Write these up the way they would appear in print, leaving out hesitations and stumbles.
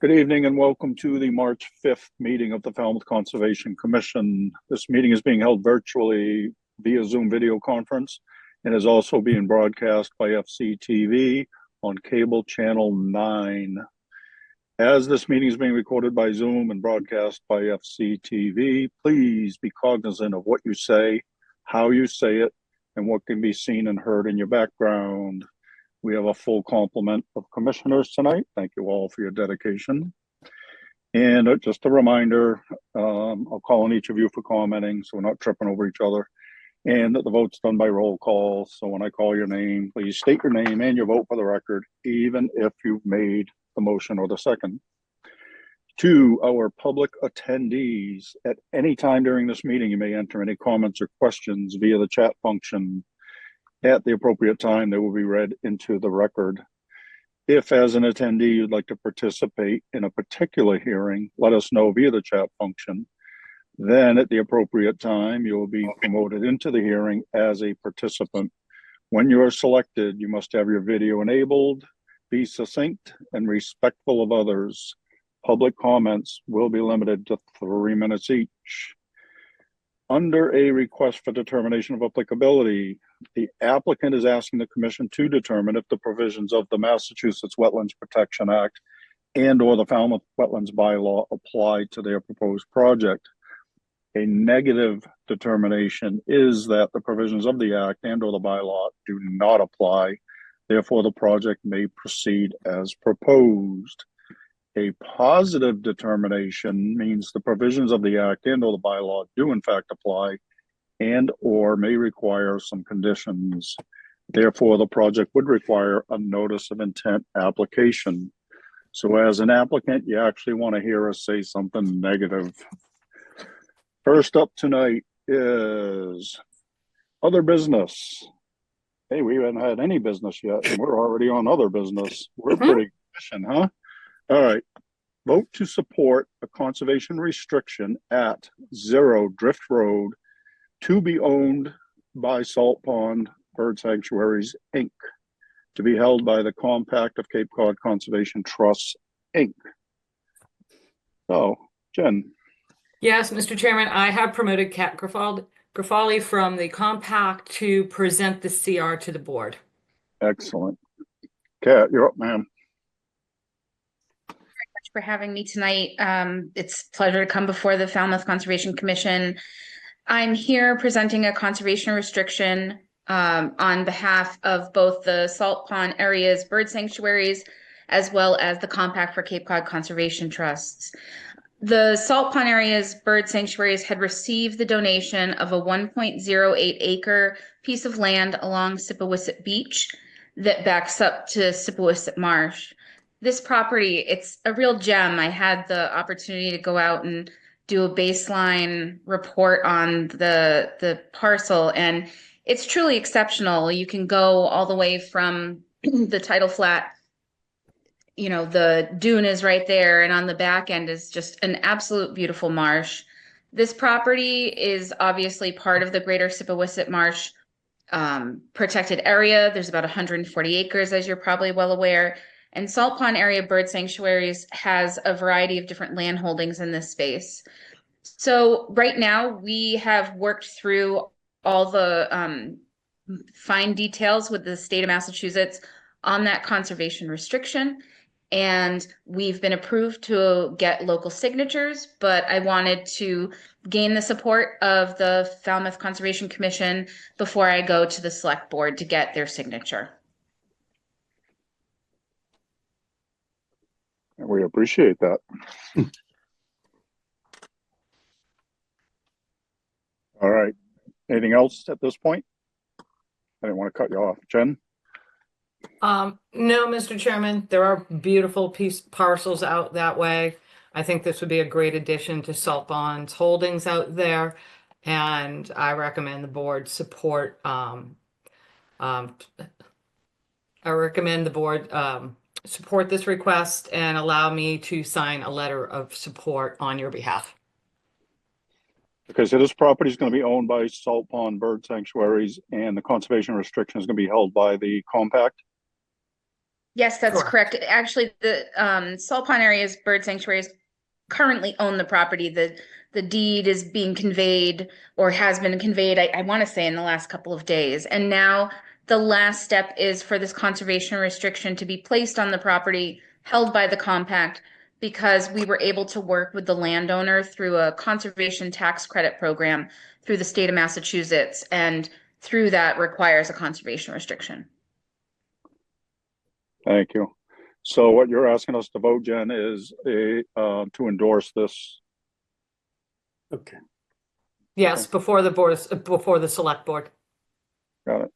Good evening and welcome to the March 5th meeting of the Falmouth Conservation Commission. This meeting is being held virtually via Zoom video conference and is also being broadcast by FCTV on cable channel 9. As this meeting is being recorded by Zoom and broadcast by FCTV, please be cognizant of what you say, how you say it, and what can be seen and heard in your background. We have a full complement of commissioners tonight. Thank you all for your dedication. And just a reminder, I'll call on each of you for commenting so we're not tripping over each other. And that the vote's done by roll call. So when I call your name, please state your name and your vote for the record, even if you've made the motion or the second. To our public attendees, at any time during this meeting, you may enter any comments or questions via the chat function. At the appropriate time, they will be read into the record. If, as an attendee, you'd like to participate in a particular hearing, let us know via the chat function. Then, at the appropriate time, you will be promoted into the hearing as a participant. When you are selected, you must have your video enabled, be succinct, and respectful of others. Public comments will be limited to 3 minutes each. Under a request for determination of applicability, the applicant is asking the commission to determine if the provisions of the Massachusetts Wetlands Protection Act and or the Falmouth Wetlands Bylaw apply to their proposed project. A negative determination is that the provisions of the act and or the bylaw do not apply. Therefore, the project may proceed as proposed. A positive determination means the provisions of the act and or the bylaw do in fact apply and or may require some conditions. Therefore, the project would require a notice of intent application. So as an applicant, you actually want to hear us say something negative. First up tonight is other business. Hey, we haven't had any business yet, and we're already on other business. We're pretty efficient, huh? All right. Vote to support a conservation restriction at 0 Drift Road to be owned by Salt Pond Bird Sanctuaries, Inc., to be held by the Compact of Cape Cod Conservation Trust, Inc. So, Jen. Yes, Mr. Chairman, I have promoted Kat Grafali from the Compact to present the CR to the board. Excellent. Kat, you're up, ma'am. For having me tonight. It's a pleasure to come before the Falmouth Conservation Commission. I'm here presenting a conservation restriction on behalf of both the Salt Pond area's bird sanctuaries as well as the Compact for Cape Cod Conservation Trusts. The Salt Pond area's bird sanctuaries had received the donation of a 1.08 acre piece of land along Sippawisset Beach that backs up to Sippawisset Marsh. This property, it's a real gem. I had the opportunity to go out and do a baseline report on the parcel, and it's truly exceptional. You can go all the way from the tidal flat, you know, the dune is right there, and on the back end is just an absolute beautiful marsh. This property is obviously part of the greater Sippawisset Marsh protected area. There's about 140 acres, as you're probably well aware. And Salt Pond Area Bird Sanctuaries has a variety of different land holdings in this space. So right now we have worked through all the fine details with the state of Massachusetts on that conservation restriction. And we've been approved to get local signatures, but I wanted to gain the support of the Falmouth Conservation Commission before I go to the select board to get their signature. We appreciate that. All right. Anything else at this point? I didn't want to cut you off. Jen? No, Mr. Chairman, there are beautiful parcels out that way. I think this would be a great addition to Salt Pond's holdings out there, and I recommend the board support. Support this request and allow me to sign a letter of support on your behalf. Okay, so this property is going to be owned by Salt Pond Bird Sanctuaries, and the conservation restriction is going to be held by the Compact? Yes, that's Sure. correct. Actually, the Salt Pond Area's bird sanctuaries currently own the property. The deed is being conveyed or has been conveyed, I want to say in the last couple of days. And now the last step is for this conservation restriction to be placed on the property held by the compact, because we were able to work with the landowner through a conservation tax credit program through the state of Massachusetts. And through that requires a conservation restriction. Thank you. So what you're asking us to vote, Jen, is to endorse this. Okay. Yes, before the select board. Got it.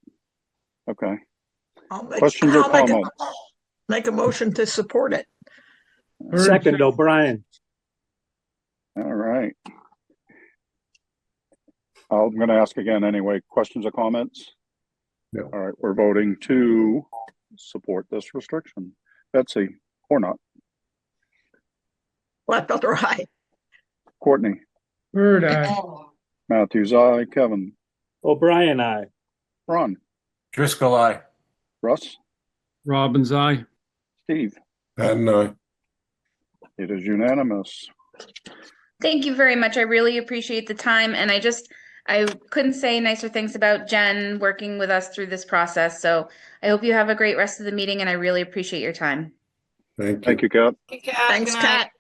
Okay. I'll make, Questions or I'll make comments? make a motion to support it. Second, O'Brien. All right. I'm going to ask again anyway. Questions or comments? No. All right. We're voting to support this restriction. Betsy, or not? Gladfelter, aye. Courtney? Bird eye. Matthews, aye. Kevin? O'Brien, aye. Ron? Driscoll, aye. Russ? Robbins eye. Steve? Patton, aye. It is unanimous. Thank you very much. I really appreciate the time. And I couldn't say nicer things about Jen working with us through this process. So I hope you have a great rest of the meeting, and I really appreciate your time. Thank you. Thank you, Kat. Thanks, Good night. Kat.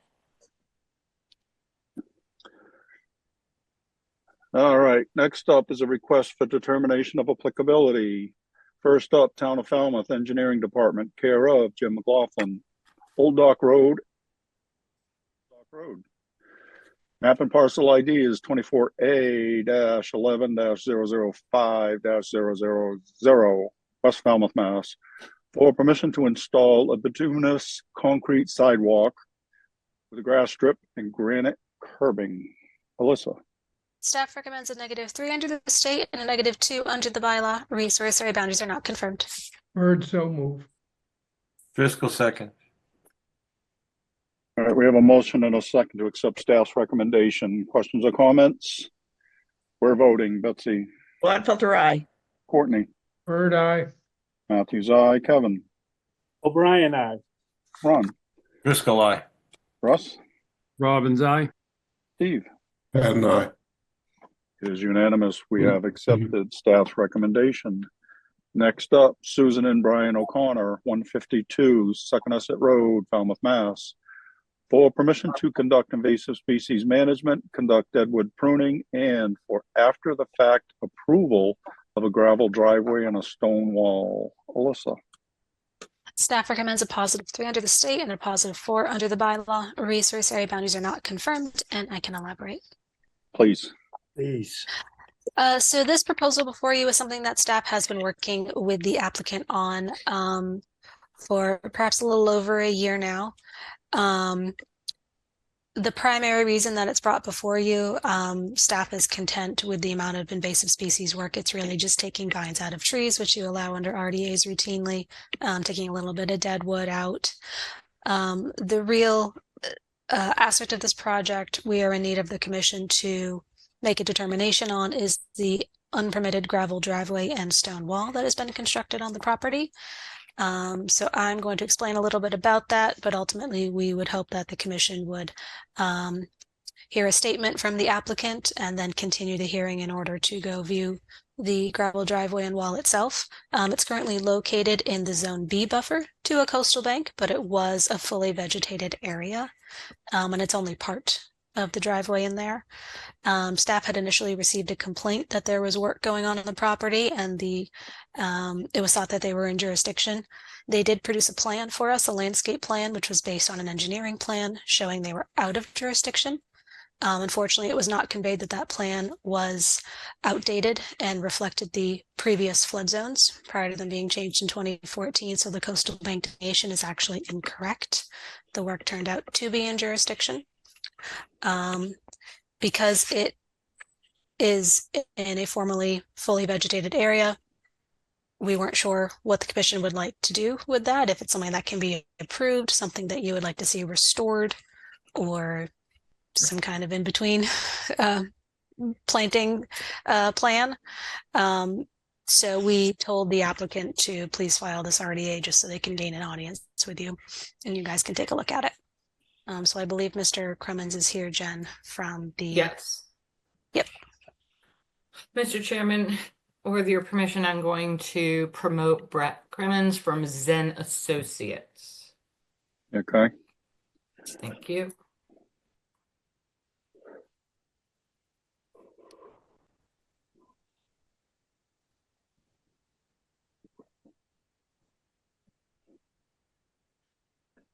All right, next up is a request for determination of applicability. First up, Town of Falmouth Engineering Department, care of Jim McLaughlin, Old Dock Road. Map and parcel ID is 24A-11-005-000, West Falmouth, Mass. For permission to install a bituminous concrete sidewalk with a grass strip and granite curbing. Alyssa. Staff recommends a -3 under the state and a -2 under the bylaw. Resource area boundaries are not confirmed. Bird so move. Driscoll, second. All right, we have a motion and a second to accept staff's recommendation. Questions or comments? We're voting. Betsy? Gladfelter, aye. Courtney? Bird eye. Matthews, aye. Kevin? O'Brien, aye. Ron? Driscoll, aye. Russ? Robbins eye. Steve? Patton, aye. It is unanimous. We have accepted staff's recommendation. Next up, Susan and Brian O'Connor, 152 Succonesset Road, Falmouth, Mass. For permission to conduct invasive species management, conduct deadwood pruning, and for after-the-fact approval of a gravel driveway and a stone wall. Alyssa. Staff recommends a +3 under the state and a +4 under the bylaw. Resource area boundaries are not confirmed, and I can elaborate. Please. Please. So this proposal before you is something that staff has been working with the applicant on for perhaps a little over a year now. The primary reason that it's brought before you, staff is content with the amount of invasive species work. It's really just taking guides out of trees, which you allow under RDAs routinely, taking a little bit of dead wood out. The real aspect of this project we are in need of the commission to make a determination on is the unpermitted gravel driveway and stone wall that has been constructed on the property. So I'm going to explain a little bit about that, but ultimately we would hope that the commission would hear a statement from the applicant and then continue the hearing in order to go view the gravel driveway and wall itself. It's currently located in the Zone B buffer to a coastal bank, but it was a fully vegetated area, and it's only part of the driveway in there. Staff had initially received a complaint that there was work going on the property, and it was thought that they were in jurisdiction. They did produce a plan for us, a landscape plan, which was based on an engineering plan showing they were out of jurisdiction. Unfortunately, it was not conveyed that that plan was outdated and reflected the previous flood zones prior to them being changed in 2014. So the coastal bank delineation is actually incorrect. The work turned out to be in jurisdiction. Because it is in a formerly fully vegetated area, we weren't sure what the commission would like to do with that, if it's something that can be approved, something that you would like to see restored, or some kind of in-between planting plan. So we told the applicant to please file this RDA just so they can gain an audience with you and you guys can take a look at it. So I believe Mr. Cremens is here, Jen, from the. Yes. Yep. Mr. Chairman, with your permission, I'm going to promote Brett Cremens from Zen Associates. Okay. Thank you.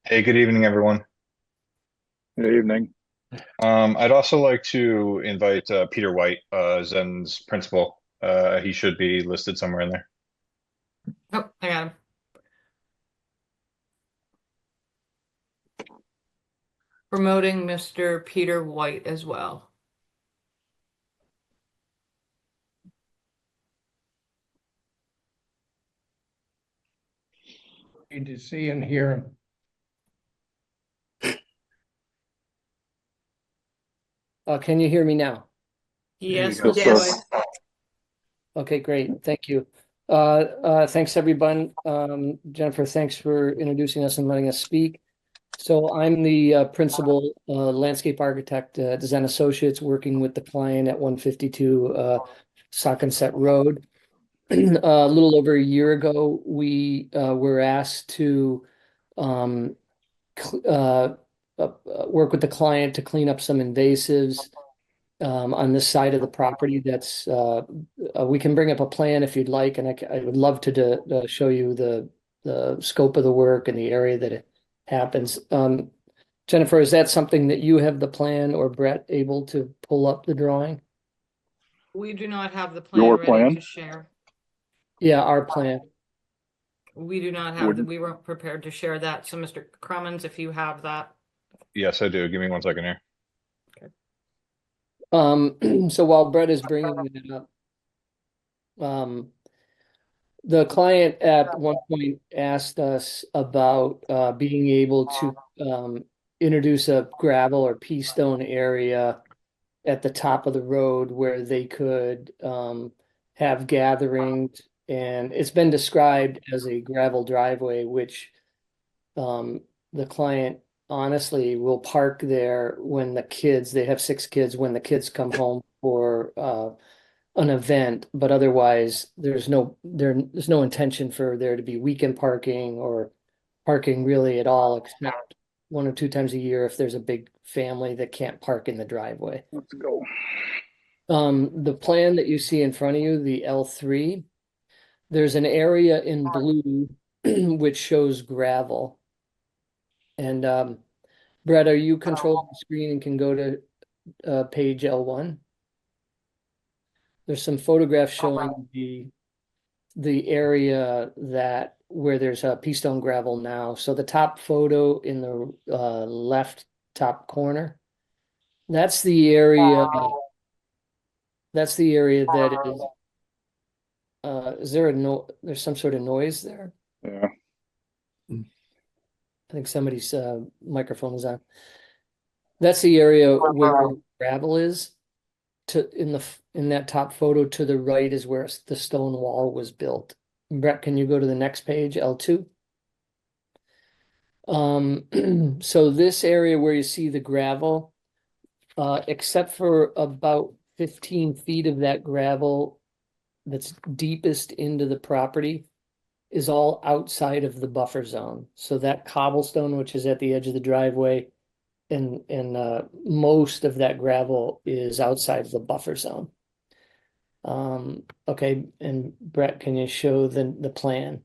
Hey, good evening, everyone. Good evening. I'd also like to invite Peter White, Zen's principal. He should be listed somewhere in there. Oh, I got him. Promoting Mr. Peter White as well. Need to see and hear him. Can you hear me now? Yes, go. Mr. Yes. White. Okay, great. Thank you. Thanks, everyone. Jennifer, thanks for introducing us and letting us speak. So I'm the principal landscape architect at Zen Associates, working with the client at 152 Somerset Road. A little over a year ago, we were asked to work with the client to clean up some invasives on this side of the property. That's we can bring up a plan if you'd like, and I would love to show you the scope of the work and the area that it happens. Jennifer, is that something that you have the plan, or Brett able to pull up the drawing? We do not have the plan Your ready plan? to share. Yeah, our plan. We do not have we weren't prepared to share that. So Mr. Cremens, if you have that. Yes, I do. Give me 1 second here. So while Brett is bringing it up, the client at one point asked us about being able to introduce a gravel or pea stone area at the top of the road where they could have gatherings, and it's been described as a gravel driveway, which the client honestly will park there when they have 6 kids, when the kids come home for an event, but otherwise there's no intention for there to be weekend parking or parking really at all, except 1 or 2 times a year if there's a big family that can't park in the driveway. Let's go. The plan that you see in front of you, the L3, there's an area in blue which shows gravel. And Brett, are you controlling the screen and can go to page L1? There's some photographs showing the area where there's a pea stone gravel now. So the top photo in the left top corner, that's the area. That's the area that is. Is there there's some sort of noise there? Yeah. I think somebody's microphone is on. That's the area where gravel is. In that top photo to the right is where the stone wall was built. Brett, can you go to the next page, L2? So this area where you see the gravel, except for about 15 feet of that gravel that's deepest into the property, is all outside of the buffer zone. So that cobblestone, which is at the edge of the driveway, and most of that gravel is outside of the buffer zone. Okay, and Brett, can you show the plan?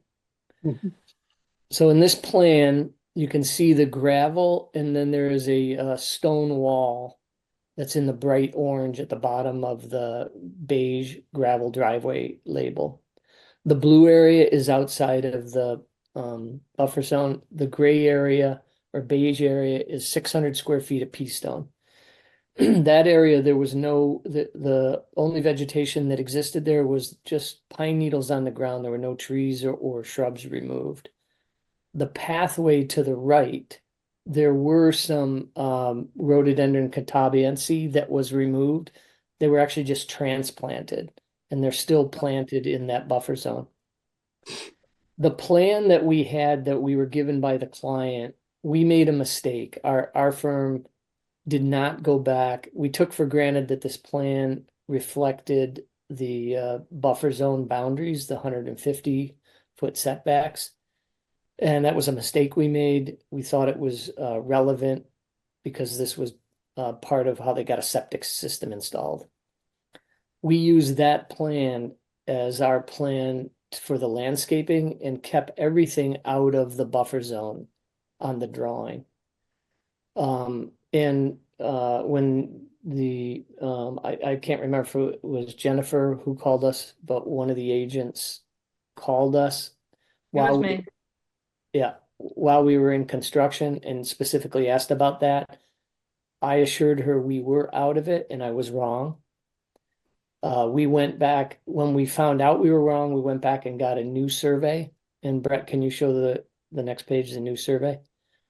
Mm-hmm. So in this plan, you can see the gravel, and then there is a stone wall that's in the bright orange at the bottom of the beige gravel driveway label. The blue area is outside of the buffer zone. The gray area or beige area is 600 square feet of pea stone. That area, there was the only vegetation that existed there was just pine needles on the ground. There were no trees or shrubs removed. The pathway to the right, there were some rhododendron catabiense that was removed. They were actually just transplanted. and they're still planted in that buffer zone. The plan that we had that we were given by the client, we made a mistake. Our firm did not go back. We took for granted that this plan reflected the buffer zone boundaries, the 150-foot setbacks. And that was a mistake we made. We thought it was relevant because this was part of how they got a septic system installed. We used that plan as our plan for the landscaping and kept everything out of the buffer zone on the drawing. When I can't remember if it was Jennifer who called us, but one of the agents called us It was while me. while we were in construction and specifically asked about that. I assured her we were out of it and I was wrong. We went back when we found out we were wrong. We went back and got a new survey. And Brett, can you show the next page, the new survey,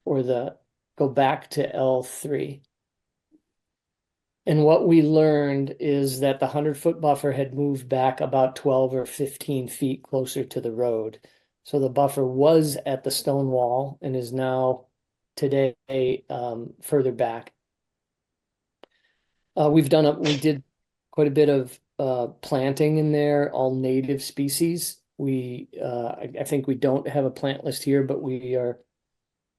or go back to L3? And what we learned is that the 100-foot buffer had moved back about 12 or 15 feet closer to the road. So the buffer was at the stone wall and is now today further back. We did quite a bit of planting in there, all native species. I think we don't have a plant list here, but we'd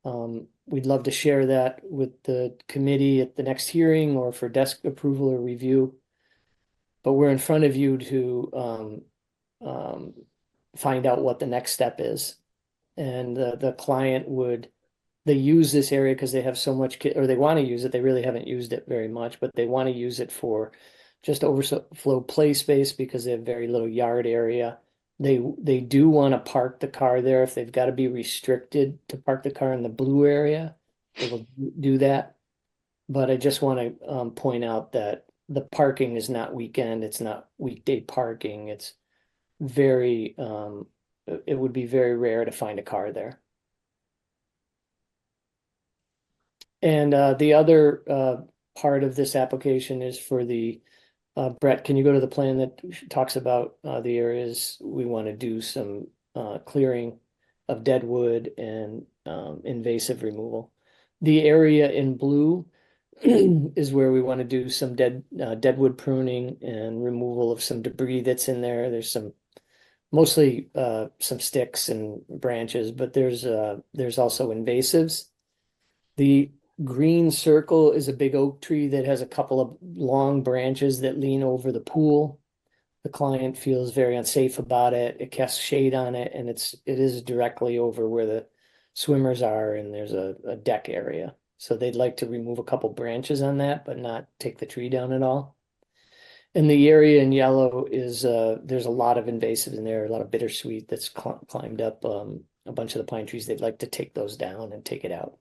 love to share that with the committee at the next hearing or for desk approval or review. But we're in front of you to find out what the next step is. And the client they use this area because they have so much, or they want to use it. They really haven't used it very much, but they want to use it for just overflow play space because they have very little yard area. They do want to park the car there. If they've got to be restricted to park the car in the blue area, they will do that. But I just want to point out that the parking is not weekend. It's not weekday parking. It's it would be very rare to find a car there. And the other part of this application is for the Brett, can you go to the plan that talks about the areas we want to do some clearing of dead wood and invasive removal? The area in blue is where we want to do some deadwood pruning and removal of some debris that's in there. There's mostly some sticks and branches, but there's also invasives. The green circle is a big oak tree that has a couple of long branches that lean over the pool. The client feels very unsafe about it. It casts shade on it, and it is directly over where the swimmers are, and there's a deck area. So they'd like to remove a couple branches on that, but not take the tree down at all. And the area in yellow is there's a lot of invasives in there, a lot of bittersweet that's climbed up a bunch of the pine trees. They'd like to take those down and take it out.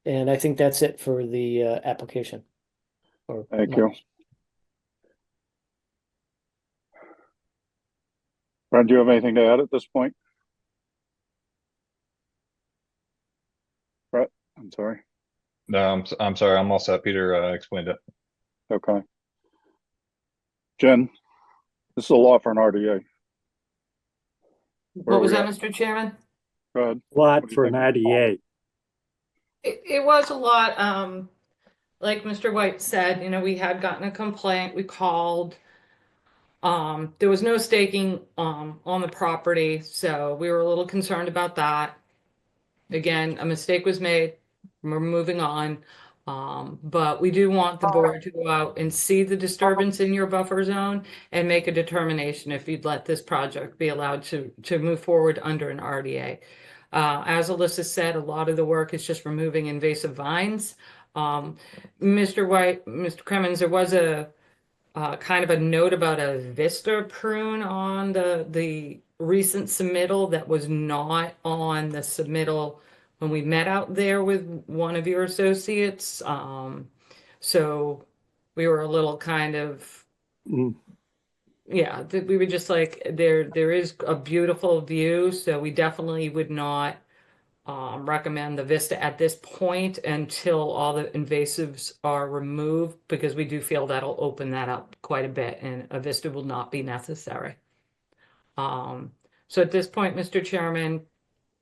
And I think that's it for the application. Thank you. Brent, do you have anything to add at this point? Brett, I'm sorry. No, I'm sorry. I'm all set. Peter explained it. Okay. Jen, this is a lot for an RDA. What was that, Mr. Chairman? Go ahead. Lot for an IDA. It was a lot. Like Mr. White said, we had gotten a complaint. We called. There was no staking on the property, so we were a little concerned about that. Again, a mistake was made. We're moving on. But we do want the board to go out and see the disturbance in your buffer zone and make a determination if you'd let this project be allowed to move forward under an RDA. As Alyssa said, a lot of the work is just removing invasive vines. Mr. White, Mr. Cremens, there was a kind of a note about a vista prune on the recent submittal that was not on the submittal when we met out there with one of your associates. So we were a little kind of, yeah, we were just like, there is a beautiful view, so we definitely would not recommend the Vista at this point until all the invasives are removed, because we do feel that'll open that up quite a bit and a Vista will not be necessary. So at this point, Mr. Chairman,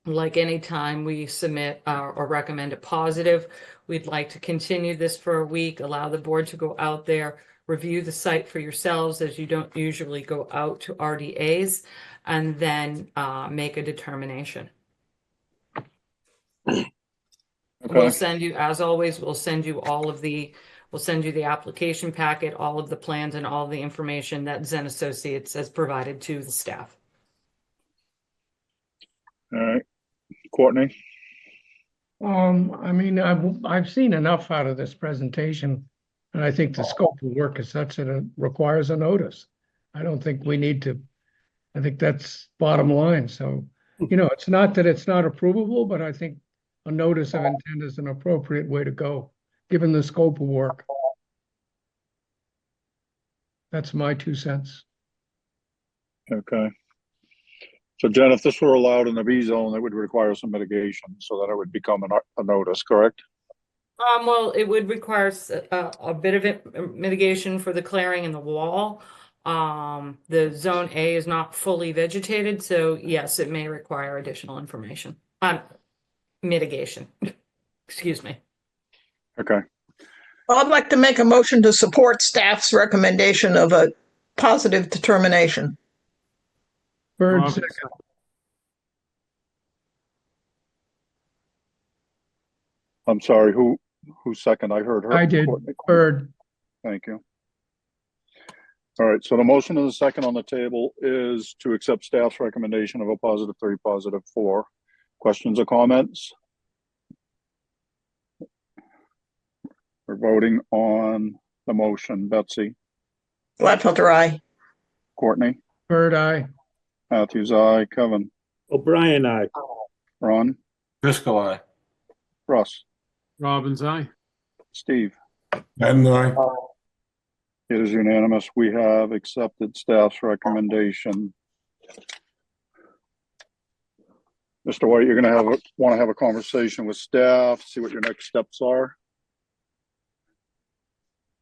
like any time we submit or recommend a positive, we'd like to continue this for a week, allow the board to go out there, review the site for yourselves, as you don't usually go out to RDAs, and then make a determination. We'll Okay, send you, as always, we'll send you the application packet, all of the plans and all the information that Zen Associates has provided to the staff. all right. Courtney? I mean, I've seen enough out of this presentation, and I think the scope of work is such that it requires a notice. I don't think we need to, I think that's bottom line. So, it's not that it's not approvable, but I think a notice of intent is an appropriate way to go, given the scope of work. That's my 2 cents. Okay. So Jen, if this were allowed in the B zone, it would require some mitigation so that it would become a notice, correct? Well, it would require a bit of mitigation for the clearing in the wall. The zone A is not fully vegetated, so yes, it may require additional information. Mitigation. Excuse me. Okay. Well, I'd like to make a motion to support staff's recommendation of a positive determination. Bird Robin. second. I'm sorry, who second? I heard her. I did. Courtney. Bird. Thank you. All right, so the motion and the second on the table is to accept staff's recommendation of a +3, +4. Questions or comments? We're voting on the motion. Betsy? Gladfelter, aye. Courtney? Bird, aye. Matthews, aye. Kevin? O'Brien, aye. Ron? Driscoll, aye. Russ? Robbins, aye. Steve? Madden, aye. It is unanimous. We have accepted staff's recommendation. Mr. White, you're gonna want to have a conversation with staff, see what your next steps are.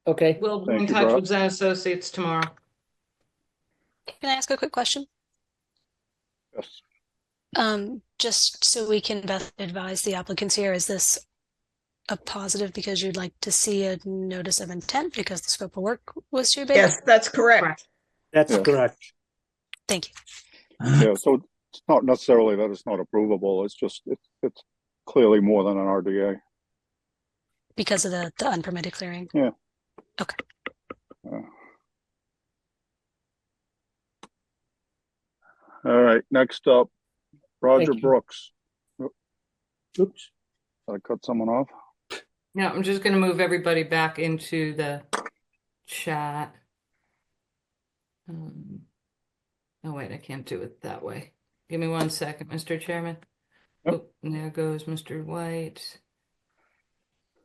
Okay. We'll be in Thank you, touch Brad. with Zen Associates tomorrow. Can I ask a quick question? Yes. Just so we can best advise the applicants here, is this a positive because you'd like to see a notice of intent because the scope of work was too big? Yes, that's correct. That's Yes. correct. Thank you. Yeah, so it's not necessarily that it's not approvable, it's just, it's clearly more than an RDA. Because of the unpermitted clearing. Yeah. Okay. All right, next up, Roger Thank you. Brooks. Oops. Did I cut someone off? Now, I'm just gonna move everybody back into the chat. Oh wait, I can't do it that way. Give me 1 second, Mr. Chairman. Yep. Oh, and there goes Mr. White.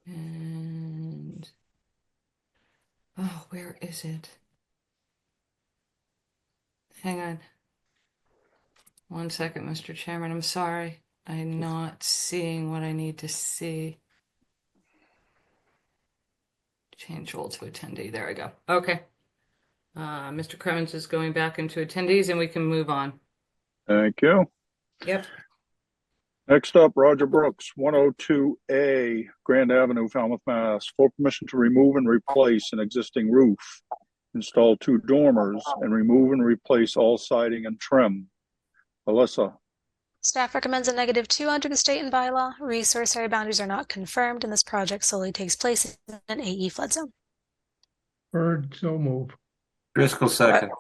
And oh, where is it? Hang on. 1 second, Mr. Chairman. I'm sorry. I'm not seeing what I need to see. Change role to attendee. There we go. Okay. Mr. Cremens is going back into attendees and we can move on. Thank you. Yep. Next up, Roger Brooks, 102A Grand Avenue, Falmouth, Mass. For permission to remove and replace an existing roof, install 2 dormers, and remove and replace all siding and trim. Alyssa? Staff recommends a -2 under the state and bylaw. Resource area boundaries are not confirmed, and this project solely takes place in an AE flood zone. Bird, so move. Driscoll, second.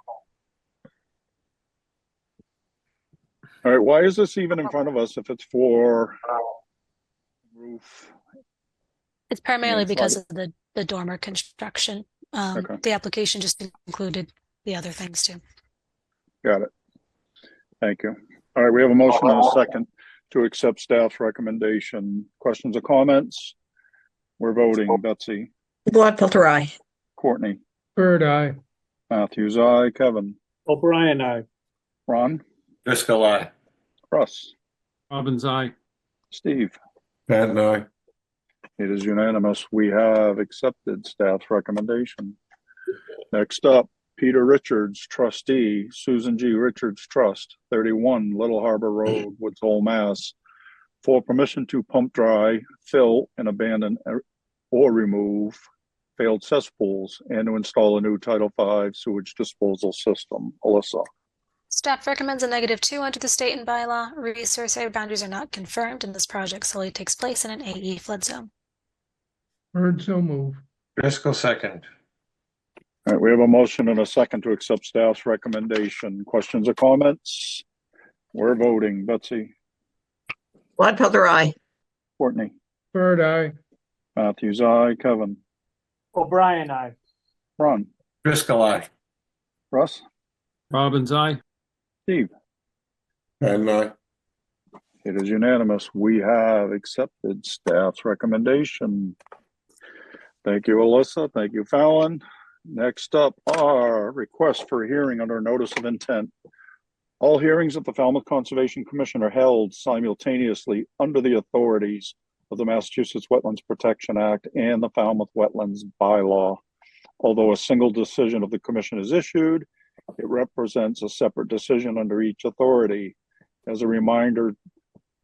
All right, why is this even in front of us if it's for roof? It's primarily it's because like- of the dormer construction. Okay. The application just included the other things too. Got it. Thank you. All right, we have a motion and a second to accept staff's recommendation. Questions or comments? We're voting. Betsy? Gladfelter, aye. Courtney? Bird, aye. Matthews, aye. Kevin? O'Brien, aye. Ron? Driscoll, aye. Russ? Robbins, aye. Steve? Pat and I. It is unanimous. We have accepted staff's recommendation. Next up, Peter Richards, trustee, Susan G. Richards Trust, 31 Little Harbor Road, Woods Hole, Mass. For permission to pump dry, fill, and abandon or remove failed cesspools and to install a new Title V sewage disposal system. Alyssa? Staff recommends a -2 under the state and bylaw. Resource area boundaries are not confirmed, and this project solely takes place in an AE flood zone. Bird, so move. Driscoll second. All right, we have a motion and a second to accept staff's recommendation. Questions or comments? We're voting. Betsy? Gladfelder, aye. Courtney? Bird, aye. Matthews, aye. Kevin? O'Brien, aye. Ron? Driscoll, aye. Russ? Robbins, aye. Steve? Pat and I. It is unanimous. We have accepted staff's recommendation. Thank you, Alyssa. Thank you, Fallon. Next up are requests for hearing under notice of intent. All hearings at the Falmouth Conservation Commission are held simultaneously under the authorities of the Massachusetts Wetlands Protection Act and the Falmouth Wetlands Bylaw. Although a single decision of the commission is issued, it represents a separate decision under each authority. As a reminder,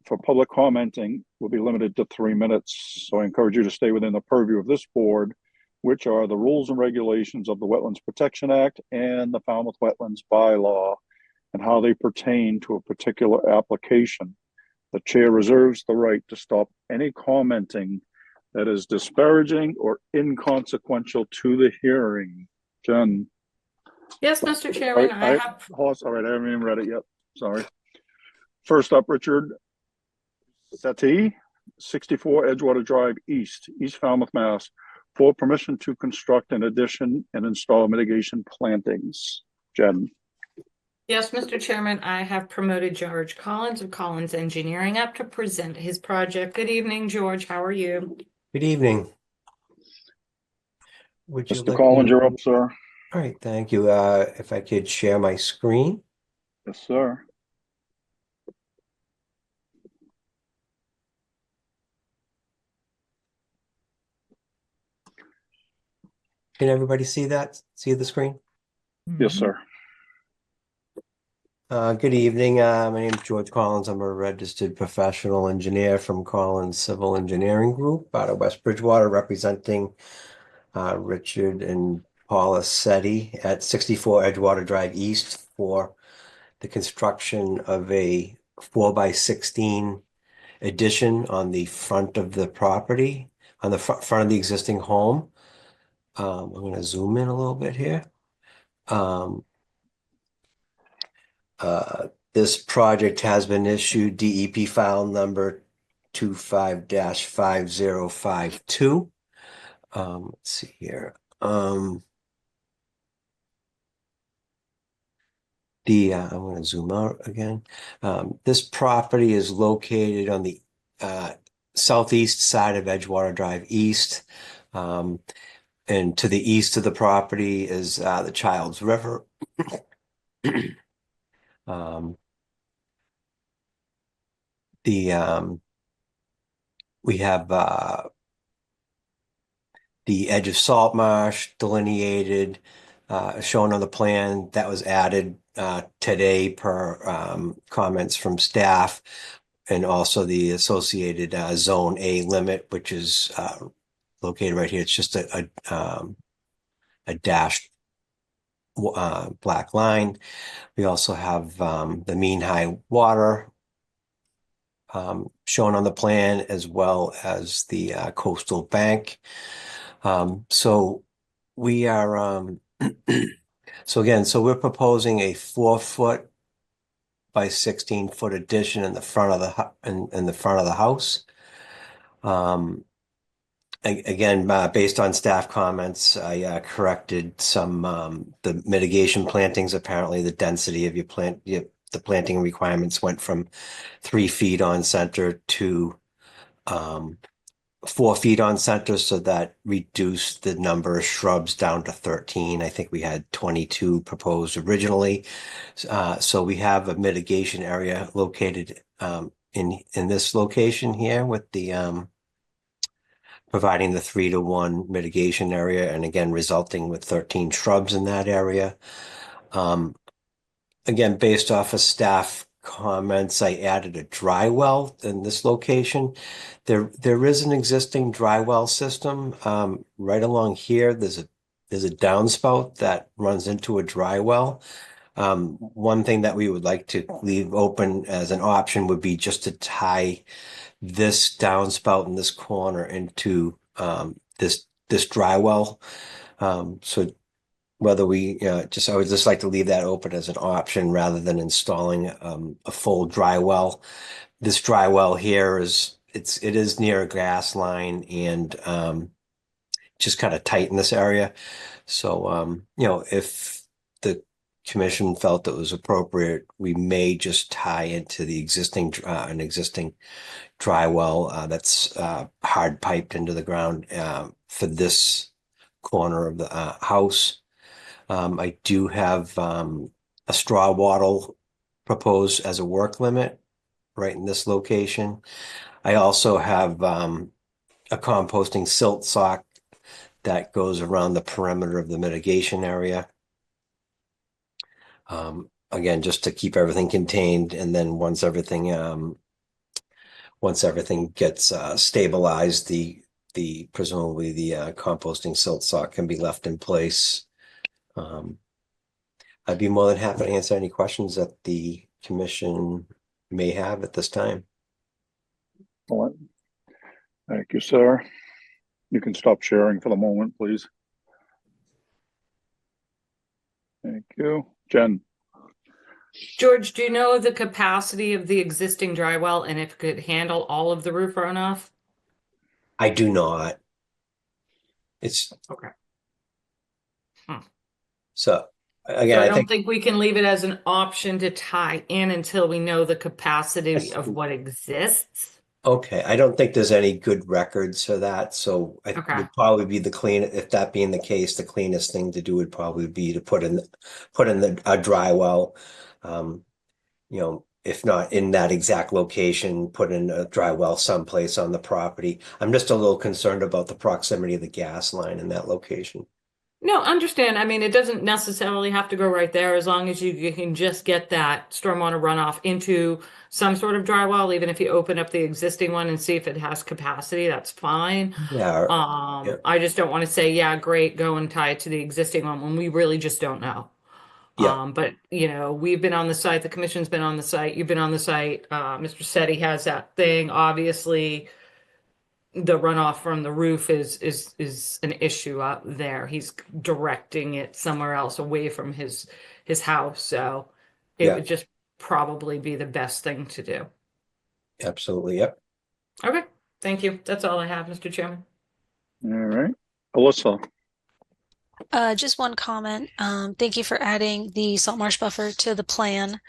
for public commenting will be limited to 3 minutes. So I encourage you to stay within the purview of this board, which are the rules and regulations of the Wetlands Protection Act and the Falmouth Wetlands Bylaw and how they pertain to a particular application. The chair reserves the right to stop any commenting that is disparaging or inconsequential to the hearing. Jen? Yes, Mr. Chairman, I have. All right, I haven't even read it yet. Sorry. First up, Richard Settee, 64 Edgewater Drive East, East Falmouth, Mass. For permission to construct an addition and install mitigation plantings. Jen? Yes, Mr. Chairman, I have promoted George Collins of Collins Engineering up to present his project. Good evening, George. How are you? Good evening. Would you Mr. like Collins, me- you're up, sir. All right, thank you. If I could share my screen. Yes, sir. Can everybody see that? See the screen? Yes, sir. Good evening. My name is George Collins. I'm a registered professional engineer from Collins Civil Engineering Group out of West Bridgewater, representing Richard and Paula Settee at 64 Edgewater Drive East for the construction of a 4x16 addition on the front of the property, on the front of the existing home. I'm going to zoom in a little bit here. This project has been issued DEP file number 25-5052. Let's see here. I'm going to zoom out again. This property is located on the southeast side of Edgewater Drive East. And to the east of the property is the Childs River. We have the edge of salt marsh delineated, shown on the plan that was added today per comments from staff, and also the associated zone A limit, which is located right here. It's just a dashed black line. We also have the mean high water shown on the plan, as well as the coastal bank. So we are so we're proposing a 4-foot by 16-foot addition in the front of the in the front of the house. Again, based on staff comments, I corrected some the mitigation plantings. Apparently, the density of your plant, the planting requirements went from 3 feet on center to 4 feet on center, so that reduced the number of shrubs down to 13. I think we had 22 proposed originally. So we have a mitigation area located in this location here with the providing the 3-to-1 mitigation area, and again resulting with 13 shrubs in that area. Again, based off of staff comments, I added a dry well in this location. There is an existing dry well system right along here. There's a downspout that runs into a dry well. One thing that we would like to leave open as an option would be just to tie this downspout in this corner into this dry well. So whether we I would just like to leave that open as an option rather than installing a full dry well. This dry well here it is near a gas line and just kind of tight in this area. So if the commission felt it was appropriate, we may just tie into the existing an existing dry well that's hard piped into the ground for this corner of the house. I do have a straw wattle proposed as a work limit right in this location. I also have a composting silt sock that goes around the perimeter of the mitigation area. Again, just to keep everything contained, and then once everything gets stabilized, presumably the composting silt sock can be left in place. I'd be more than happy to answer any questions that the commission may have at this time. Thank you, sir. You can stop sharing for the moment, please. Thank you. Jen. George, do you know the capacity of the existing dry well and if it could handle all of the roof runoff? I do not. It's okay. So again, so I don't think we can leave it as an option to tie in until we know the capacity of what exists. Okay, I don't think there's any good records for that, so I would probably be if that being the case, the cleanest thing to do would probably be to put in a dry well. If not in that exact location, put in a dry well someplace on the property. I'm just a little concerned about the proximity of the gas line in that location. No, understand. I mean, it doesn't necessarily have to go right there as long as you can just get that stormwater runoff into some sort of dry well, even if you open up the existing one and see if it has capacity, that's fine. Yeah. I just don't want to say, yeah, great, go and tie it to the existing one when we really just don't know. Yeah. But we've been on the site, the commission's been on the site, you've been on the site, Mr. Setti has that thing. Obviously, the runoff from the roof is an issue out there. He's directing it somewhere else away from his house. So it would just probably be the best thing to do. Absolutely. Yep. Okay. Thank you. That's all I have, Mr. Chairman. All right. Alyssa. Just one comment. Thank you for adding the salt marsh buffer to the plan.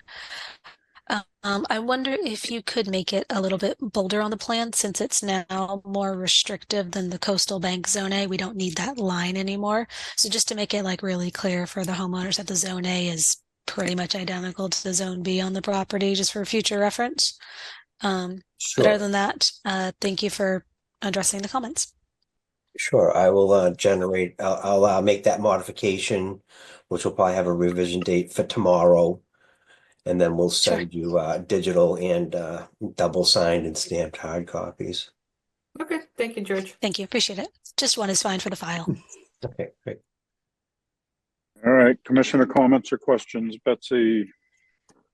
I wonder if you could make it a little bit bolder on the plan since it's now more restrictive than the coastal bank zone A. We don't need that line anymore. So just to make it like really clear for the homeowners that the zone A is pretty much identical to the zone B on the property, just for future reference. Sure. But other than that, thank you for addressing the comments. Sure, I will I'll make that modification, which will probably have a revision date for tomorrow. And then we'll send you digital and double signed and stamped hard copies. Okay, thank you, George. Thank you, appreciate it. Just one is fine for the file. Okay, great. All right, commissioner comments or questions? Betsy?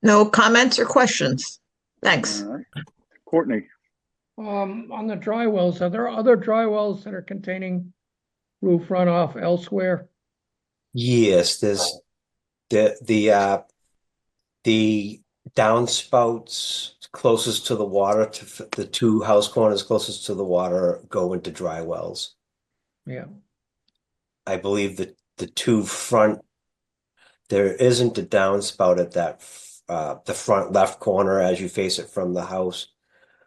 No comments or questions. Thanks. All right. Courtney? On the dry wells, are there other dry wells that are containing roof runoff elsewhere? Yes, there's the downspouts closest to the water, to the two house corners closest to the water, go into dry wells. Yeah. I believe that the two front, there isn't a downspout at that the front left corner as you face it from the house,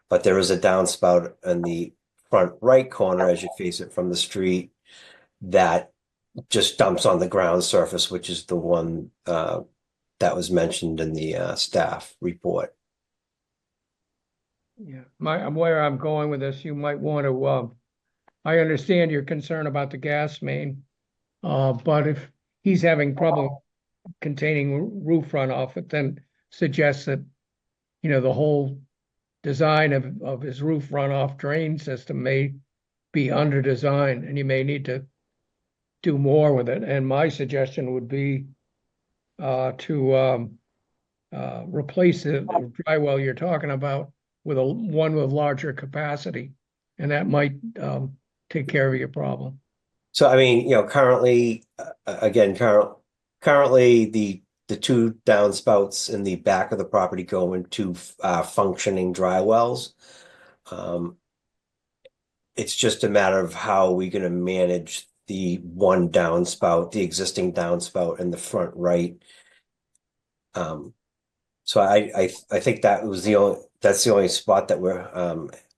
but there is a downspout in the front right corner as you face it from the street that just dumps on the ground surface, which is the one that was mentioned in the staff report. Yeah, where I'm going with this, you might want to, I understand your concern about the gas main. But if he's having trouble containing roof runoff, it then suggests that, the whole design of his roof runoff drain system may be under design and you may need to do more with it. And my suggestion would be to replace the dry well you're talking about with one with larger capacity, and that might take care of your problem. So I mean, currently, again, currently the two downspouts in the back of the property go into functioning dry wells. It's just a matter of how we're going to manage the one downspout, the existing downspout in the front right. So I think that's the only spot that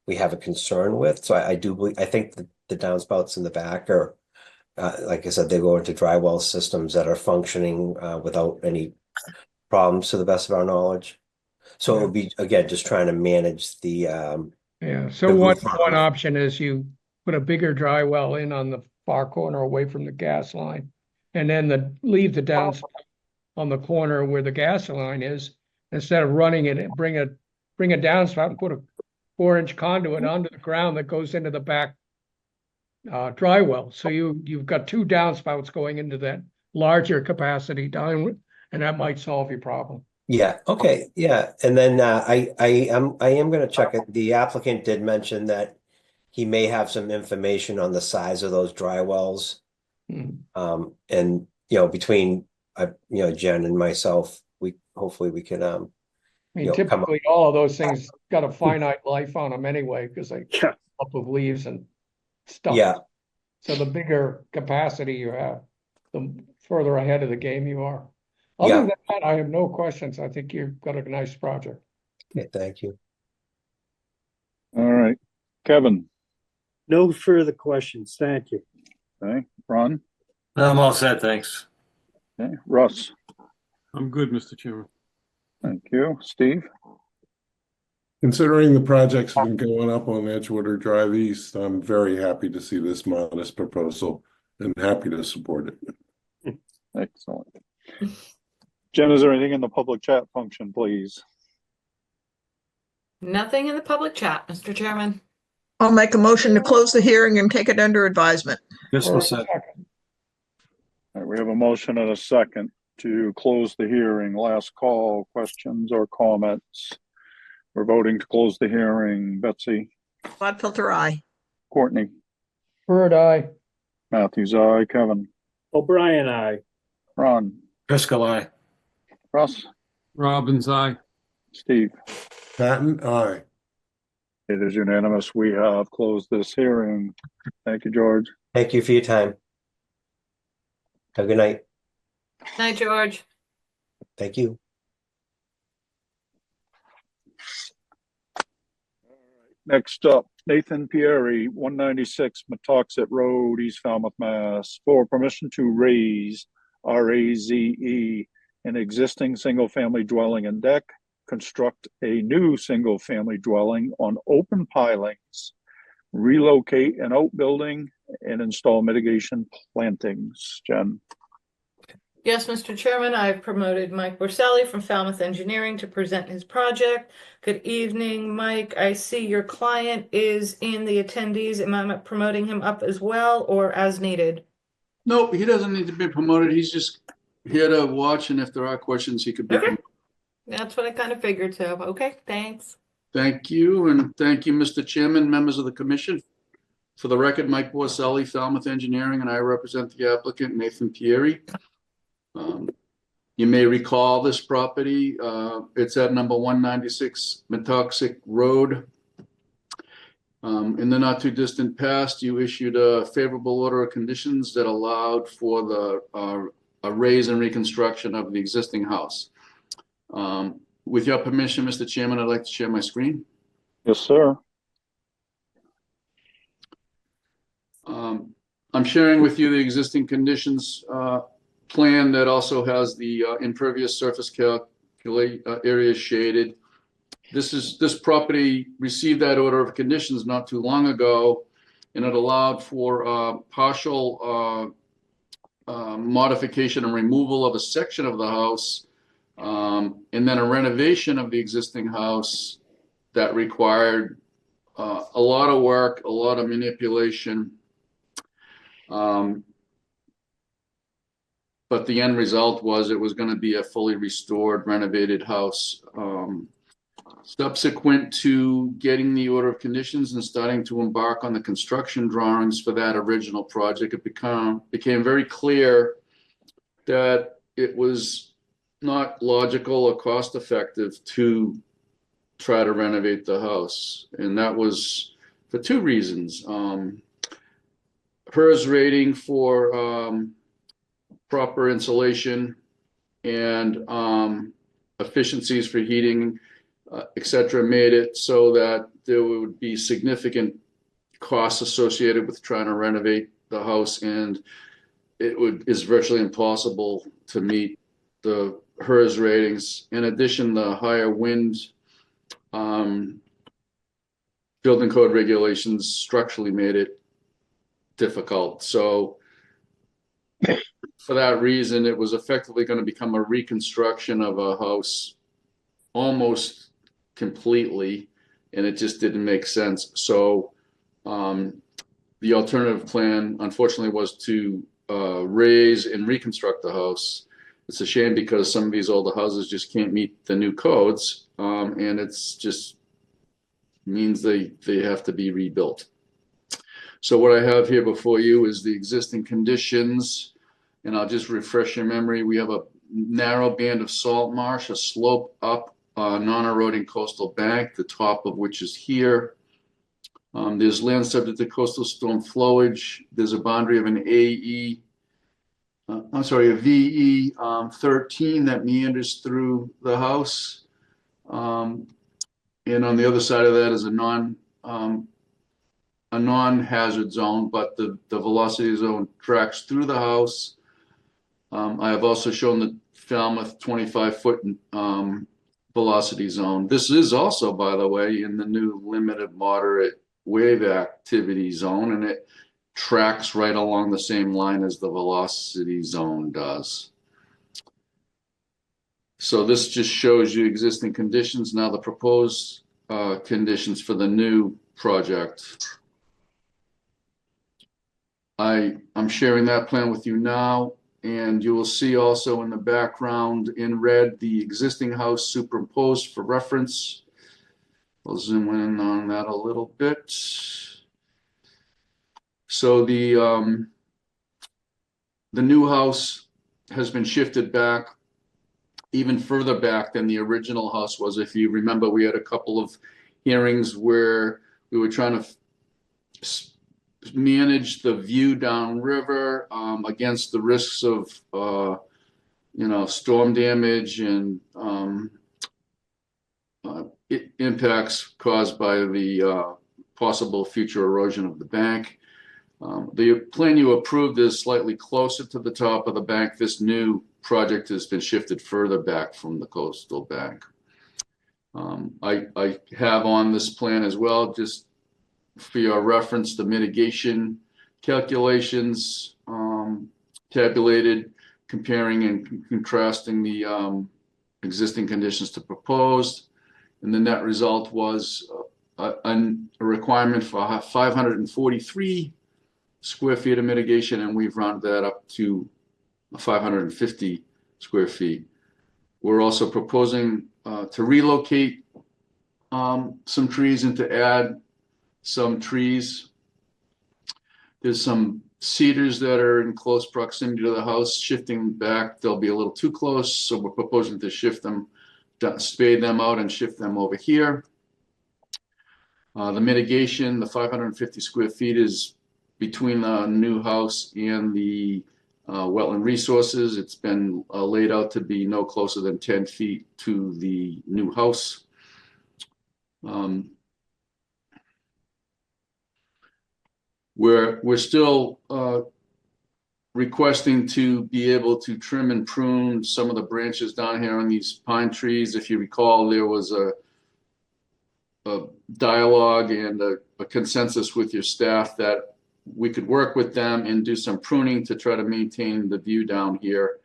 we have a concern with. So I do believe, I think the downspouts in the back are, like I said, they go into dry well systems that are functioning without any problems to the best of our knowledge. So it would be, again, just trying to manage the so one option is you put a bigger dry well in on the far corner away from the gas line, and then leave the downspout on the corner where the gas line is, instead of running it, bring a downspout and put a 4-inch conduit under the ground that goes into the back dry well. So you've got two downspouts going into that larger capacity down, and that might solve your problem. Yeah. Okay. Yeah. And then I am going to check it. The applicant did mention that he may have some information on the size of those dry wells. And between Jen and myself, hopefully we can I mean, typically all of those things got a finite life on them anyway, because they come up with leaves and stuff. Yeah. So the bigger capacity you have, the further ahead of the game you are. Other than that, I have no questions. I think you've got a nice project. Okay, thank you. All right, Kevin. No further questions. Thank you. Okay, Ron. I'm all set, thanks. Okay, Russ. I'm good, Mr. Chairman. Thank you, Steve. Considering the projects have been going up on Edgewater Drive East, I'm very happy to see this modest proposal and happy to support it. Excellent. Jen, is there anything in the public chat function, please? Nothing in the public chat, Mr. Chairman. I'll make a motion to close the hearing and take it under advisement. Fiscal second. All right, we have a motion and a second to close the hearing. Last call, questions or comments? We're voting to close the hearing. Betsy. Gladfilter, aye. Courtney. Bird, aye. Matthews, aye. Kevin. O'Brien, aye. Ron. Driscoll, aye. Russ. Robbins, aye. Steve. Patton, aye. It is unanimous. We have closed this hearing. Thank you, George. Thank you for your time. Have a good night. Night, George. Thank you. Next up, Nathan Pieri, 196 Metoxet Road, East Falmouth, Mass. For permission to raise, RAZE, an existing single-family dwelling and deck, construct a new single-family dwelling on open pilings, relocate an outbuilding, and install mitigation plantings. Jen. Yes, Mr. Chairman, I've promoted Mike Borselli from Falmouth Engineering to present his project. Good evening, Mike. I see your client is in the attendees. Am I promoting him up as well or as needed? Nope, he doesn't need to be promoted. He's just here to watch, and if there are questions, he could be promoted. That's what I kind of figured, so okay, thanks. Thank you, and thank you, Mr. Chairman, members of the commission. For the record, Mike Borselli, Falmouth Engineering, and I represent the applicant, Nathan Pieri. You may recall this property. It's at number 196 Metoxet Road. In the not too distant past, you issued a favorable order of conditions that allowed for the a raise and reconstruction of the existing house. With your permission, Mr. Chairman, I'd like to share my screen. Yes, sir. I'm sharing with you the existing conditions plan that also has the impervious surface calculate areas shaded. This property received that order of conditions not too long ago, and it allowed for partial modification and removal of a section of the house, and then a renovation of the existing house that required a lot of work, a lot of manipulation. But the end result was it was going to be a fully restored, renovated house. Subsequent to getting the order of conditions and starting to embark on the construction drawings for that original project, it became very clear that it was not logical or cost effective to try to renovate the house. And that was for two reasons. HERS rating for proper insulation and efficiencies for heating, etc., made it so that there would be significant costs associated with trying to renovate the house, and is virtually impossible to meet the HERS ratings. In addition, the higher wind building code regulations structurally made it difficult. So for that reason, it was effectively going to become a reconstruction of a house almost completely, and it just didn't make sense. So the alternative plan, unfortunately, was to raise and reconstruct the house. It's a shame because some of these older houses just can't meet the new codes, and it's just means they have to be rebuilt. So what I have here before you is the existing conditions, and I'll just refresh your memory. We have a narrow band of salt marsh, a slope up, non-eroding coastal bank, the top of which is here. There's land subject to coastal storm flowage. There's a boundary of an a VE 13 that meanders through the house. And on the other side of that is a non-hazard zone, but the velocity zone tracks through the house. I have also shown the Falmouth 25-foot velocity zone. This is also, by the way, in the new limited moderate wave activity zone, and it tracks right along the same line as the velocity zone does. So this just shows you existing conditions. Now the proposed conditions for the new project. I'm sharing that plan with you now, and you will see also in the background in red the existing house superimposed for reference. I'll zoom in on that a little bit. So the new house has been shifted back even further back than the original house was. If you remember, we had a couple of hearings where we were trying to manage the view downriver against the risks of storm damage and impacts caused by the possible future erosion of the bank. The plan you approved is slightly closer to the top of the bank. This new project has been shifted further back from the coastal bank. I have on this plan as well, just for your reference, the mitigation calculations tabulated, comparing and contrasting the existing conditions to proposed. And the net result was a requirement for 543 square feet of mitigation, and we've rounded that up to 550 square feet. We're also proposing to relocate some trees and to add some trees. There's some cedars that are in close proximity to the house. Shifting back, they'll be a little too close, so we're proposing to shift them, spade them out and shift them over here. The mitigation, the 550 square feet, is between the new house and the wetland resources. It's been laid out to be no closer than 10 feet to the new house. We're still requesting to be able to trim and prune some of the branches down here on these pine trees. If you recall, there was dialogue and a consensus with your staff that we could work with them and do some pruning to try to maintain the view down here.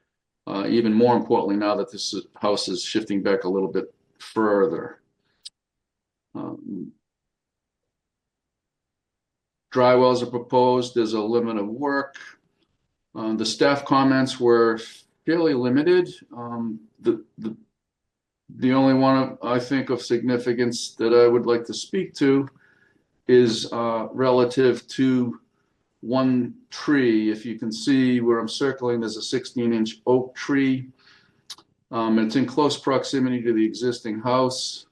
Even more importantly, now that this house is shifting back a little bit further. Dry wells are proposed. There's a limit of work. The staff comments were fairly limited. The only one I think of significance that I would like to speak to is relative to one tree. If you can see where I'm circling, there's a 16-inch oak tree. It's in close proximity to the existing house.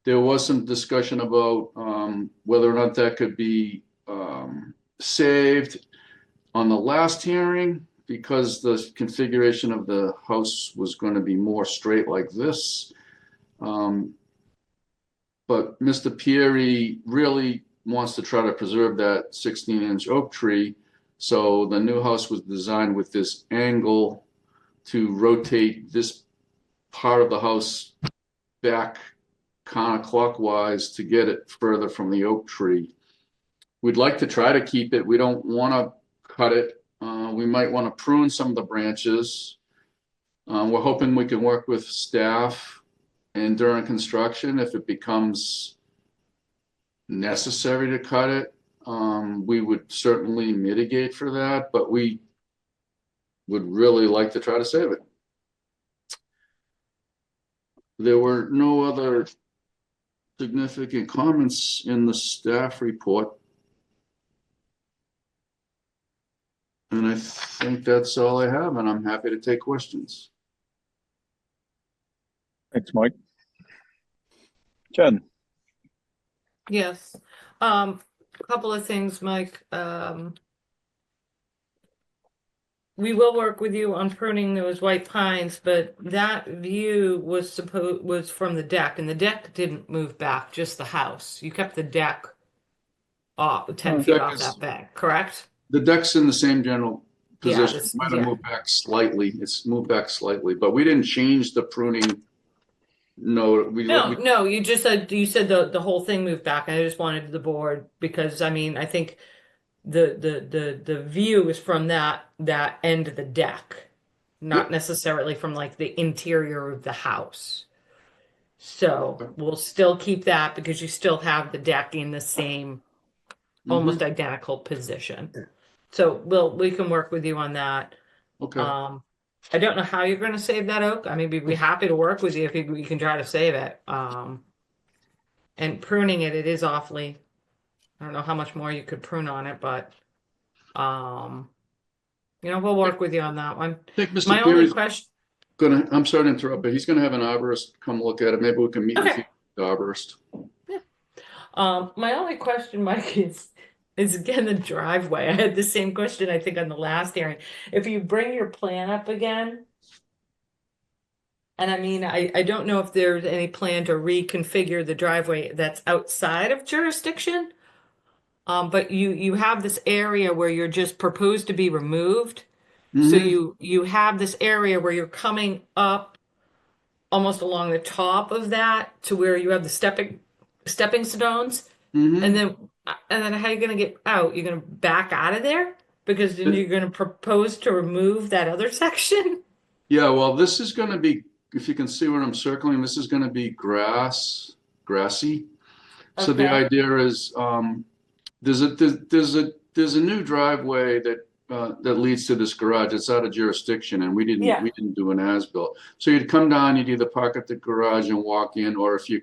There was some discussion about whether or not that could be saved on the last hearing, because the configuration of the house was going to be more straight like this. But Mr. Pieri really wants to try to preserve that 16-inch oak tree. So the new house was designed with this angle to rotate this part of the house back counterclockwise to get it further from the oak tree. We'd like to try to keep it. We don't want to cut it. We might want to prune some of the branches. We're hoping we can work with staff and during construction, if it becomes necessary to cut it, we would certainly mitigate for that, but we would really like to try to save it. There were no other significant comments in the staff report. And I think that's all I have, and I'm happy to take questions. Thanks, Mike. Jen? Yes. A couple of things, Mike. We will work with you on pruning those white pines, but that view was from the deck, and the deck didn't move back, just the house. You kept the deck off 10 feet off that bank, correct? The deck's in the same general position. Yeah, Might have moved back slightly. It's moved back slightly, but we didn't change the pruning. No, no, you just said the whole thing moved back, and I just wanted the board, because I mean, I think the view is from that end of the deck, not necessarily from like the interior of the house. So we'll still keep that, because you still have the deck in the same almost identical position. So we can work with you on that. Okay. I don't know how you're going to save that oak. I mean, we'd be happy to work with you if we can try to save it. And pruning it is awfully, I don't know how much more you could prune on it, but we'll work with you on that one. I think Mr. My only question. I'm sorry to interrupt, but he's gonna have an arborist come look at it. Maybe we can meet with the arborist. Yeah. My only question, Mike, is again the driveway. I had the same question, I think, on the last hearing. If you bring your plan up again, and I mean, I don't know if there's any plan to reconfigure the driveway that's outside of jurisdiction, but you have this area where you're just proposed to be removed. So you have this area where you're coming up almost along the top of that to where you have the stepping stones, and then how are you going to get out? You're going to back out of there, because then you're going to propose to remove that other section. Yeah, well, this is going to be, if you can see where I'm circling, this is going to be grassy. So the idea is there's a new driveway that leads to this garage. It's out of jurisdiction, and we didn't do an as-built. So you'd come down, you'd either park at the garage and walk in, or if you're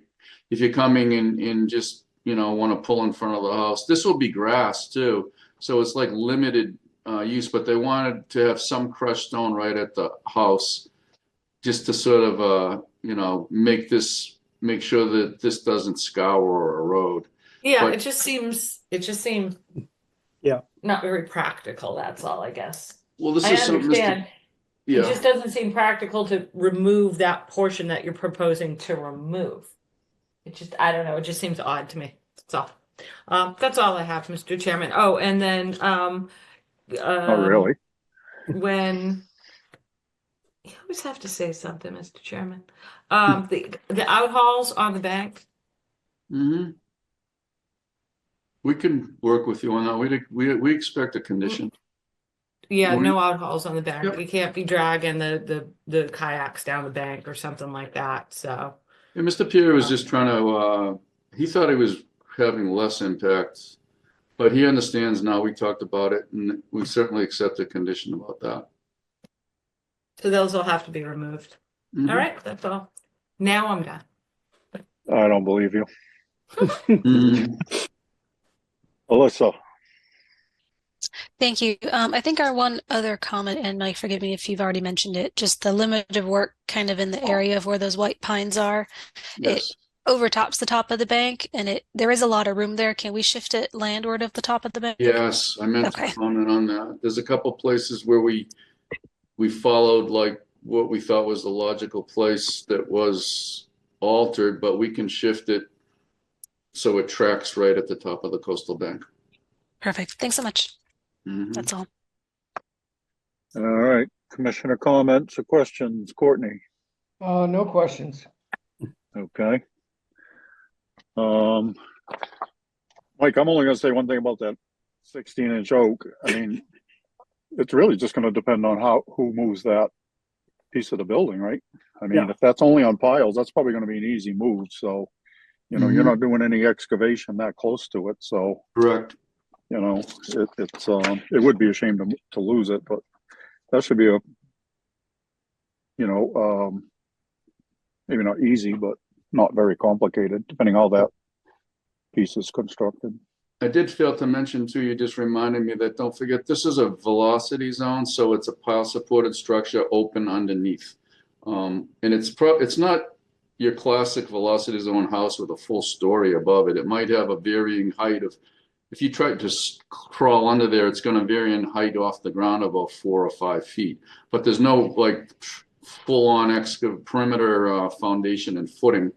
coming in just want to pull in front of the house, this will be grass too. So it's like limited use, but they wanted to have some crushed stone right at the house, just to sort of make sure that this doesn't scour or erode. Yeah, but it just seems not very practical. That's all, I guess. Well, this I is understand. Yeah. It just doesn't seem practical to remove that portion that you're proposing to remove. I don't know. It just seems odd to me. That's all. That's all I have, Mr. Chairman. Oh, and then Oh, really? when you always have to say something, Mr. Chairman. The outhauls on the bank. Mm-hmm. We can work with you on that. We expect a condition. Yeah, We- no outhauls on the bank. Yep. You can't be dragging the kayaks down the bank or something like that, so. Yeah, Mr. Pierre was just trying to, he thought he was having less impact, but he understands now. We talked about it and we certainly accept a condition about that. So those will have to be removed. Mhm. All right, that's all. Now I'm done. I don't believe you. Mhm. Alyssa, Thank you. I think our one other comment, and Mike, forgive me if you've already mentioned it, just the limit of work kind of in the area of where those white pines are. Yes. It overtops the top of the bank, and there is a lot of room there. Can we shift it landward of the top of the bank? Yes, I meant Okay. to comment on that. There's a couple places where we followed like what we thought was the logical place that was altered, but we can shift it so it tracks right at the top of the coastal bank. Perfect. Thanks so much. Mhm. That's all. all right, commissioner comments or questions? Courtney, No questions. okay. Mike, I'm only gonna say one thing about that 16-inch oak. I mean, it's really just gonna depend on who moves that piece of the building, right? I mean, Yeah. if that's only on piles, that's probably gonna be an easy move, so, you're Mhm. not doing any excavation that close to it, so, Correct. it would be a shame to lose it, but that should be maybe not easy, but not very complicated, depending how that piece is constructed. I did fail to mention too, you just reminded me that don't forget, this is a velocity zone, so it's a pile supported structure open underneath. And it's not your classic velocity zone house with a full story above it. It might have a varying height of, if you try to crawl under there, it's going to vary in height off the ground about 4 or 5 feet. But there's no like full on perimeter foundation and footing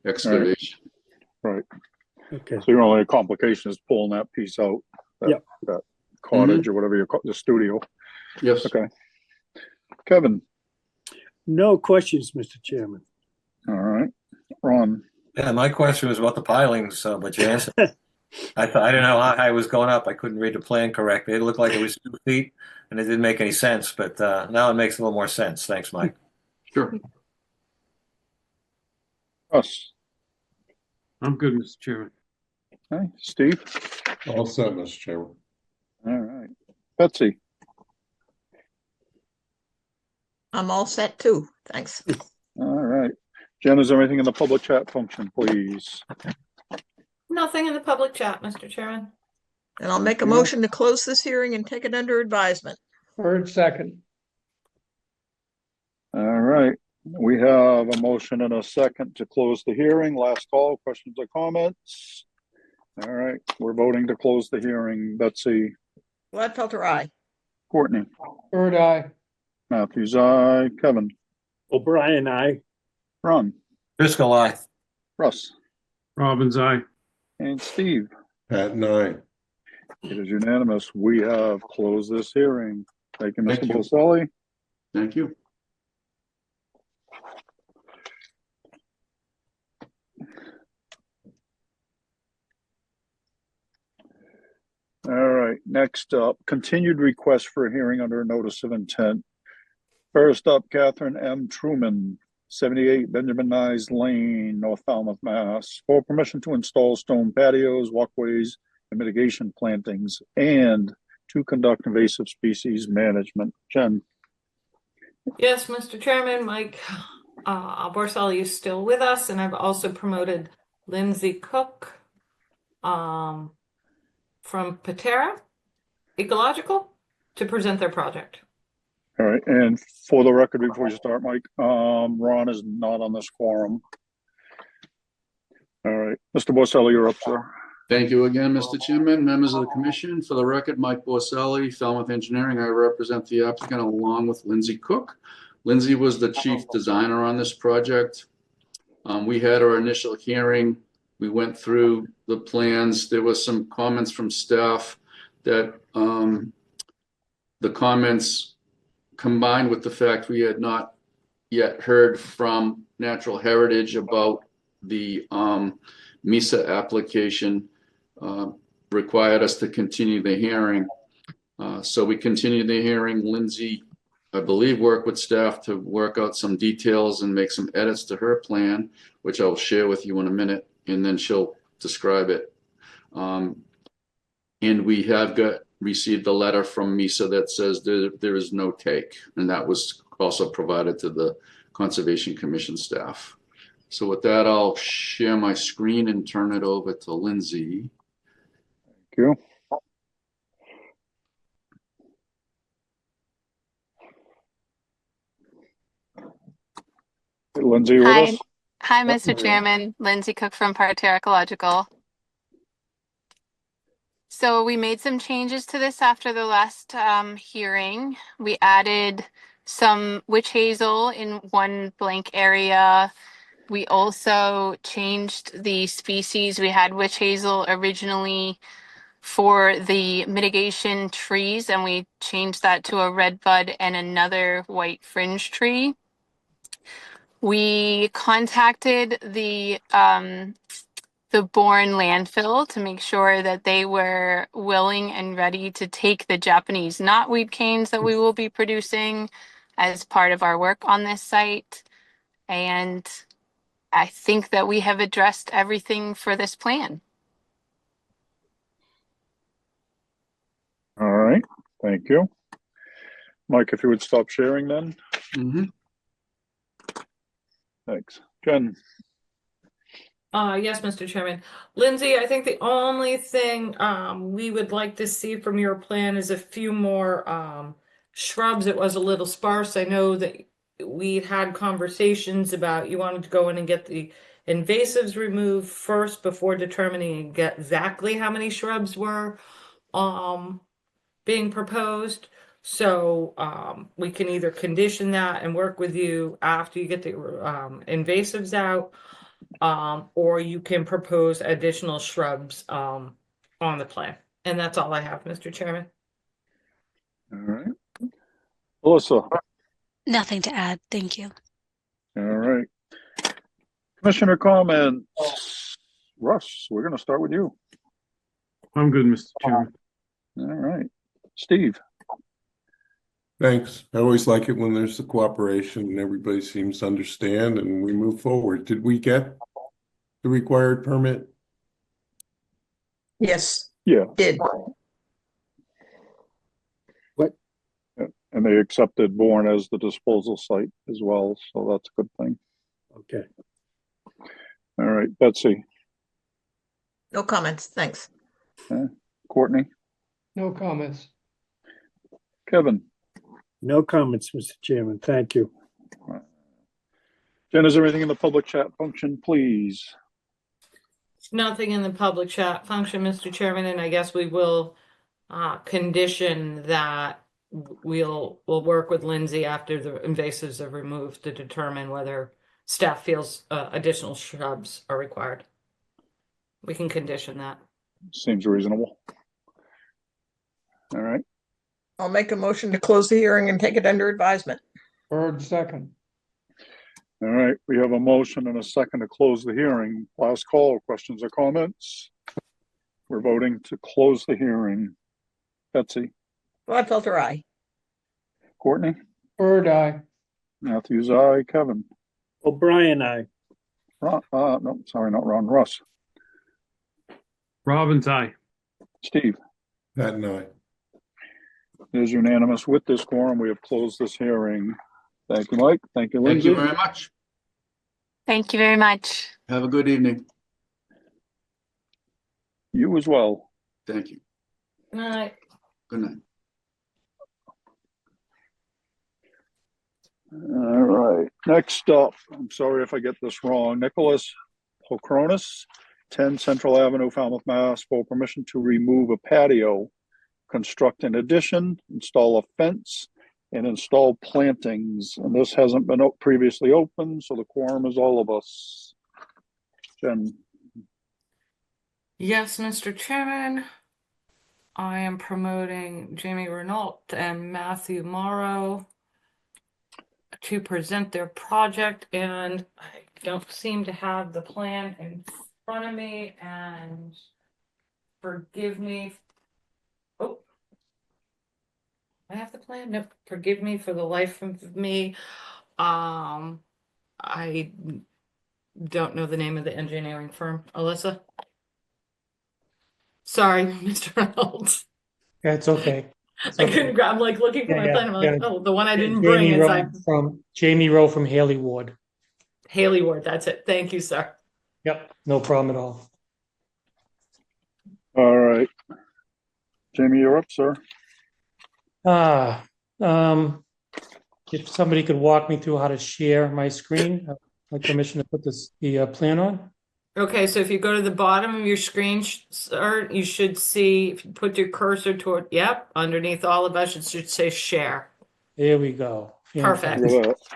excavation. Right. Okay. So your only complication is pulling that piece out, that cottage or whatever you call the studio. Yes. Okay. Kevin, No questions, Mr. Chairman. all right. Ron, Yeah, my question was about the pilings, but you answered. I didn't know how high it was going up. I couldn't read the plan correctly. It looked like it was 2 feet, and it didn't make any sense. But now it makes a little more sense. Thanks, Mike. Sure. Russ, I'm good, Mr. Chairman. okay. Steve, All set, Mr. Chairman. all right. Betsy, I'm all set too. Thanks. all right. Jen, is there anything in the public chat function, please? Nothing in the public chat, Mr. Chairman. And I'll make a motion to close this hearing and take it under advisement. Third, second. All right. We have a motion and a second to close the hearing. Last call, questions or comments? All right, we're voting to close the hearing. Betsy, Gladfelter, aye. Courtney, Third, aye. Matthews, aye. Kevin, O'Brien, aye. Ron, Driscoll, aye. Russ, Robbins, aye. and Steve. At 9. It is unanimous. We have closed this hearing. Thank you, Thank Mr. you. Boselli. Thank you. All right, next up, continued request for a hearing under a notice of intent. First up, Catherine M. Truman, 78 Benjamin Nyes Lane, North Falmouth, Mass. For permission to install stone patios, walkways, and mitigation plantings, and to conduct invasive species management. Jen, Yes, Mr. Chairman, Mike Borselli is still with us, and I've also promoted Lindsay Cook from Patera Ecological to present their project. all right, and for the record, before you start, Mike, Ron is not on this quorum. All right, Mr. Boselli, you're up, sir. Thank you again, Mr. Chairman, members of the commission. For the record, Mike Borselli, Falmouth Engineering. I represent the applicant along with Lindsay Cook. Lindsay was the chief designer on this project. We had our initial hearing. We went through the plans. There was some comments from staff that the comments combined with the fact we had not yet heard from Natural Heritage about the MISA application required us to continue the hearing. So we continued the hearing. Lindsay, I believe, worked with staff to work out some details and make some edits to her plan, which I'll share with you in a minute, and then she'll describe it. And we have received a letter from MISA that says there is no take, and that was also provided to the Conservation Commission staff. So with that, I'll share my screen and turn it over to Lindsay. Thank you. Hey, Lindsay, you with Hi, us? hi, Yep. Mr. Chairman. Lindsay Cook from Parterre Ecological. So we made some changes to this after the last hearing. We added some witch hazel in one blank area. We also changed the species. We had witch hazel originally for the mitigation trees, and we changed that to a red bud and another white fringe tree. We contacted the Bourne landfill to make sure that they were willing and ready to take the Japanese knotweed canes that we will be producing as part of our work on this site. And I think that we have addressed everything for this plan. All right, thank you. Mike, if you would stop sharing then. Mm-hmm. Thanks. Jen? Yes, Mr. Chairman. Lindsay, I think the only thing we would like to see from your plan is a few more shrubs. It was a little sparse. I know that we'd had conversations about you wanted to go in and get the invasives removed first before determining exactly how many shrubs were being proposed. So we can either condition that and work with you after you get the invasives out, or you can propose additional shrubs on the plan. And that's all I have, Mr. Chairman. All right. Melissa? Nothing to add. Thank you. All right. Commissioner comments. Russ, we're going to start with you. I'm good, Mr. Chairman. All right. Steve? Thanks. I always like it when there's the cooperation and everybody seems to understand and we move forward. Did we get the required permit? Yes, Yeah. did. And they accepted Bourne as the disposal site as well, so that's a good thing. Okay. All right, Betsy? No comments, thanks. Courtney? No comments. Kevin? No comments, Mr. Chairman. Thank you. Jen, is there anything in the public chat function, please? Nothing in the public chat function, Mr. Chairman, and I guess we will condition that we'll work with Lindsay after the invasives are removed to determine whether staff feels additional shrubs are required. We can condition that. Seems reasonable. All right. I'll make a motion to close the hearing and take it under advisement. Bird second. All right, we have a motion and a second to close the hearing. Last call, questions or comments? We're voting to close the hearing. Betsy? Gladfelter, aye. Courtney? Bird eye. Matthews, aye. Kevin? O'Brien, aye. Ron, no, sorry, not Ron. Russ? Robbins, aye. Steve? That night. It is unanimous. With this quorum, we have closed this hearing. Thank you, Mike. Thank you, Thank Lindsay. you very much. Thank you very much. Have a good evening. You as well. Thank you. All right. Good night. All right. Next up, I'm sorry if I get this wrong. Nicholas Hokronis, 10 Central Avenue, Falmouth, Mass. For permission to remove a patio, construct an addition, install a fence, and install plantings. And this hasn't been previously open, so the quorum is all of us. Jen? Yes, Mr. Chairman. I am promoting Jamie Renault and Matthew Morrow to present their project, and I don't seem to have the plan in front of me, and forgive me. Oh. I have the plan. No, forgive me for the life of me. I don't know the name of the engineering firm. Alyssa? Sorry, Mr. Reynolds. That's okay. I couldn't grab, I'm like looking for Yeah, my plan. I'm like, yeah. oh, the one I didn't bring Jamie is Rowe Jamie Rowe from Haley Ward. Haley Ward. That's it. Thank you, sir. Yep, no problem at all. All right. Jamie, you're up, sir. If somebody could walk me through how to share my screen, I'd like permission to put the plan on. Okay, so if you go to the bottom of your screen, sir, you should see, if you put your cursor toward, yep, underneath all of us, it should say share. There we go. Perfect.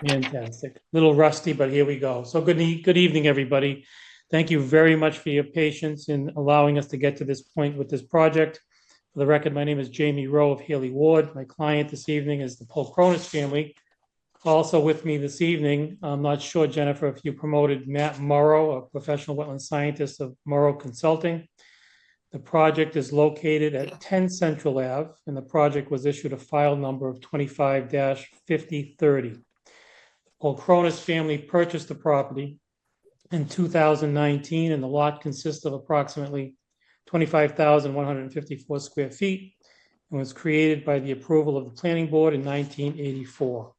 Fantastic. Little rusty, but here we go. So good evening, everybody. Thank you very much for your patience in allowing us to get to this point with this project. For the record, my name is Jamie Rowe of Haley Ward. My client this evening is the Polkronis family. Also with me this evening, I'm not sure, Jennifer, if you promoted Matt Morrow, a professional wetland scientist of Morrow Consulting. The project is located at 10 Central Ave, and the project was issued a file number of 25-5030. The Polkronis family purchased the property in 2019, and the lot consists of approximately 25,154 square feet and was created by the approval of the planning board in 1984.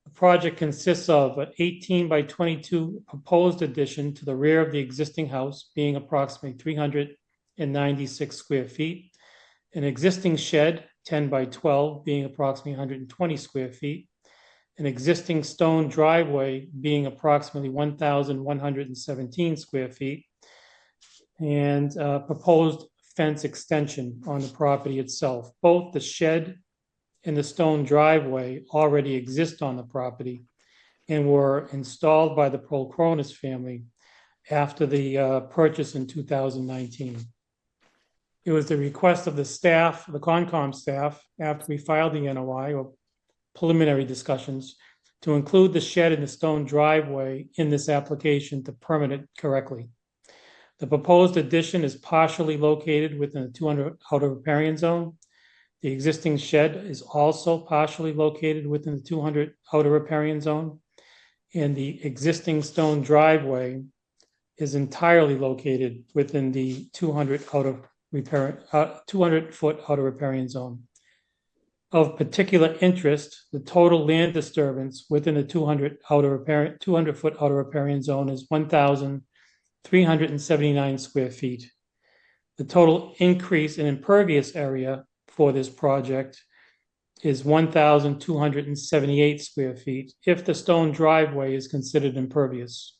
The project consists of an 18 by 22 proposed addition to the rear of the existing house, being approximately 396 square feet, an existing shed, 10 by 12, being approximately 120 square feet, an existing stone driveway being approximately 1,117 square feet, and a proposed fence extension on the property itself. Both the shed and the stone driveway already exist on the property and were installed by the Polkronis family after the purchase in 2019. It was the request of the staff, the Concom staff, after we filed the NOI or preliminary discussions, to include the shed and the stone driveway in this application to permit it correctly. The proposed addition is partially located within the 200 outer riparian zone. The existing shed is also partially located within the 200 outer riparian zone, and the existing stone driveway is entirely located within the 200 foot outer riparian zone. Of particular interest, the total land disturbance within the 200 foot outer riparian zone is 1,379 square feet. The total increase in impervious area for this project is 1,278 square feet if the stone driveway is considered impervious.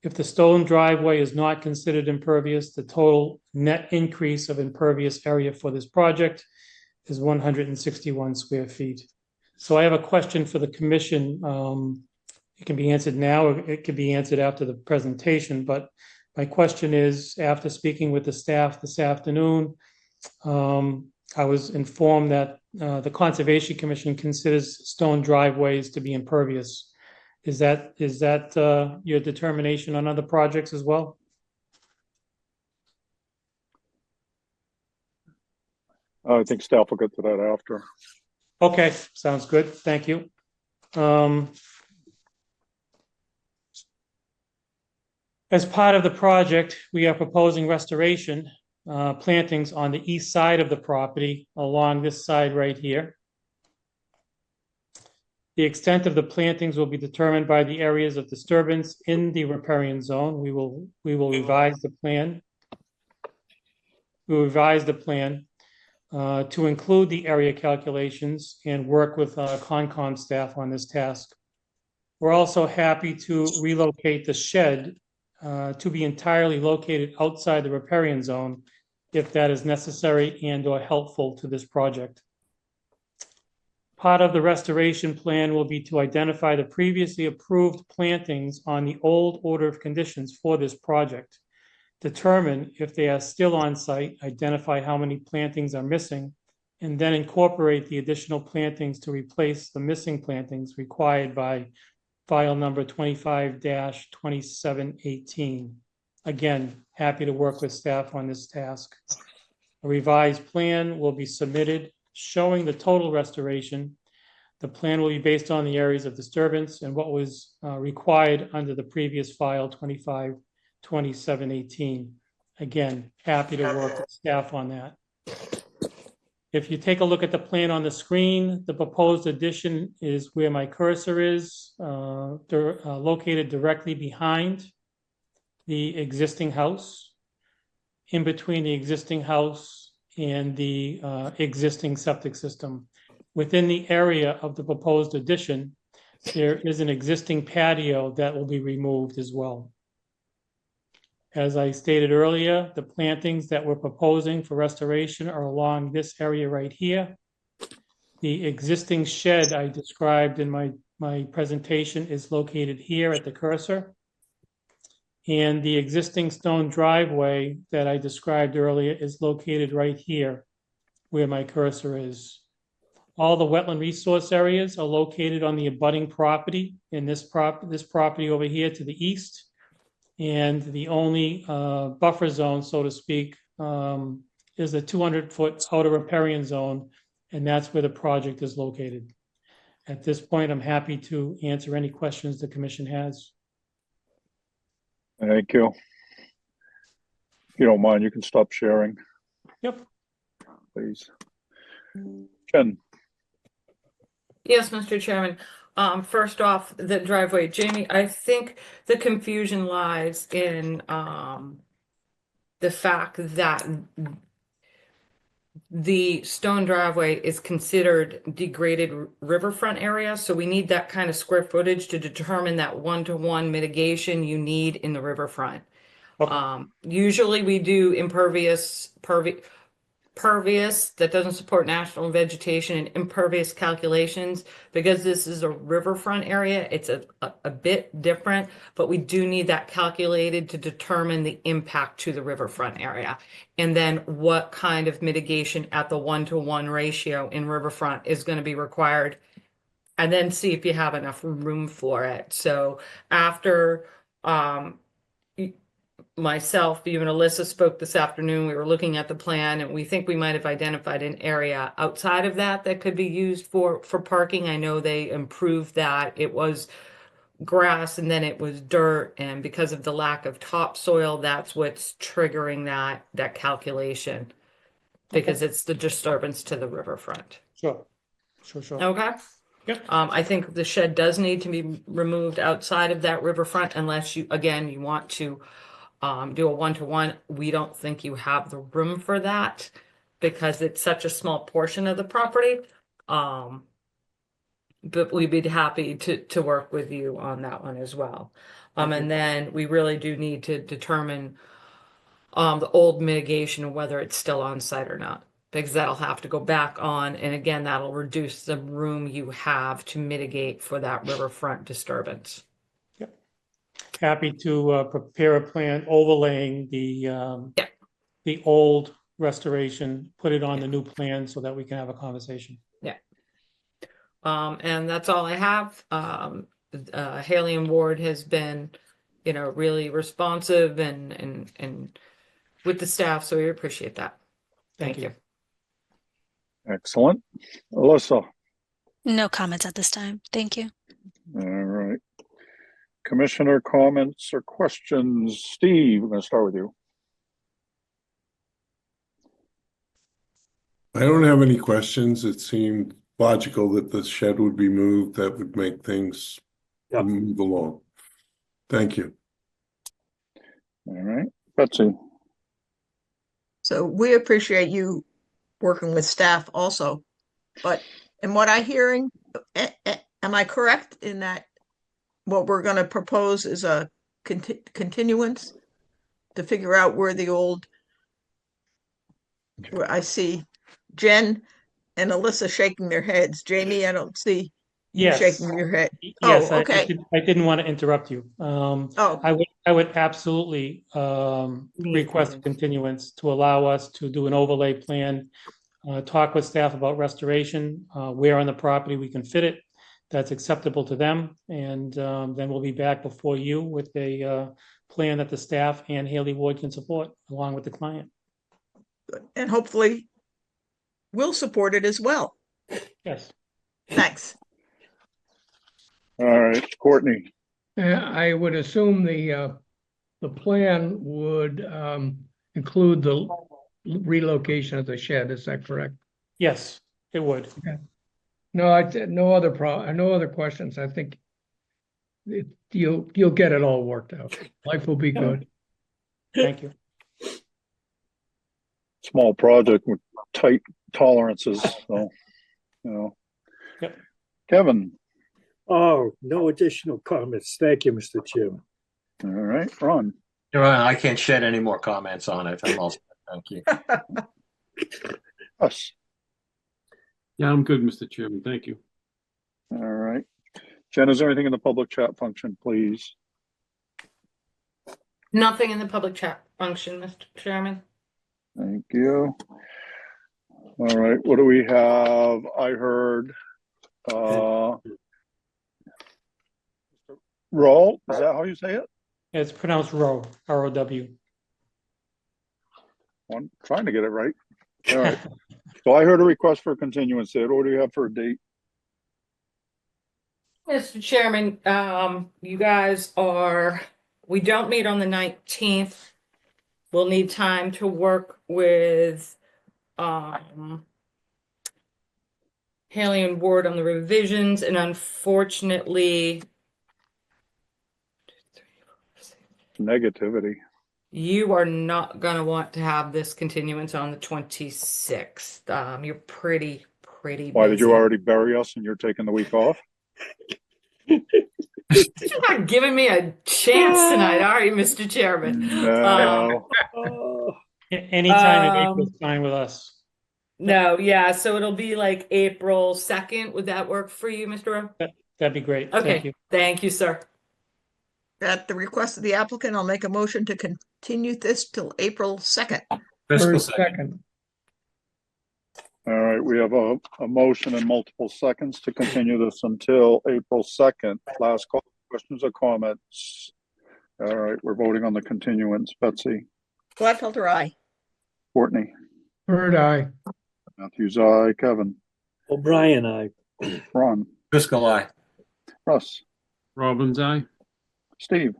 If the stone driveway is not considered impervious, the total net increase of impervious area for this project is 161 square feet. So I have a question for the commission. It can be answered now, or it could be answered after the presentation, but my question is, after speaking with the staff this afternoon, I was informed that the Conservation Commission considers stone driveways to be impervious. Is that your determination on other projects as well? I think staff will get to that after. Okay, sounds good. Thank you. As part of the project, we are proposing restoration plantings on the east side of the property along this side right here. The extent of the plantings will be determined by the areas of disturbance in the riparian zone. We will revise the plan. We'll revise the plan to include the area calculations and work with Concom staff on this task. We're also happy to relocate the shed to be entirely located outside the riparian zone if that is necessary and or helpful to this project. Part of the restoration plan will be to identify the previously approved plantings on the old order of conditions for this project, determine if they are still on site, identify how many plantings are missing, and then incorporate the additional plantings to replace the missing plantings required by file number 25-2718. Again, happy to work with staff on this task. A revised plan will be submitted showing the total restoration. The plan will be based on the areas of disturbance and what was required under the previous file 25-2718. Again, happy to work with staff on that. If you take a look at the plan on the screen, the proposed addition is where my cursor is, located directly behind the existing house, in between the existing house and the existing septic system. Within the area of the proposed addition, there is an existing patio that will be removed as well. As I stated earlier, the plantings that we're proposing for restoration are along this area right here. The existing shed I described in my presentation is located here at the cursor. And the existing stone driveway that I described earlier is located right here where my cursor is. All the wetland resource areas are located on the abutting property in this property over here to the east. And the only buffer zone, so to speak, is the 200-foot outer riparian zone, and that's where the project is located. At this point, I'm happy to answer any questions the commission has. Thank you. If you don't mind, you can stop sharing. Yep. Please. Jen. Yes, Mr. Chairman. First off, the driveway, Jamie, I think the confusion lies in the fact that the stone driveway is considered degraded riverfront area. So we need that kind of square footage to determine that one-to-one mitigation you need in the riverfront. Okay. Usually we do impervious that doesn't support national vegetation and impervious calculations. Because this is a riverfront area, it's a bit different, but we do need that calculated to determine the impact to the riverfront area. And then what kind of mitigation at the one-to-one ratio in riverfront is going to be required, and then see if you have enough room for it. So after myself, you and Alyssa spoke this afternoon, we were looking at the plan, and we think we might have identified an area outside of that that could be used for parking. I know they improved that. It was grass and then it was dirt, and because of the lack of topsoil, that's what's triggering that calculation, because it's the disturbance to the riverfront. Sure. Okay. Yep. I think the shed does need to be removed outside of that riverfront, unless you want to do a one-to-one. We don't think you have the room for that because it's such a small portion of the property. But we'd be happy to work with you on that one as well. And then we really do need to determine the old mitigation and whether it's still on site or not, because that'll have to go back on. And again, that'll reduce the room you have to mitigate for that riverfront disturbance. Yep. Happy to prepare a plan overlaying the old restoration, put it on the new plan so that we can have a conversation. Yeah. And that's all I have. Haley and Ward has been, really responsive and with the staff, so we appreciate that. Thank you. Excellent. Alyssa. No comments at this time. Thank you. All right. Commissioner comments or questions? Steve, we're going to start with you. I don't have any questions. It seemed logical that the shed would be moved. That would make things move along. Thank you. All right. Betsy. So we appreciate you working with staff also. But in what I'm hearing, am I correct in that what we're going to propose is a continuance to figure out where the old, where I see Jen and Alyssa shaking their heads. Jamie, I don't see you shaking your head. Yes, oh, okay. I didn't want to interrupt you. I would absolutely request a continuance to allow us to do an overlay plan, talk with staff about restoration, where on the property we can fit it, that's acceptable to them. And then we'll be back before you with a plan that the staff and Haley Ward can support along with the client. And hopefully we'll support it as well. Yes. Thanks. All right, Courtney. I would assume the plan would include the relocation of the shed. Is that correct? Yes, it would. Okay. No, no other questions. I think you'll get it all worked out. Life will be good. Thank you. Small project with tight tolerances, so, you know. Yep. Kevin. Oh, no additional comments. Thank you, Mr. Chairman. All right, Ron. I can't shed any more comments on it. I'm all set. Thank you. Us. Yeah, I'm good, Mr. Chairman. Thank you. All right. Jen, is there anything in the public chat function, please? Nothing in the public chat function, Mr. Chairman. Thank you. All right, what do we have? I heard Roll, is that how you say it? It's pronounced Row, R-O-W. I'm trying to get it right. All right. So I heard a request for a continuance there. What do you have for a date? Mr. Chairman, you guys we don't meet on the 19th. We'll need time to work with Haley and Ward on the revisions, and unfortunately, Negativity. you are not going to want to have this continuance on the 26th. You're pretty Why, did you busy. already bury us and you're taking the week off? You're not giving me a chance tonight, are you, Mr. Chairman? No. Anytime in April is fine with us. No, yeah, so it'll be like April 2nd. Would that work for you, Mr. Rowe? That'd be great. Okay, Thank you. thank you, sir. At the request of the applicant, I'll make a motion to continue this till April 2nd. Second. All right, we have a motion and multiple seconds to continue this until April 2nd. Last call, questions or comments? All right, we're voting on the continuance. Betsy. Gladfelter, aye. Courtney. Bird eye. Matthews, aye. Kevin. O'Brien, aye. Ron. Driscoll, aye. Russ. Robbins, aye. Steve.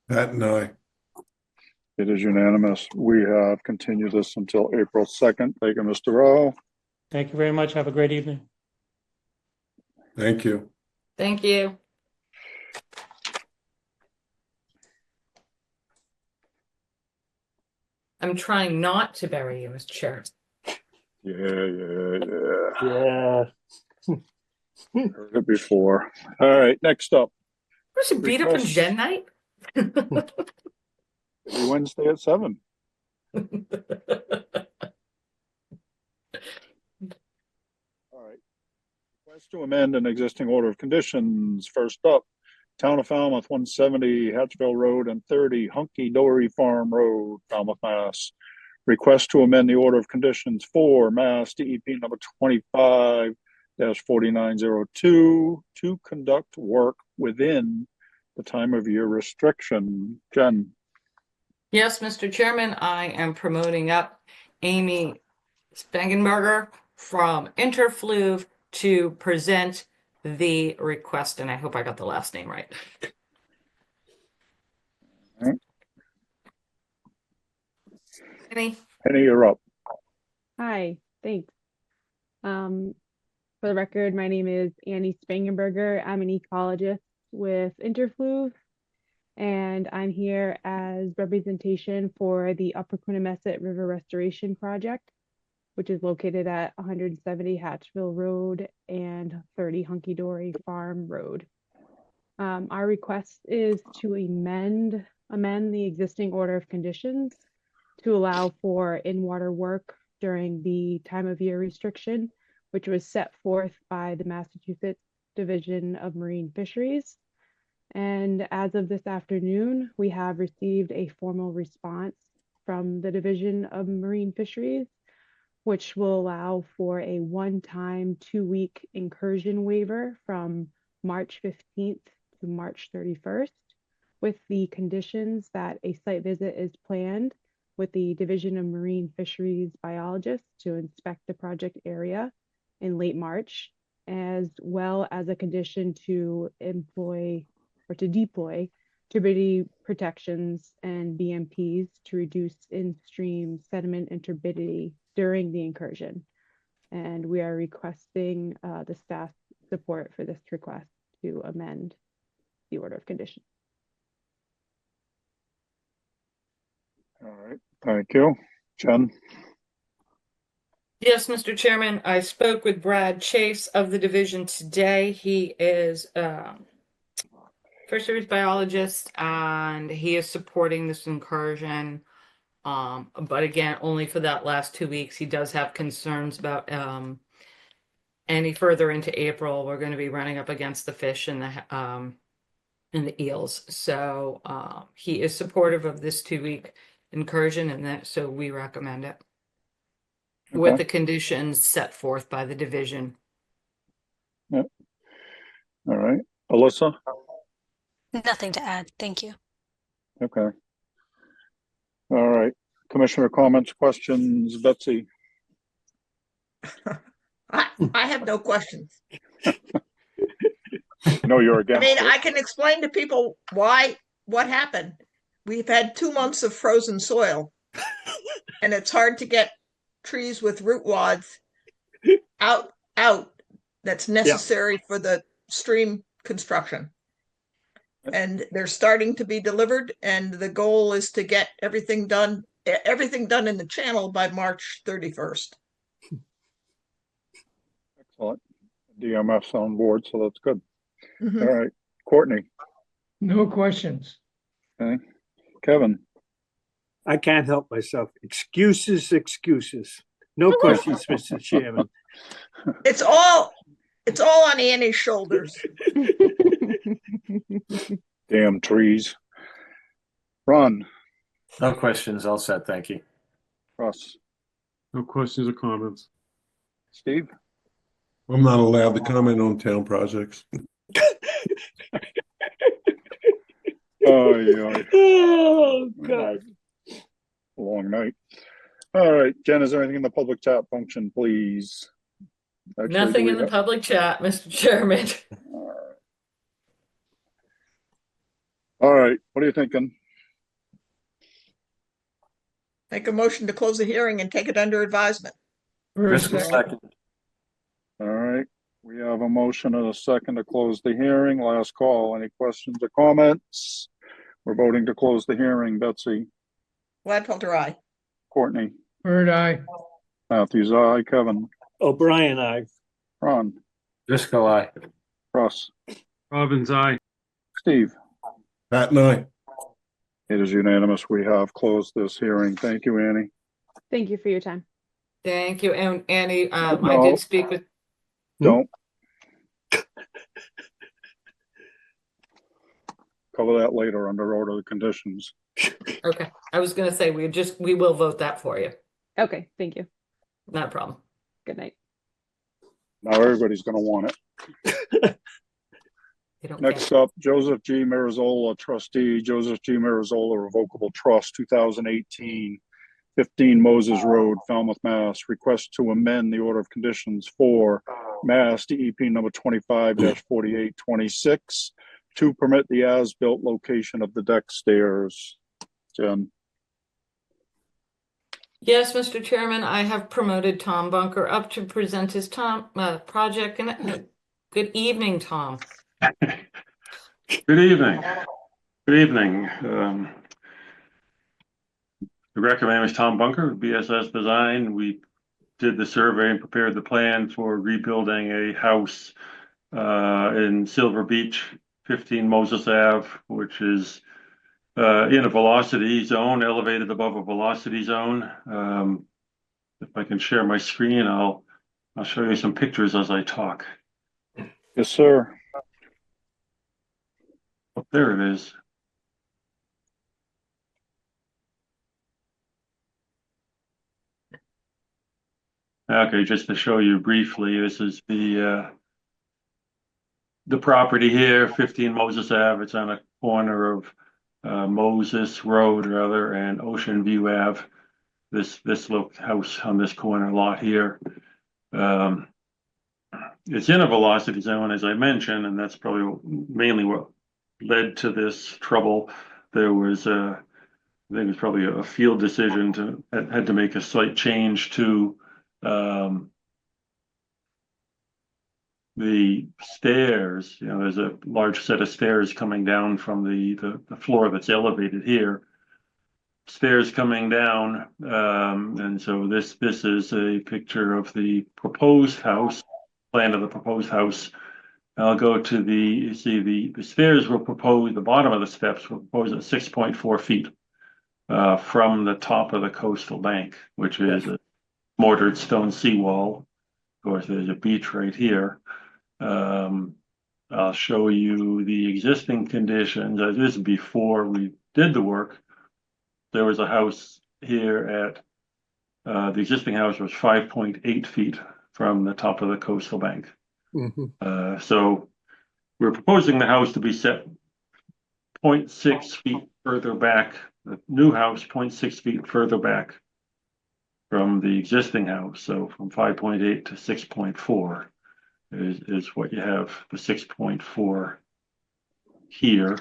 Pat and I. It is unanimous. We have continued this until April 2nd. Thank you, Mr. Rowe. Thank you very much. Have a great evening. Thank you. Thank you. I'm trying not to bury you, Mr. Chair. Yeah. Heard it before. All right, next up. We should beat up on Request- Jen night. Every Wednesday at 7. All right. Request to amend an existing order of conditions. First up, Town of Falmouth, 170 Hatchville Road and 30 Hunky Dory Farm Road, Falmouth, Mass. Request to amend the order of conditions for Mass DEP number 25-4902 to conduct work within the time of year restriction. Jen. Yes, Mr. Chairman, I am promoting up Amy Spangenberger from Interfluve to present the request, and I hope I got the last name right. All right. Penny? Penny, you're up. Hi, thanks. For the record, my name is Annie Spangenberger. I'm an ecologist with Interfluve, and I'm here as representation for the Upper Quinnemessett River Restoration Project, which is located at 170 Hatchville Road and 30 Hunky Dory Farm Road. Our request is to amend the existing order of conditions to allow for in-water work during the time of year restriction, which was set forth by the Massachusetts Division of Marine Fisheries. And as of this afternoon, we have received a formal response from the Division of Marine Fisheries, which will allow for a one-time 2-week incursion waiver from March 15th to March 31st, with the conditions that a site visit is planned with the Division of Marine Fisheries biologists to inspect the project area in late March, as well as a condition to employ or to deploy turbidity protections and BMPs to reduce in-stream sediment and turbidity during the incursion. And we are requesting the staff support for this request to amend the order of conditions. All right, thank you. Jen? Yes, Mr. Chairman, I spoke with Brad Chase of the division today. He is fisheries biologist and he is supporting this incursion. But again, only for that last 2 weeks. He does have concerns about any further into April. We're going to be running up against the fish and the eels. So he is supportive of this 2-week incursion, and that so we recommend it with the conditions set forth by the division. Yep. All right, Alyssa? Nothing to add. Thank you. Okay. All right, commissioner comments, questions, Betsy? I have no questions. No, you're I against mean, it. I can explain to people what happened. We've had 2 months of frozen soil, and it's hard to get trees with root wads out that's necessary for the stream construction. And they're starting to be delivered, and the goal is to get everything done in the channel by March 31st. Excellent. DMF's on board, so that's good. Mhm. All right, Courtney? No questions. Okay, Kevin? I can't help myself. Excuses. No questions, Mr. Chairman. It's all on Annie's shoulders. Damn trees. Ron? No questions, all set, thank you. Russ? No questions or comments. Steve? I'm not allowed to comment on town projects. Oh, yeah. Oh, God. Long night. All right, Jen, is there anything in the public chat function, please? Actually, Nothing do in we the have- public chat, Mr. Chairman. All right, what are you thinking? Make a motion to close the hearing and take it under advisement. Driscoll second. All right, we have a motion and a second to close the hearing. Last call. Any questions or comments? We're voting to close the hearing. Betsy? Gladfelter, aye. Courtney? Bird eye. Matthews, aye. Kevin? O'Brien, aye. Ron? Driscoll aye. Russ? Robbins, aye. Steve? Pat and I. It is unanimous. We have closed this hearing. Thank you, Annie. Thank you for your time. Thank you. And Annie, I No. did speak with, Don't. Cover that later under order of conditions. okay, I was going to say, we will vote that for you. Okay, thank you. Not a problem. Good night. Now everybody's going to want it. You don't Next care. up, Joseph G. Mirazola, trustee, Joseph G. Mirazola Revocable Trust, 2018, 15 Moses Road, Falmouth, Mass. Request to amend the order of conditions for Mass DEP number 25-4826 to permit the as-built location of the deck stairs. Jen? Yes, Mr. Chairman, I have promoted Tom Bunker up to present his project. And good evening, Tom. Good evening. Good evening. The record name is Tom Bunker, BSS Design. We did the survey and prepared the plan for rebuilding a house in Silver Beach, 15 Moses Ave, which is in a velocity zone, elevated above a velocity zone. If I can share my screen, I'll show you some pictures as I talk. Yes, sir. Oh, there it is. Okay, just to show you briefly, this is the the property here, 15 Moses Ave. It's on a corner of Moses Road rather and Ocean View Ave. This house on this corner lot here. It's in a velocity zone, as I mentioned, and that's probably mainly what led to this trouble. There was I think it was probably a field decision had to make a slight change to the stairs. You know, there's a large set of stairs coming down from the floor that's elevated here. Stairs coming down, and so this is a picture of the proposed house, plan of the proposed house. I'll go to you see the stairs were proposed, the bottom of the steps were proposed at 6.4 feet from the top of the coastal bank, which is a mortared stone seawall. Of course, there's a beach right here. I'll show you the existing conditions. This is before we did the work. There was a house here at, the existing house was 5.8 feet from the top of the coastal bank. So we're proposing the house to be set 0.6 feet further back, the new house 0.6 feet further back from the existing house. So from 5.8 to 6.4 is what you have, the 6.4 here.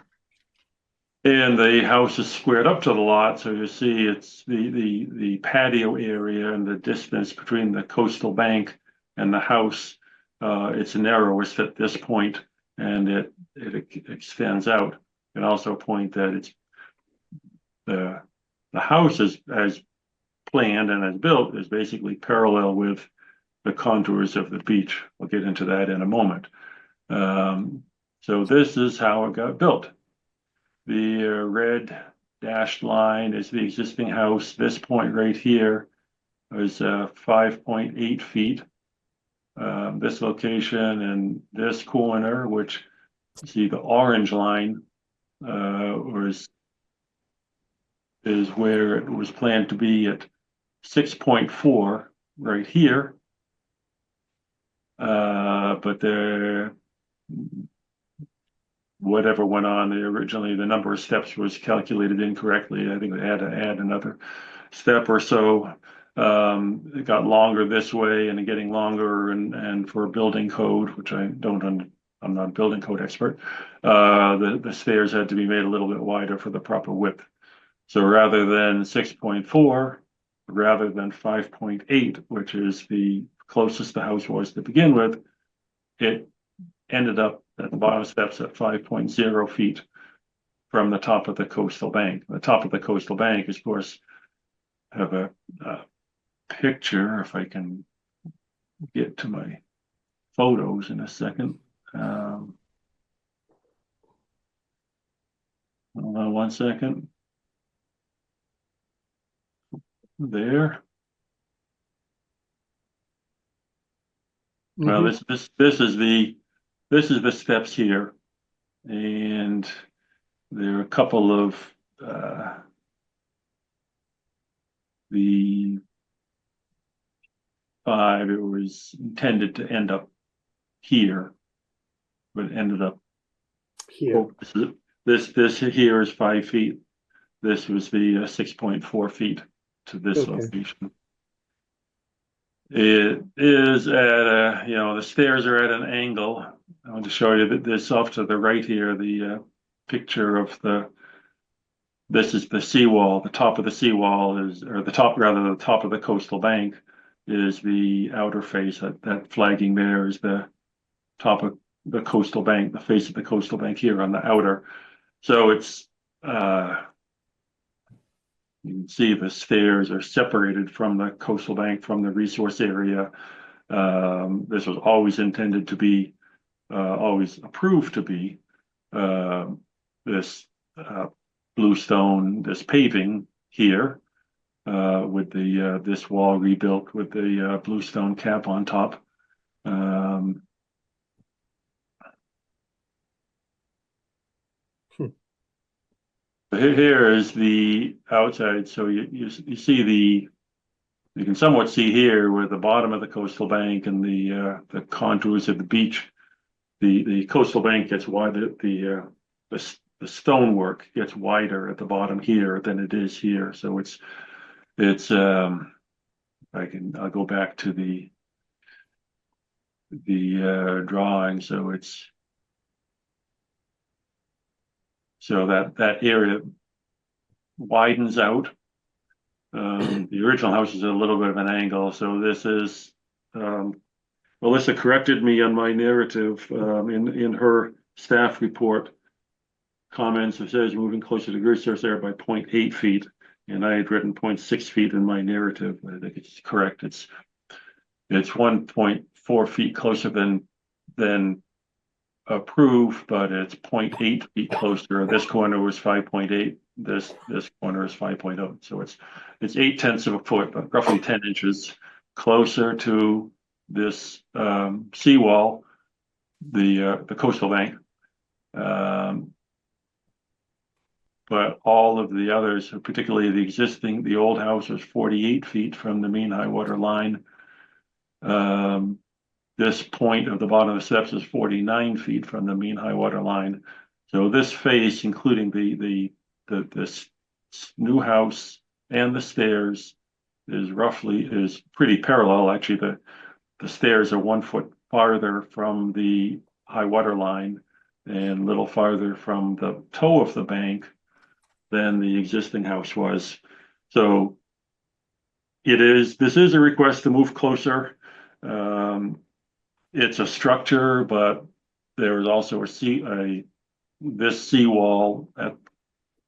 And the house is squared up to the lot, so you see it's the patio area and the distance between the coastal bank and the house. It's narrowest at this point, and it extends out. And also point that it's the house is as planned and as built is basically parallel with the contours of the beach. We'll get into that in a moment. So this is how it got built. The red dashed line is the existing house. This point right here is 5.8 feet. This location and this corner, which you see the orange line, is where it was planned to be at 6.4 right here. But there, whatever went on there originally, the number of steps was calculated incorrectly. I think they had to add another step or so. It got longer this way and getting longer, and for building code, which I'm not a building code expert, the stairs had to be made a little bit wider for the proper width. So rather than 6.4, rather than 5.8, which is the closest the house was to begin with, it ended up at the bottom steps at 5.0 feet from the top of the coastal bank. The top of the coastal bank, of course, have a picture, if I can get to my photos in a second. Hold on one second. There. Well, this is the steps here, and there are a couple of the 5. It was intended to end up here, but it ended up here. Oh, this here is 5 feet. This was the 6.4 feet to this location. It is at a, the stairs are at an angle. I want to show you that this off to the right here, the picture of this is the seawall. The top of the seawall the top of the coastal bank is the outer face. That flagging there is the top of the coastal bank, the face of the coastal bank here on the outer. So it's, you can see the stairs are separated from the coastal bank, from the resource area. This was always intended to be, always approved to be, this bluestone, this paving here, with this wall rebuilt with the bluestone cap on top. Here is the outside. So you see you can somewhat see here where the bottom of the coastal bank and the contours of the beach the coastal bank gets wider, the stonework gets wider at the bottom here than it is here. So I'll go back to the drawing. So that area widens out. The original house is at a little bit of an angle. So this is, Alyssa corrected me on my narrative in her staff report comments. It says moving closer to grid source area by 0.8 feet. And I had written 0.6 feet in my narrative. I think it's correct. It's 1.4 feet closer than approved, but it's 0.8 feet closer. This corner was 5.8. This corner is 5.0. So it's 0.8 of a foot, but roughly 10 inches closer to this seawall, the coastal bank. But all of the others, particularly the old house, was 48 feet from the mean high water line. This point of the bottom of the steps is 49 feet from the mean high water line. So this face, including this new house and the stairs, is pretty parallel. Actually, the stairs are 1 foot farther from the high water line and a little farther from the toe of the bank than the existing house was. So this is a request to move closer. It's a structure, but there is also this seawall that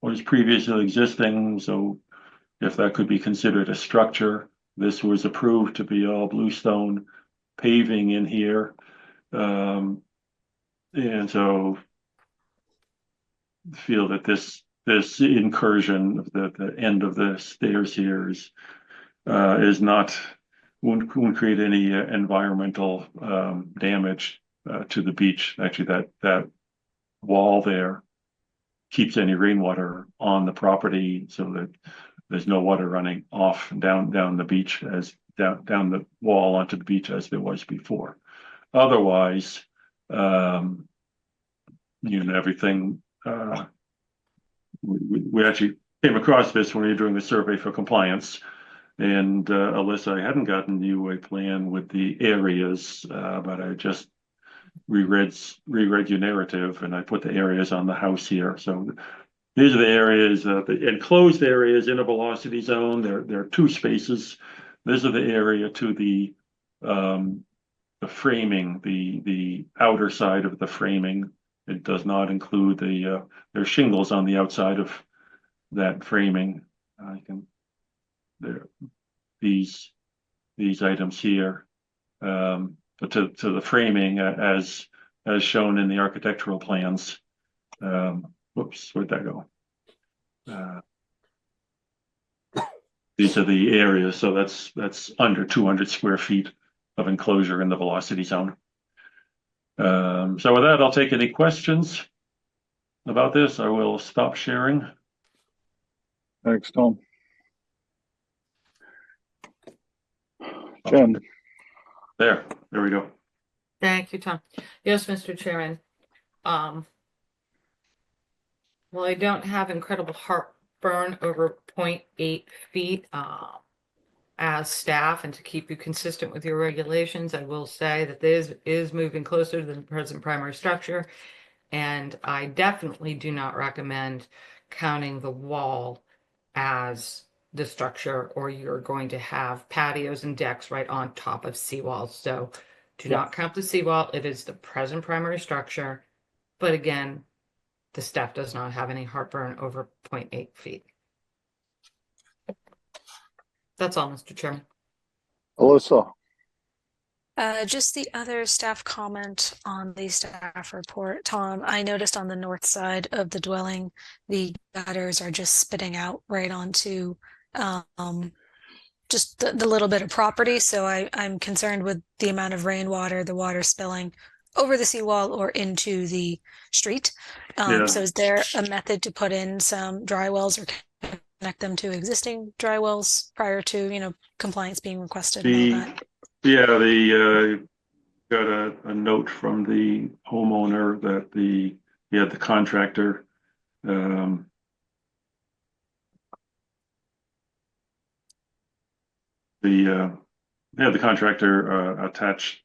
was previously existing. So if that could be considered a structure, this was approved to be all bluestone paving in here. And so feel that this incursion of the end of the stairs here won't create any environmental damage to the beach. Actually, that wall there keeps any rainwater on the property so that there's no water running off and down the beach down the wall onto the beach as there was before. Otherwise, everything. We actually came across this when we were doing the survey for compliance. And Alyssa, I hadn't gotten you a plan with the areas, but I just reread your narrative and I put the areas on the house here. So these are the areas, the enclosed areas in a velocity zone. There are 2 spaces. This is the area to the framing, the outer side of the framing. It does not include there's shingles on the outside of that framing. These items here, but to the framing as shown in the architectural plans. Whoops, where'd that go? These are the areas, so that's under 200 square feet of enclosure in the velocity zone. So with that, I'll take any questions about this. I will stop sharing. Thanks, Tom. Jen. There we go. Thank you, Tom. Yes, Mr. Chairman. Well, I don't have incredible heartburn over 0.8 feet as staff, and to keep you consistent with your regulations, I will say that this is moving closer to the present primary structure, and I definitely do not recommend counting the wall as the structure, or you're going to have patios and decks right on top of seawalls. So do not count the seawall. It is the present primary structure. But again, the staff does not have any heartburn over 0.8 feet. That's all, Mr. Chairman. Alyssa. Just the other staff comment on the staff report. Tom, I noticed on the north side of the dwelling, the gutters are just spitting out right onto just the little bit of property. So I'm concerned with the amount of rainwater, the water spilling over the seawall or into the street. So is there a method to put in some dry wells or connect them to existing dry wells prior to, compliance being requested and all that? Yeah, the got a note from the homeowner that the contractor, the contractor attached.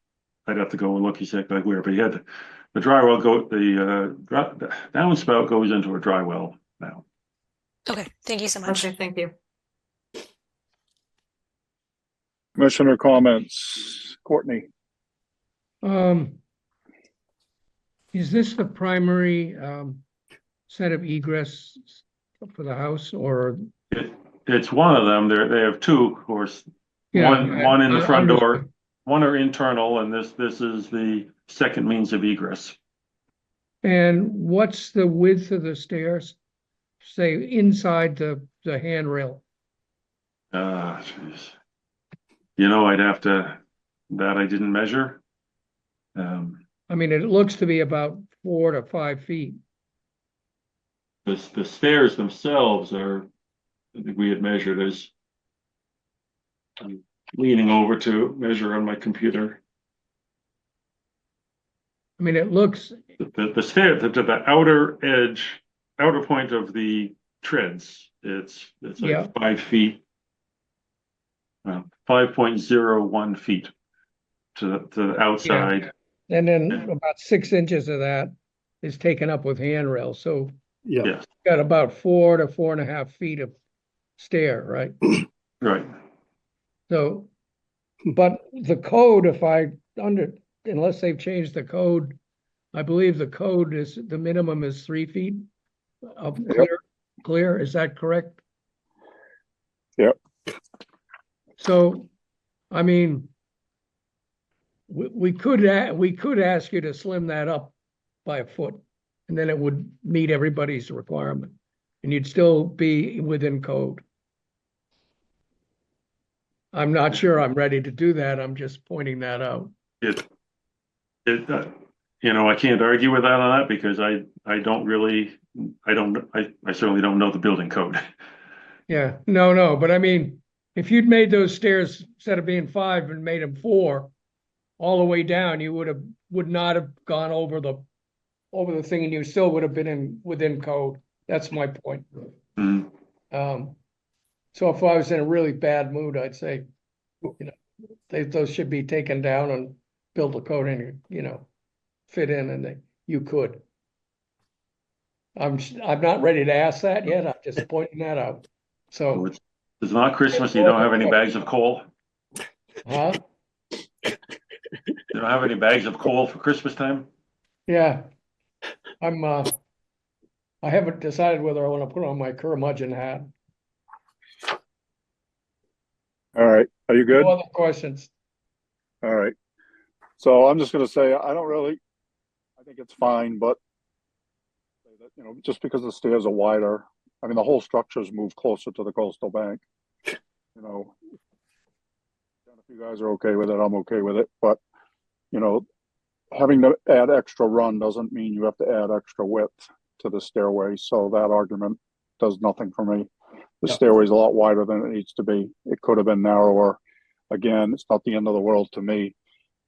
I'd have to go and look exactly where, but he had the dry well the downspout goes into a dry well now. Okay, thank you so much. Okay, thank you. Commissioner comments, Courtney. Is this the primary set of egress for the house, or? It's one of them. They have two, of course. Yeah, one in the front door, understood. one are internal, and this is the second means of egress. And what's the width of the stairs? Say inside the handrail. Jeez. I'd have to, that I didn't measure. I mean, it looks to be about 4 to 5 feet. The stairs themselves are, I think we had measured as, I'm leaning over to measure on my computer. I mean, it looks. The stair, the outer point of the treads, it's like 5 feet. 5.01 feet to the outside. Yeah. And then about 6 inches of that is taken up with handrail. So yes, got about 4 to 4.5 feet of stair, right? Right. So, but the code, unless they've changed the code, I believe the code is, the minimum is 3 feet of clear. Is that correct? Yep. So, I mean, we could ask you to slim that up by a foot, and then it would meet everybody's requirement, and you'd still be within code. I'm not sure I'm ready to do that. I'm just pointing that out. I can't argue with that on that because I certainly don't know the building code. Yeah, no, but I mean, if you'd made those stairs, instead of being 5 and made them 4 all the way down, you would not have gone over the thing, and you still would have been within code. That's my point. Mm-hmm. So if I was in a really bad mood, I'd say, those should be taken down and build a code and, fit in, and you could. I'm not ready to ask that yet. I'm just pointing that out. So it's not Christmas. You don't have any bags of coal? Huh? You don't have any bags of coal for Christmas time? Yeah. I haven't decided whether I want to put on my curmudgeon hat. All right. Are you good? No other questions? All right. So I'm just going to say, I think it's fine, but just because the stairs are wider, I mean, the whole structure's moved closer to the coastal bank. If you guys are okay with it, I'm okay with it. But, having to add extra run doesn't mean you have to add extra width to the stairway. So that argument does nothing for me. The stairway's a lot wider than it needs to be. It could have been narrower. Again, it's not the end of the world to me.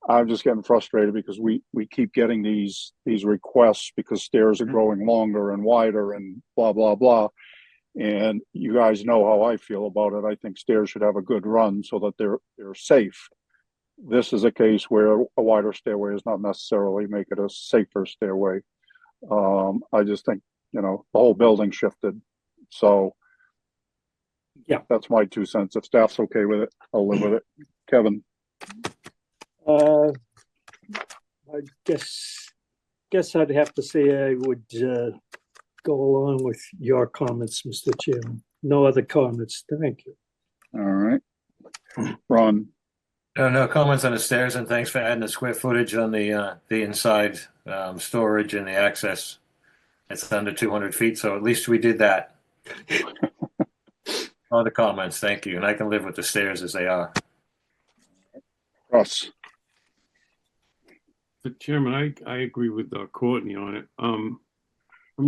I'm just getting frustrated because we keep getting these requests because stairs are growing longer and wider and blah, blah, blah. And you guys know how I feel about it. I think stairs should have a good run so that they're safe. This is a case where a wider stairway is not necessarily make it a safer stairway. I just think, the whole building shifted. So yeah, that's my 2 cents. If staff's okay with it, I'll live with it. Kevin. I guess I'd have to say I would go along with your comments, Mr. Chairman. No other comments. Thank you. All right. Ron. No comments on the stairs, and thanks for adding the square footage on the inside storage and the access. It's under 200 feet, so at least we did that. Other comments, thank you, and I can live with the stairs as they are. Russ. Mr. Chairman, I agree with Courtney on it. From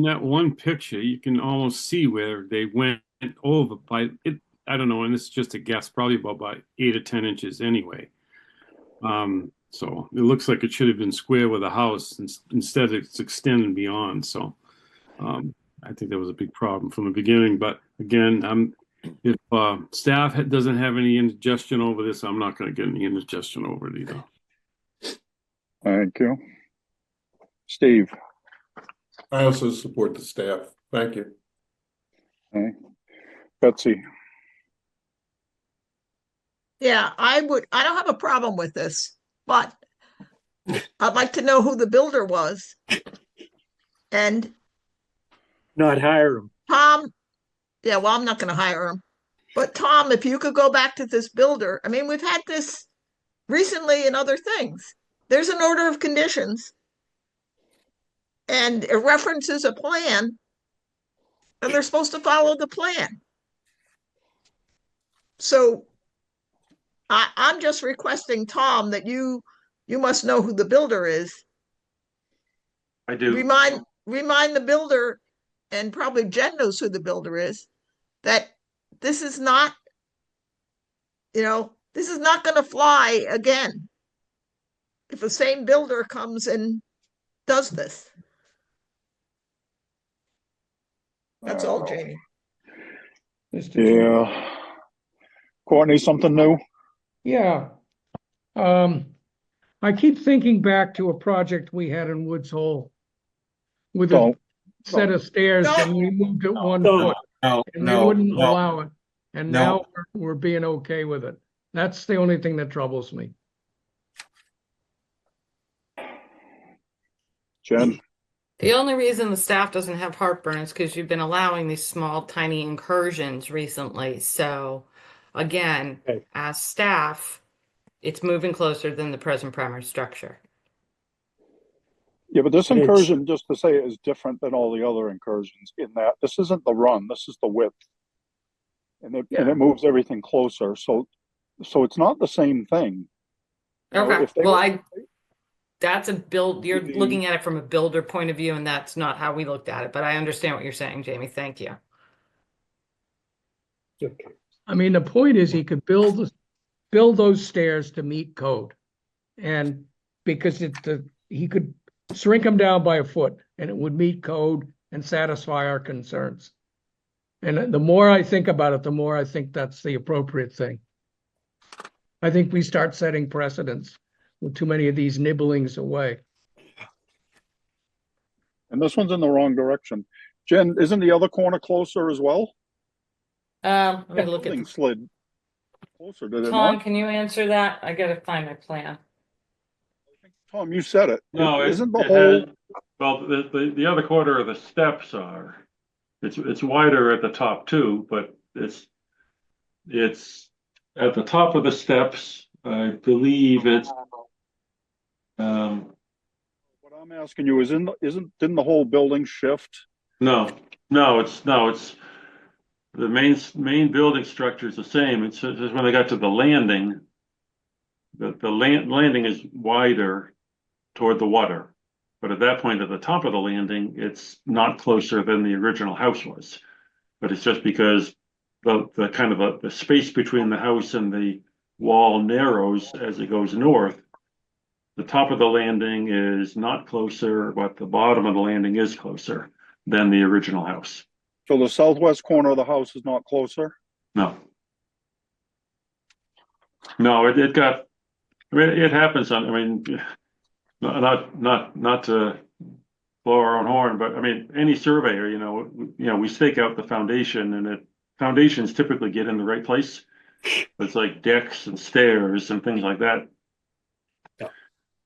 that one picture, you can almost see where they went over by it. I don't know, and this is just a guess, probably about by 8 or 10 inches anyway. So it looks like it should have been square with a house, instead it's extending beyond, so. I think that was a big problem from the beginning, but again, if staff doesn't have any indigestion over this, I'm not going to get any indigestion over it either. Thank you. Steve? I also support the staff. Thank you. Okay. Betsy? Yeah, I don't have a problem with this, but I'd like to know who the builder was. And Not hire him. Tom, yeah, well, I'm not going to hire him. But Tom, if you could go back to this builder, I mean, we've had this recently in other things. There's an order of conditions, and it references a plan, and they're supposed to follow the plan. So I'm just requesting, Tom, that you must know who the builder is. I do. Remind the builder, and probably Jen knows who the builder is, that this is not, this is not going to fly again if the same builder comes and does this. That's all, Jamie. Yeah. Courtney, something new? Yeah. I keep thinking back to a project we had in Woods Hole with a set of stairs and we moved it 1 foot and they wouldn't allow it. And now we're being okay with it. That's the only thing that troubles me. Jen? The only reason the staff doesn't have heartburn is because you've been allowing these small, tiny incursions recently. So again, as staff, it's moving closer than the present primary structure. Yeah, but this incursion, just to say, is different than all the other incursions in that this isn't the run, this is the width. And it moves everything closer. So it's not the same thing. Okay. Well, that's a build, you're looking at it from a builder point of view, and that's not how we looked at it. But I understand what you're saying, Jamie. Thank you. I mean, the point is he could build those stairs to meet code. And because he could shrink them down by 1 foot and it would meet code and satisfy our concerns. And the more I think about it, the more I think that's the appropriate thing. I think we start setting precedents with too many of these nibblings away. And this one's in the wrong direction. Jen, isn't the other corner closer as well? Let me look at slid closer, did it Tom, not? can you answer that? I gotta find my plan. Tom, you said it. No, isn't the whole well, the other corner of the steps are, it's wider at the top too, but it's at the top of the steps. I believe it's what I'm asking you is didn't the whole building shift? No, it's the main building structure is the same. It's just when they got to the landing, the landing is wider toward the water. But at that point, at the top of the landing, it's not closer than the original house was. But it's just because the kind of the space between the house and the wall narrows as it goes north. The top of the landing is not closer, but the bottom of the landing is closer than the original house. So the southwest corner of the house is not closer? No, it happens on, I mean, not to blow our own horn, but I mean, any surveyor, we stake out the foundation and foundations typically get in the right place. It's like decks and stairs and things like that.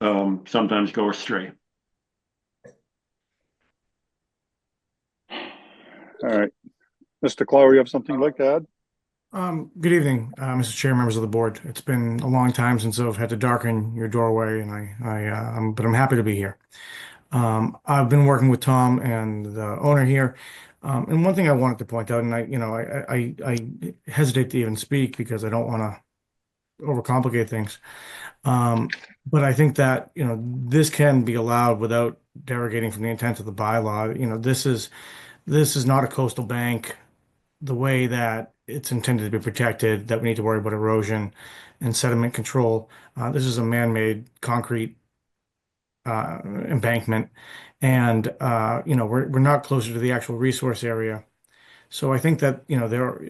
Sometimes go astray. All right. Mr. Clower, you have something you'd like to add? Good evening, Mr. Chair, members of the board. It's been a long time since I've had to darken your doorway, and but I'm happy to be here. I've been working with Tom and the owner here, and one thing I wanted to point out, and I hesitate to even speak because I don't want to overcomplicate things, but I think that this can be allowed without derogating from the intent of the bylaw. This is not a coastal bank the way that it's intended to be protected, that we need to worry about erosion. and sediment control. This is a man-made concrete embankment, and we're not closer to the actual resource area. So I think that they're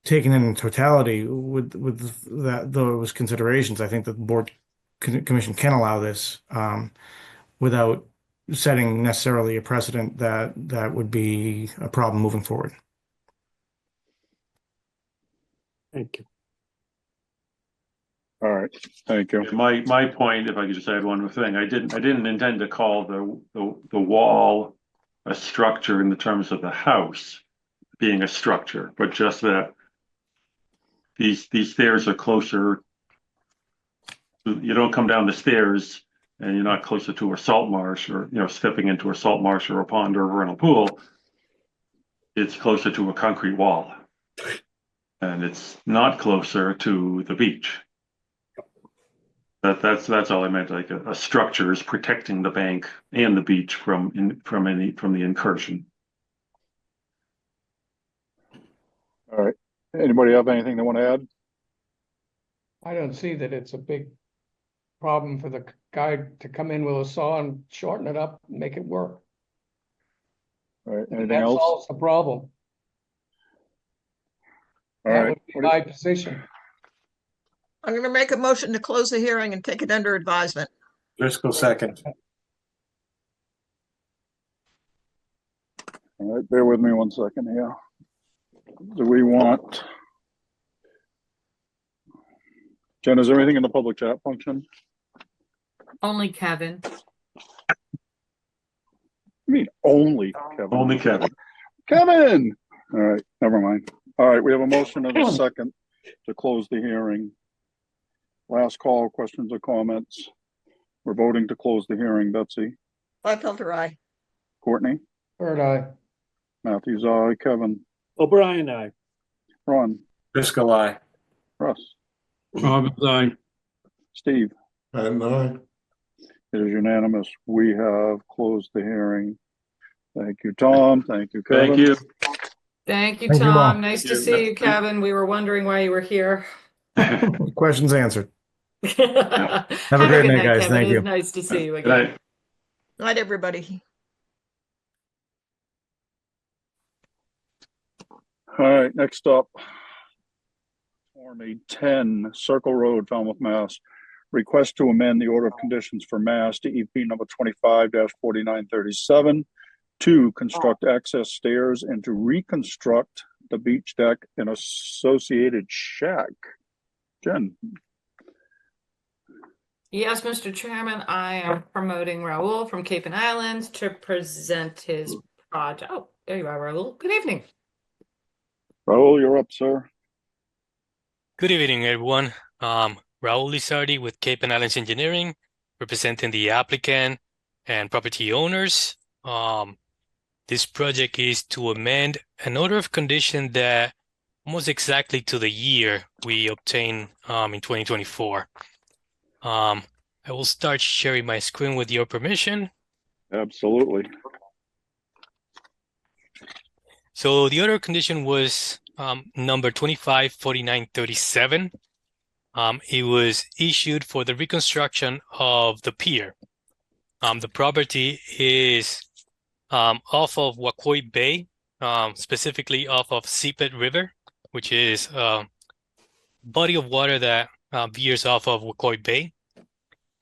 taken in totality with that those considerations. I think that the board commission can allow this without setting necessarily a precedent that would be a problem moving forward. Thank you. All right, thank you. My point, if I could just add one more thing, I didn't intend to call the wall a structure in the terms of the house being a structure, but just that these stairs are closer. You don't come down the stairs and you're not closer to a salt marsh or stepping into a salt marsh or a pond or a vernal pool. It's closer to a concrete wall, and it's not closer to the beach. That's all I meant. Like a structure is protecting the bank and the beach from the incursion. All right. Anybody have anything they want to add? I don't see that it's a big problem for the guy to come in with a saw and shorten it up and make it work. All right. Anything That else? solves the problem. All That right. would be my position. I'm going to make a motion to close the hearing and take it under advisement. Driscoll second. All right, bear with me 1 second here. Do we want? Jen, is there anything in the public chat function? Only Kevin. I mean, only Kevin. Only Kevin. Kevin! All right, never mind. All right, we have a motion and a second to close the hearing. Last call, questions or comments? We're voting to close the hearing. Betsy? Felter, aye. Courtney? Bird eye. Matthews, aye. Kevin? O'Brien, aye. Ron? Driscoll eye. Russ? Robbins, aye. Steve? And I. It is unanimous. We have closed the hearing. Thank you, Tom. Thank you, Kevin. Thank you. Thank you, Thank you all. Tom. Nice to see you, Kevin. We were wondering why you were here. Questions answered. Have a great night, guys. Kevin. Thank It you. is nice to see you Good again. night. Night, everybody. All right, next up. Form a 10 Circle Road, Falmouth, Mass. Request to amend the order of conditions for Mass DEP number 25-4937 to construct access stairs and to reconstruct the beach deck and associated shack. Jen? Yes, Mr. Chairman, I am promoting Raul from Cape and Islands to present his project. Oh, there you are, Raul. Good evening. Raul, you're up, sir. Good evening, everyone. Raul Lizardi with Cape and Islands Engineering, representing the applicant and property owners. This project is to amend an order of condition that almost exactly to the year we obtained in 2024. I will start sharing my screen with your permission. Absolutely. So the order of condition was number 254937. It was issued for the reconstruction of the pier. The property is off of Wacoy Bay, specifically off of Sepet River, which is a body of water that veers off of Wacoy Bay.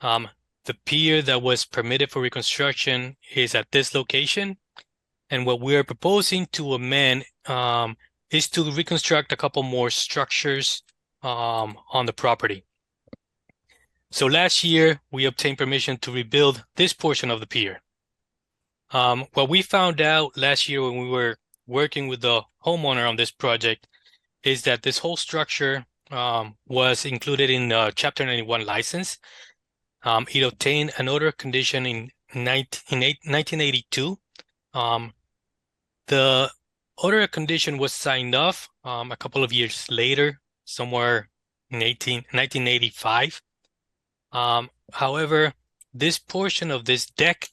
The pier that was permitted for reconstruction is at this location. And what we're proposing to amend is to reconstruct a couple more structures on the property. So last year, we obtained permission to rebuild this portion of the pier. What we found out last year when we were working with the homeowner on this project is that this whole structure was included in the Chapter 91 license. It obtained an order of condition in 1982. The order of condition was signed off a couple of years later, somewhere in 1985. However, this portion of this deck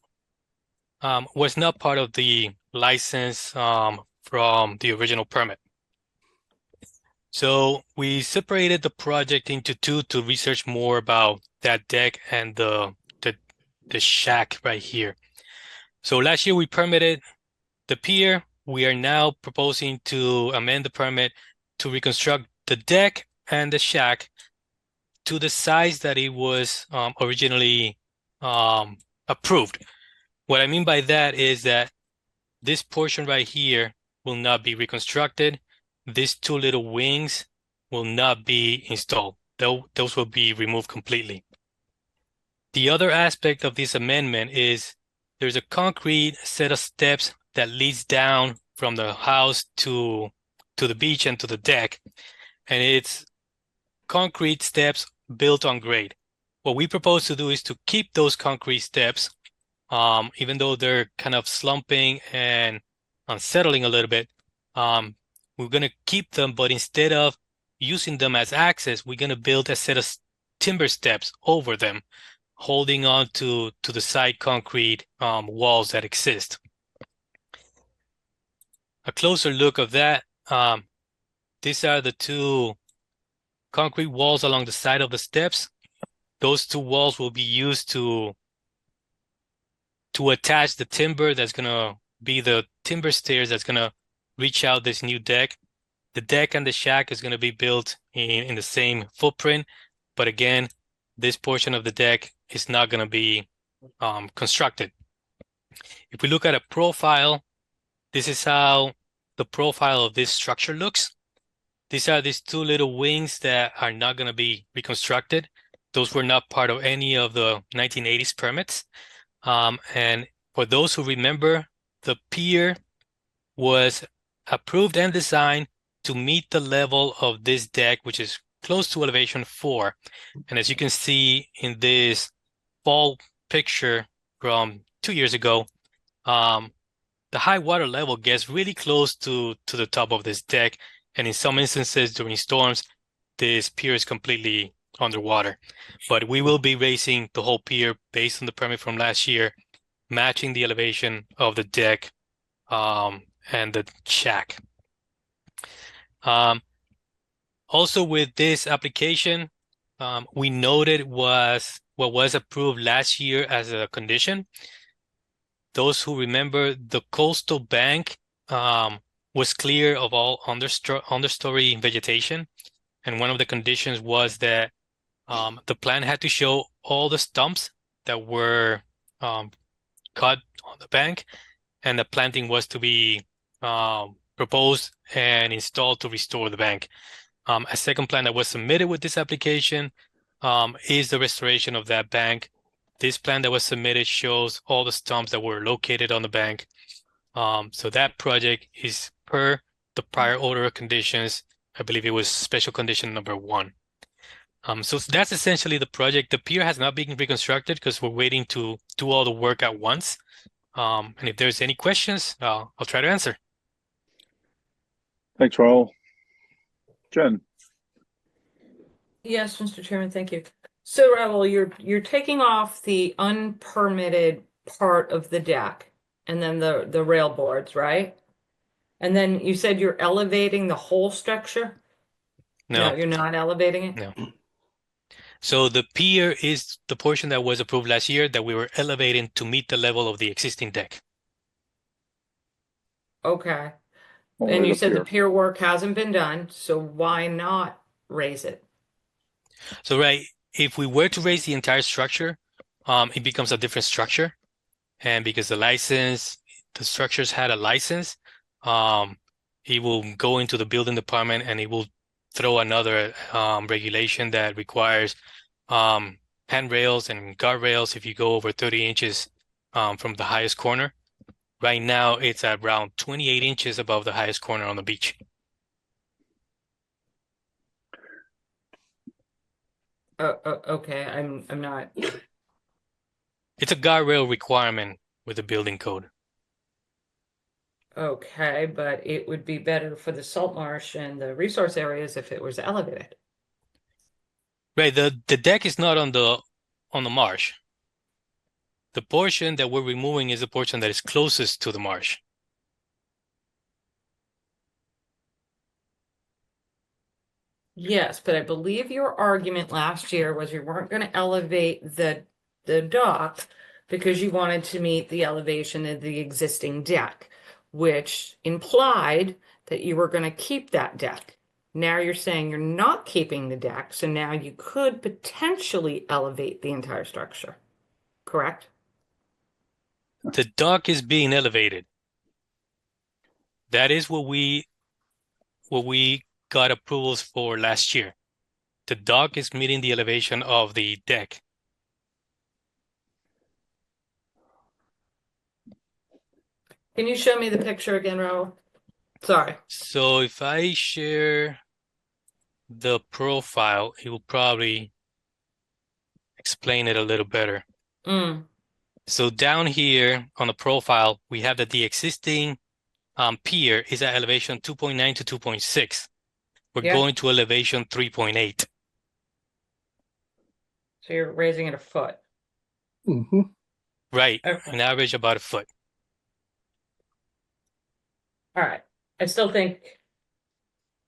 was not part of the license from the original permit. So we separated the project into two to research more about that deck and the shack right here. So last year we permitted the pier. We are now proposing to amend the permit to reconstruct the deck and the shack to the size that it was originally approved. What I mean by that is that this portion right here will not be reconstructed. These two little wings will not be installed. Those will be removed completely. The other aspect of this amendment is there's a concrete set of steps that leads down from the house to the beach and to the deck. And it's concrete steps built on grade. What we propose to do is to keep those concrete steps, even though they're kind of slumping and unsettling a little bit. We're going to keep them, but instead of using them as access, we're going to build a set of timber steps over them, holding on to the side concrete walls that exist. A closer look of that. These are the two concrete walls along the side of the steps. Those two walls will be used to attach the timber that's going to be the timber stairs that's going to reach out this new deck. The deck and the shack is going to be built in the same footprint, but again, this portion of the deck is not going to be constructed. If we look at a profile, this is how the profile of this structure looks. These are these two little wings that are not going to be reconstructed. Those were not part of any of the 1980s permits. And for those who remember, the pier was approved and designed to meet the level of this deck, which is close to elevation 4. And as you can see in this fall picture from 2 years ago, the high water level gets really close to the top of this deck. And in some instances during storms, this pier is completely underwater. But we will be raising the whole pier based on the permit from last year, matching the elevation of the deck and the shack. Also with this application, we noted what was approved last year as a condition. Those who remember, the coastal bank was clear of all understory vegetation. And one of the conditions was that the plan had to show all the stumps that were cut on the bank, and the planting was to be proposed and installed to restore the bank. A second plan that was submitted with this application is the restoration of that bank. This plan that was submitted shows all the stumps that were located on the bank. So that project is per the prior order of conditions. I believe it was special condition number 1. So that's essentially the project. The pier has not been reconstructed because we're waiting to do all the work at once. And if there's any questions, I'll try to answer. Thanks, Raul. Jen. Yes, Mr. Chairman, thank you. So Raul, you're taking off the unpermitted part of the deck and then the rail boards, right? And then you said you're elevating the whole structure? No, you're not elevating it? No. So the pier is the portion that was approved last year that we were elevating to meet the level of the existing deck. Okay. Only And you the said the pier. pier work hasn't been done, so why not raise it? So right, if we were to raise the entire structure, it becomes a different structure. And because the structures had a license, it will go into the building department and it will throw another regulation that requires handrails and guardrails if you go over 30 inches from the highest corner. Right now, it's at around 28 inches above the highest corner on the beach. Okay, I'm not. It's a guardrail requirement with the building code. Okay, but it would be better for the salt marsh and the resource areas if it was elevated. Right, the deck is not on the marsh. The portion that we're removing is the portion that is closest to the marsh. Yes, but I believe your argument last year was you weren't going to elevate the dock because you wanted to meet the elevation of the existing deck, which implied that you were going to keep that deck. Now you're saying you're not keeping the deck, so now you could potentially elevate the entire structure, correct? The dock is being elevated. That is what we got approvals for last year. The dock is meeting the elevation of the deck. Can you show me the picture again, Raul? Sorry. So if I share the profile, it will probably explain it a little better. So down here on the profile, we have that the existing pier is at elevation 2.9 to 2.6. We're going to elevation 3.8. So you're raising it a foot. Right, Okay. an average about a foot. All right. I still think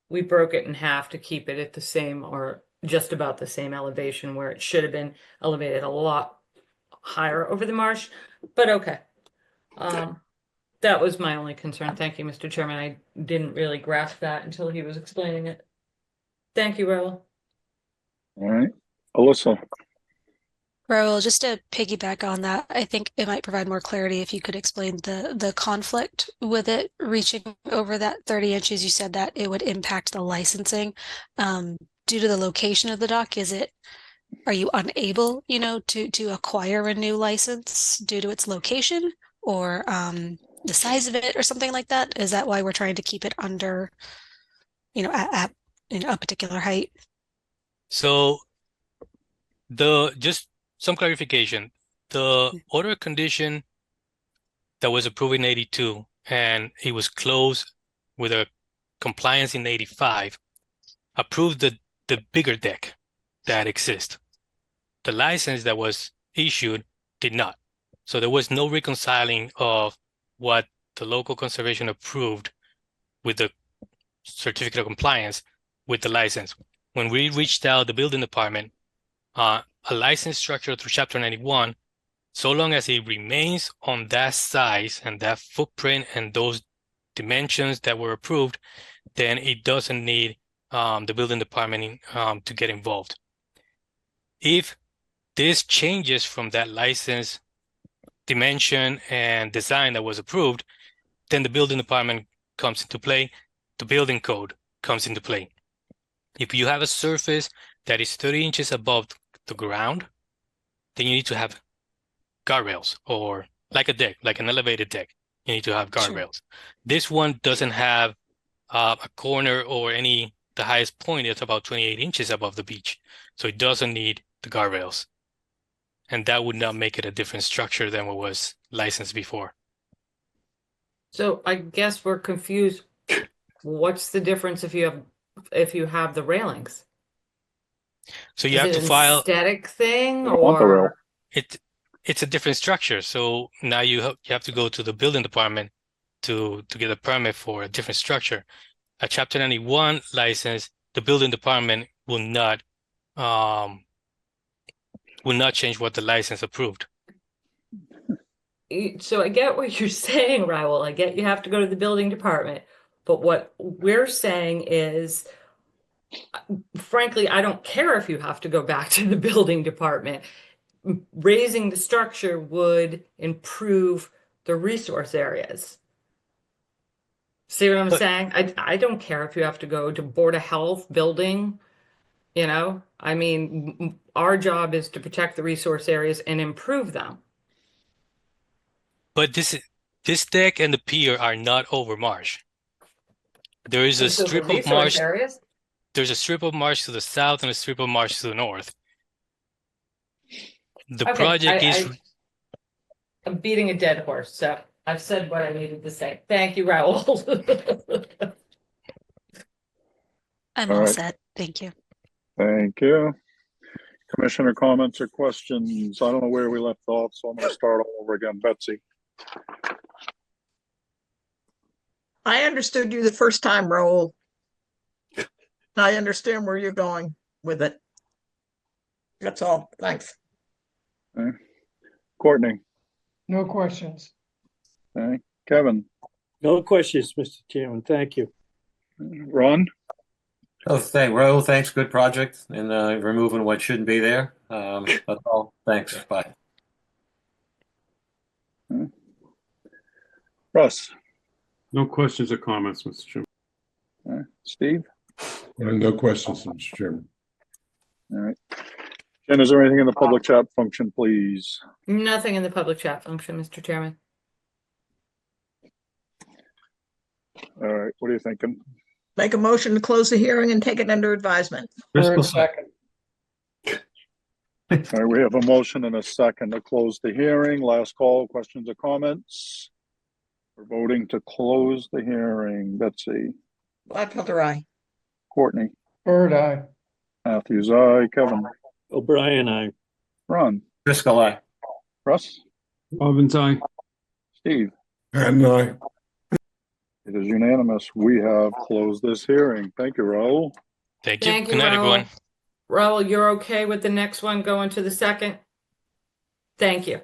we broke it in half to keep it at the same or just about the same elevation where it should have been elevated a lot higher over the marsh, but okay. That was my only concern. Thank you, Mr. Chairman. I didn't really grasp that until he was explaining it. Thank you, Raul. All right, Alyssa. Raul, just to piggyback on that, I think it might provide more clarity if you could explain the conflict with it reaching over that 30 inches. You said that it would impact the licensing. Due to the location of the dock, are you unable, to acquire a new license due to its location or the size of it or something like that? Is that why we're trying to keep it under, at a particular height? So just some clarification. The order condition that was approved in 82 and it was closed with a compliance in 85 approved the bigger deck that exists. The license that was issued did not. So there was no reconciling of what the local conservation approved with the certificate of compliance with the license. When we reached out the building department, a license structure through Chapter 91, so long as it remains on that size and that footprint and those dimensions that were approved, then it doesn't need the building department to get involved. If this changes from that license dimension and design that was approved, then the building department comes into play, the building code comes into play. If you have a surface that is 30 inches above the ground, then you need to have guardrails, or like a deck, like an elevated deck, you need to have guardrails. This one doesn't have a corner or the highest point is about 28 inches above the beach. So it doesn't need the guardrails. And that would not make it a different structure than what was licensed before. So I guess we're confused. What's the difference if you have the railings? So you have to an file aesthetic thing, I don't want the rail. or it's a different structure. So now you have to go to the building department to get a permit for a different structure. A Chapter 91 license, the building department will not change what the license approved. So I get what you're saying, Raul. I get you have to go to the building department, but what we're saying is, frankly, I don't care if you have to go back to the building department. Raising the structure would improve the resource areas. See what I'm saying? I don't care if you have to go to Board of Health, building, I mean, our job is to protect the resource areas and improve them. But this deck and the pier are not over marsh. There is a So the strip of resource marsh. areas? There's a strip of marsh to the south and a strip of marsh to the north. The Okay, project is I'm beating a dead horse, so I've said what I needed to say. Thank you, Raul. I'm All all right. set. Thank you. Thank you. Commissioner comments or questions? I don't know where we left off, so I'm going to start all over again. Betsy. I understood you the first time, Raul. I understand where you're going with it. That's all. Thanks. Okay. Courtney, No questions. okay. Kevin, No questions, Mr. Chairman. Thank you. Ron, Oh, Raul, thanks. Good project in removing what shouldn't be there. That's all. Thanks. Bye. Russ, No questions or comments, Mr. Chairman. okay. Steve, No questions, Mr. Chairman. all right. Jen, is there anything in the public chat function, please? Nothing in the public chat function, Mr. Chairman. All right, what are you thinking? Make a motion to close the hearing and take it under advisement. Third, second. All right, we have a motion and a second to close the hearing. Last call, questions or comments? We're voting to close the hearing. Betsy, Gladfelter, aye. Courtney, Bird eye. Matthews, aye. Kevin, O'Brien, aye. Ron, Driscoll, aye. Russ, Robbins, aye. Steve. And I. It is unanimous. We have closed this hearing. Thank you, Raul. Thank you. Thank Good you, night, everyone. Raul, you're okay with the next one going to the second? Thank you.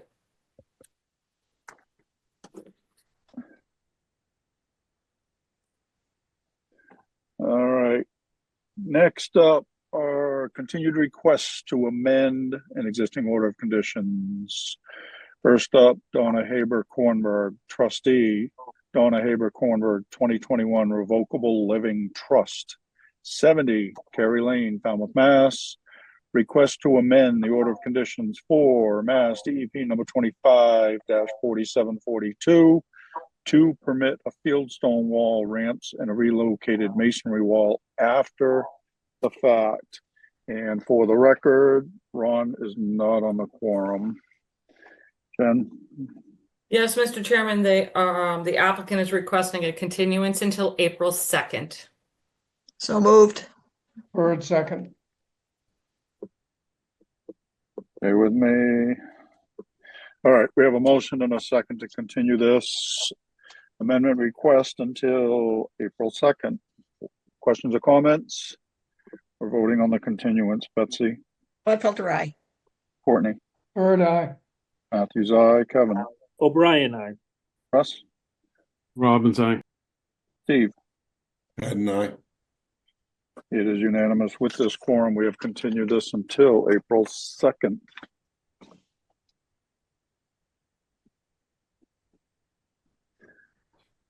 All right. Next up are continued requests to amend an existing order of conditions. First up, Donna Haber-Kornberg, trustee, Donna Haber-Kornberg, 2021 Revocable Living Trust, 70 Kerry Lane, Falmouth, Mass. Request to amend the order of conditions for Mass DEP number 25-4742 to permit a fieldstone wall, ramps, and a relocated masonry wall after the fact. And for the record, Ron is not on the quorum. Jen? Yes, Mr. Chairman, they are, the applicant is requesting a continuance until April 2nd. So moved. Bird, second. Stay with me. All right, we have a motion and a second to continue this amendment request until April 2nd. Questions or comments? We're voting on the continuance. Betsy? Gladfelter, aye. Courtney? Bird eye. Matthews, aye. Kevin? O'Brien, aye. Russ? Robbins, aye. Steve? And I. It is unanimous. With this quorum, we have continued this until April 2nd.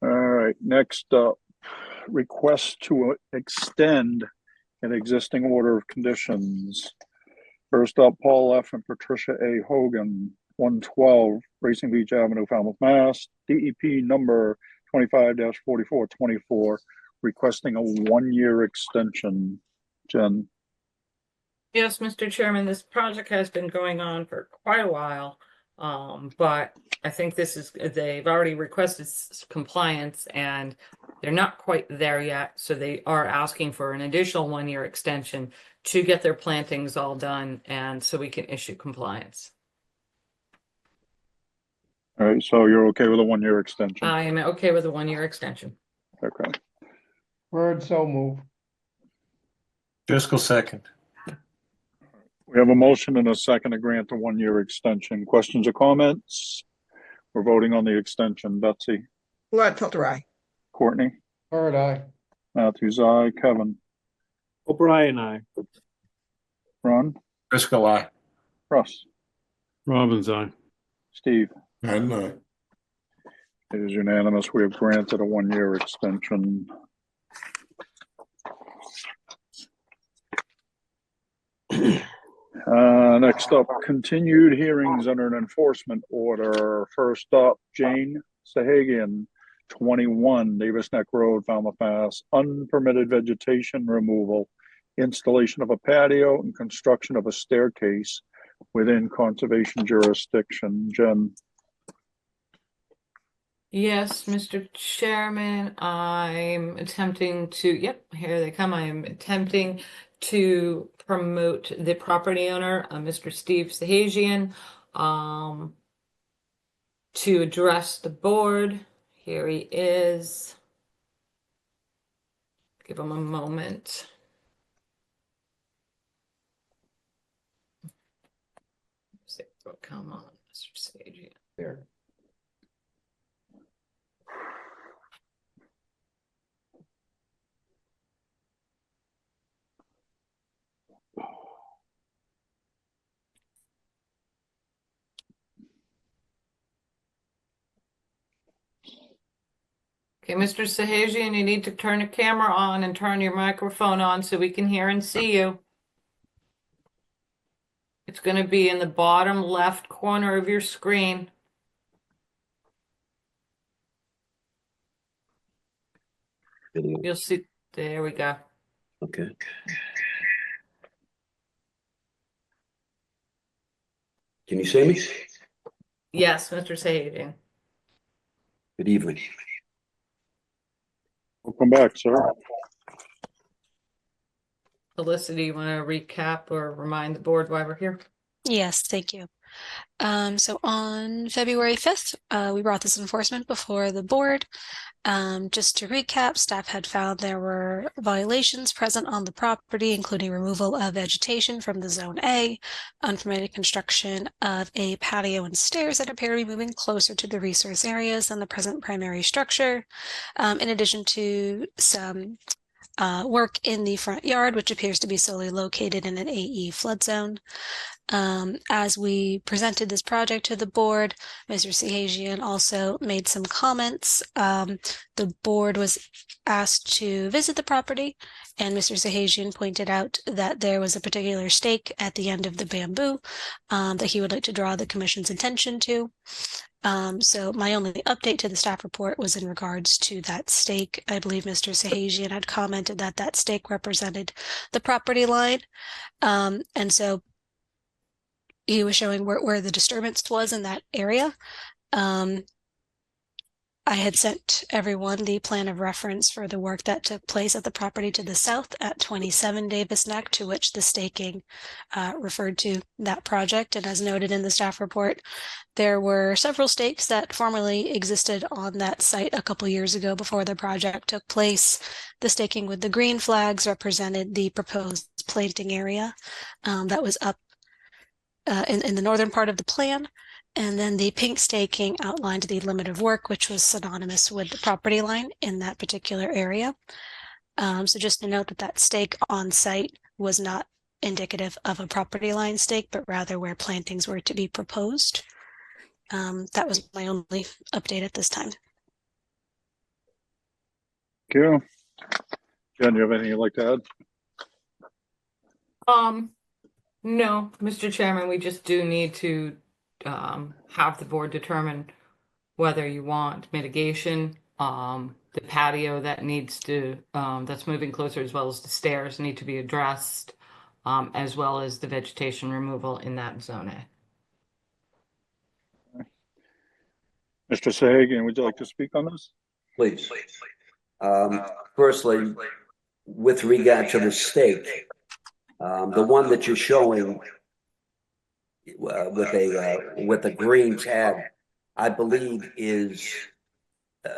All right, next up, request to extend an existing order of conditions. First up, Paul F. and Patricia A. Hogan, 112 Racing Beach Avenue, Falmouth, Mass. DEP number 25-4424, requesting a 1-year extension. Jen? Yes, Mr. Chairman, this project has been going on for quite a while. But I think this is, they've already requested compliance and they're not quite there yet. So they are asking for an additional 1-year extension to get their plantings all done and so we can issue compliance. All right, so you're okay with a 1-year extension? I am okay with a 1-year extension. Okay. Bird, so move. Driscoll, second. We have a motion and a second to grant a 1-year extension. Questions or comments? We're voting on the extension. Betsy? Gladfelter, aye. Courtney? Bird eye. Matthews, aye. Kevin? O'Brien, aye. Ron? Driscoll, aye. Russ? Robbins, aye. Steve? And I. It is unanimous. We have granted a 1-year extension. Next up, continued hearings under an enforcement order. First up, Jane Sahagian, 21 Davis Neck Road, Falmouth, Mass. Unpermitted vegetation removal, installation of a patio, and construction of a staircase within conservation jurisdiction. Jen? Yes, Mr. Chairman, I'm attempting to, yep, here they come. I'm attempting to promote the property owner, Mr. Steve Sahagian, to address the board. Here he is. Give him a moment. Come on, Mr. Sage. There. Okay, Mr. Sahajian, you need to turn the camera on and turn your microphone on so we can hear and see you. It's going to be in the bottom left corner of your screen. You'll see, there we go. Okay. Can you see me? Yes, Mr. Sahajian. Good evening. Welcome back, sir. Alyssa, do you want to recap or remind the board why we're here? Yes, thank you. So on February 5th, we brought this enforcement before the board. Just to recap, staff had found there were violations present on the property, including removal of vegetation from the Zone A, unpermitted construction of a patio and stairs that appear to be moving closer to the resource areas than the present primary structure, in addition to some work in the front yard, which appears to be solely located in an AE flood zone. As we presented this project to the board, Mr. Sahajian also made some comments. The board was asked to visit the property, and Mr. Sahajian pointed out that there was a particular stake at the end of the bamboo that he would like to draw the commission's attention to. So my only update to the staff report was in regards to that stake. I believe Mr. Sahajian had commented that that stake represented the property line. And so he was showing where the disturbance was in that area. I had sent everyone the plan of reference for the work that took place at the property to the south at 27 Davis Neck, to which the staking referred to that project. And as noted in the staff report, there were several stakes that formerly existed on that site a couple years ago before the project took place. The staking with the green flags represented the proposed planting area that was up in the northern part of the plan. And then the pink staking outlined the limit of work, which was synonymous with the property line in that particular area. So just to note that that stake on site was not indicative of a property line stake, but rather where plantings were to be proposed. That was my only update at this time. Thank you. Jen, do you have anything you'd like to add? No, Mr. Chairman, we just do need to have the board determine whether you want mitigation, the patio that needs to, that's moving closer, as well as the stairs need to be addressed, as well as the vegetation removal in that zone A. Mr. Sahagian, would you like to speak on this? Please. Firstly, with regard to the stake, the one that you're showing with a green tag, I believe is,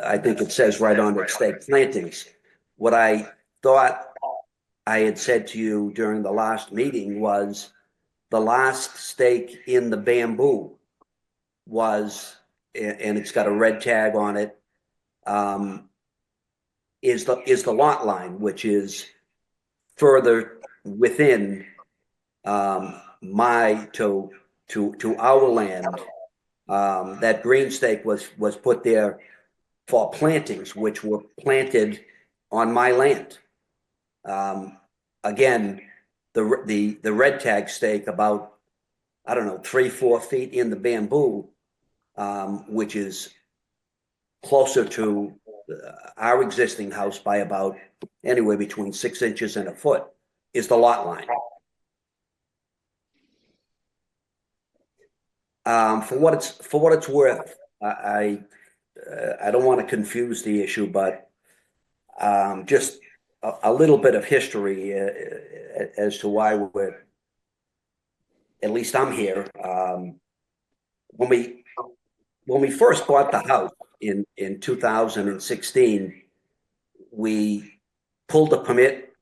I think it says right on it, stake plantings. What I thought I had said to you during the last meeting was the last stake in the bamboo was, and it's got a red tag on it, is the lot line, which is further within to our land. That green stake was put there for plantings, which were planted on my land. Again, the red tag stake about, I don't know, 3-4 feet in the bamboo, which is closer to our existing house by about anywhere between 6 inches and a foot, is the lot line. For what it's worth, I don't want to confuse the issue, but just a little bit of history as to why at least I'm here. When we first bought the house in 2016, we pulled a permit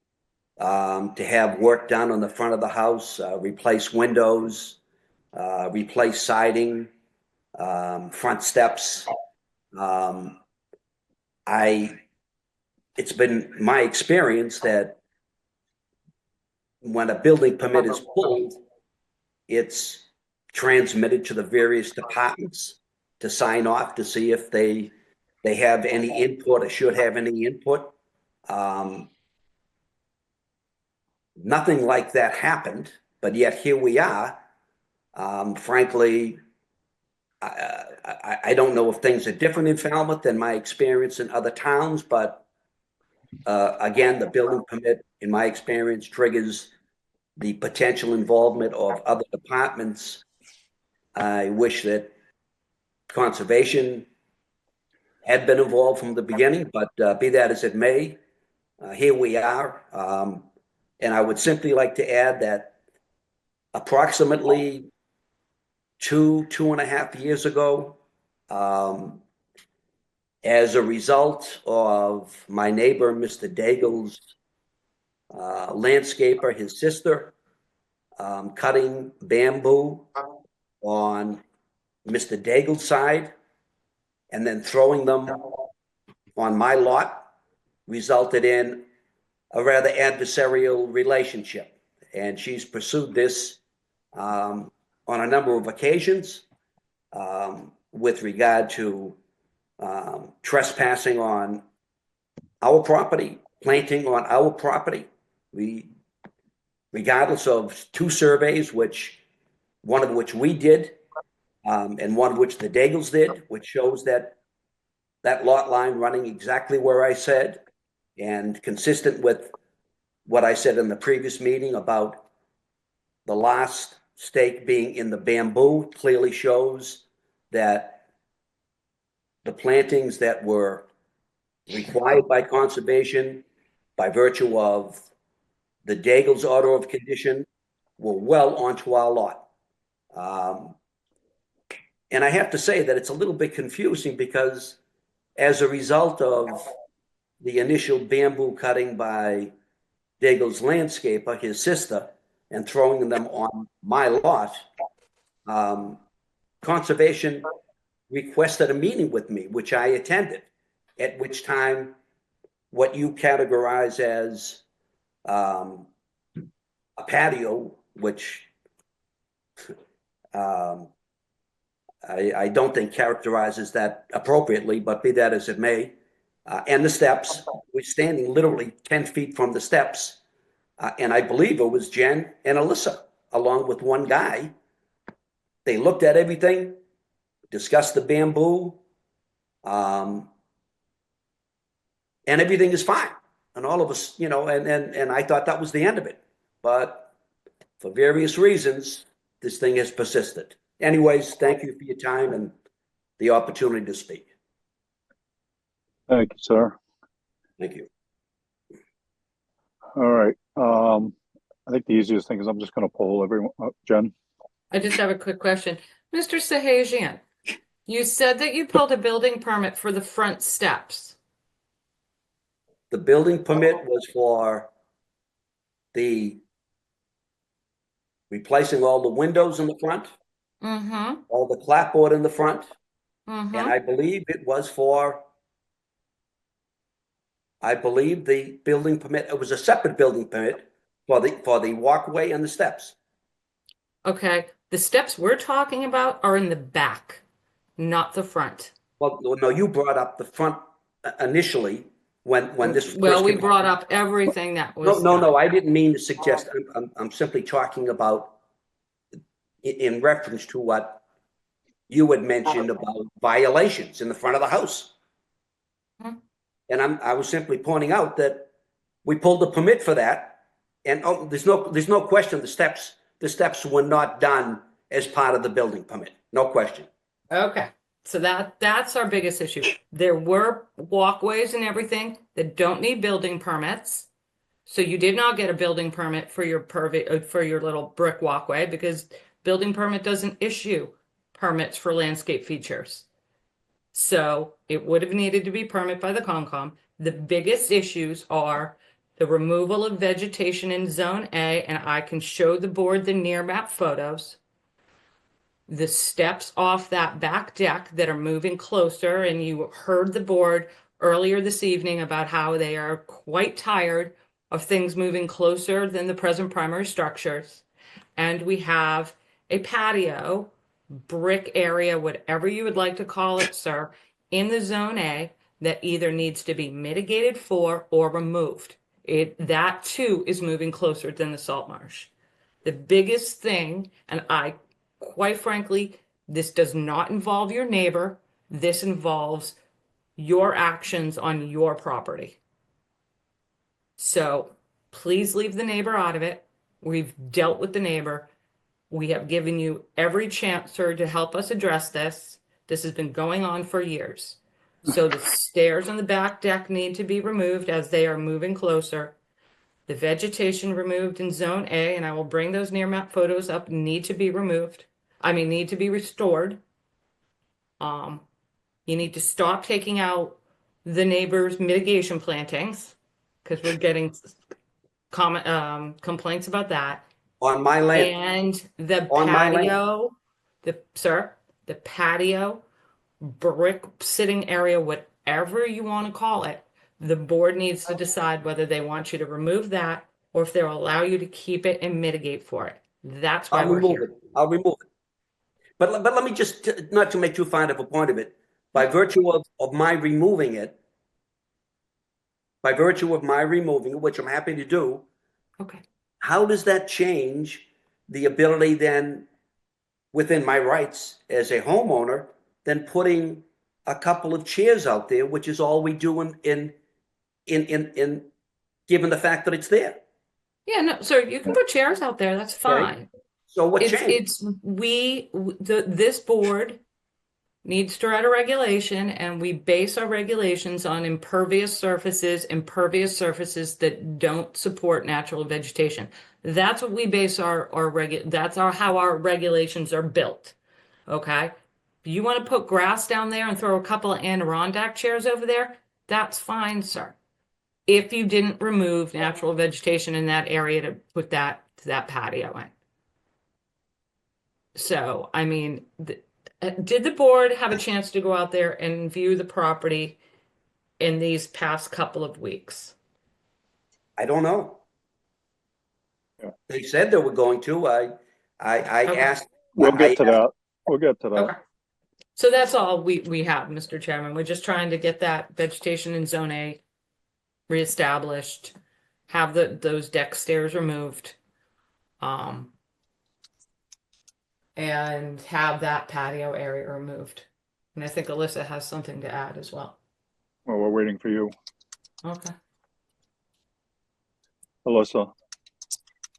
to have work done on the front of the house, replace windows, replace siding, front steps. It's been my experience that when a building permit is pulled, it's transmitted to the various departments to sign off to see if they have any input or should have any input. Nothing like that happened, but yet here we are. Frankly, I don't know if things are different in Falmouth than my experience in other towns, but again, the building permit, in my experience, triggers the potential involvement of other departments. I wish that conservation had been involved from the beginning, but be that as it may, here we are. And I would simply like to add that approximately 2.5 years ago, as a result of my neighbor, Mr. Daigle's landscaper, his sister, cutting bamboo on Mr. Daigle's side and then throwing them on my lot, resulted in a rather adversarial relationship. And she's pursued this on a number of occasions with regard to trespassing on our property, planting on our property. Regardless of 2 surveys, one of which we did, and one of which the Daigles did, which shows that lot line running exactly where I said, and consistent with what I said in the previous meeting about the last stake being in the bamboo, clearly shows that the plantings that were required by conservation by virtue of the Daigle's order of condition were well onto our lot. And I have to say that it's a little bit confusing because as a result of the initial bamboo cutting by Daigle's landscaper, his sister, and throwing them on my lot, conservation requested a meeting with me, which I attended, at which time what you categorize as a patio, which I don't think characterizes that appropriately, but be that as it may, and the steps, we're standing literally 10 feet from the steps, and I believe it was Jen and Alyssa, along with one guy. They looked at everything, discussed the bamboo, and everything is fine. And all of us, and I thought that was the end of it. But for various reasons, this thing has persisted. Anyways, thank you for your time and the opportunity to speak. Thank you, sir. Thank you. All right. I think the easiest thing is I'm just going to poll everyone. Jen? I just have a quick question. Mr. Sahajian, you said that you pulled a building permit for the front steps. The building permit was for the replacing all the windows in the front, all the clapboard in the front, and I believe it was for, the building permit, it was a separate building permit for the walkway and the steps. Okay, the steps we're talking about are in the back, not the front. Well, no, you brought up the front initially when this. Well, we brought up everything that was. No, I didn't mean to suggest. I'm simply talking about in reference to what you had mentioned about violations in the front of the house. And I was simply pointing out that we pulled the permit for that, and there's no question the steps were not done as part of the building permit. No question. Okay, so that's our biggest issue. There were walkways and everything that don't need building permits. So you did not get a building permit for your for your little brick walkway because building permit doesn't issue permits for landscape features. So it would have needed to be permit by the Concom. The biggest issues are the removal of vegetation in Zone A, and I can show the board the near map photos. the steps off that back deck that are moving closer, and you heard the board earlier this evening about how they are quite tired of things moving closer than the present primary structures. And we have a patio, brick area, whatever you would like to call it, sir, in the Zone A that either needs to be mitigated for or removed. That too is moving closer than the salt marsh. The biggest thing, and quite frankly, this does not involve your neighbor. This involves your actions on your property. So please leave the neighbor out of it. We've dealt with the neighbor. We have given you every chance, sir, to help us address this. This has been going on for years. So the stairs on the back deck need to be removed as they are moving closer. The vegetation removed in Zone A, and I will bring those near map photos up, need to be removed. Need to be restored. You need to stop taking out the neighbors' mitigation plantings, because we're getting complaints about that. On my land. And the On my land. patio, the patio, brick sitting area, whatever you want to call it, the board needs to decide whether they want you to remove that or if they'll allow you to keep it and mitigate for it. That's why we're here. I'll remove it. But let me just, not to make too fine of a point of it, by virtue of my removing it, which I'm happy to do. Okay. How does that change the ability then, within my rights as a homeowner, then putting a couple of chairs out there, which is all we do in given the fact that it's there? Yeah, no, sir, you can put chairs out there. That's fine. Okay. So what changed? This board needs to write a regulation, and we base our regulations on impervious surfaces that don't support natural vegetation. That's what we base how our regulations are built. Okay. If you want to put grass down there and throw a couple of Adirondack chairs over there, that's fine, sir. If you didn't remove natural vegetation in that area to put that patio in. So, did the board have a chance to go out there and view the property in these past couple of weeks? I don't know. They said they were going to. I asked. We'll get to that. We'll get to that. Okay. So that's all we have, Mr. Chairman. We're just trying to get that vegetation in Zone A reestablished, have those deck stairs removed, and have that patio area removed. And I think Alyssa has something to add as well. Well, we're waiting for you. Okay. Alyssa.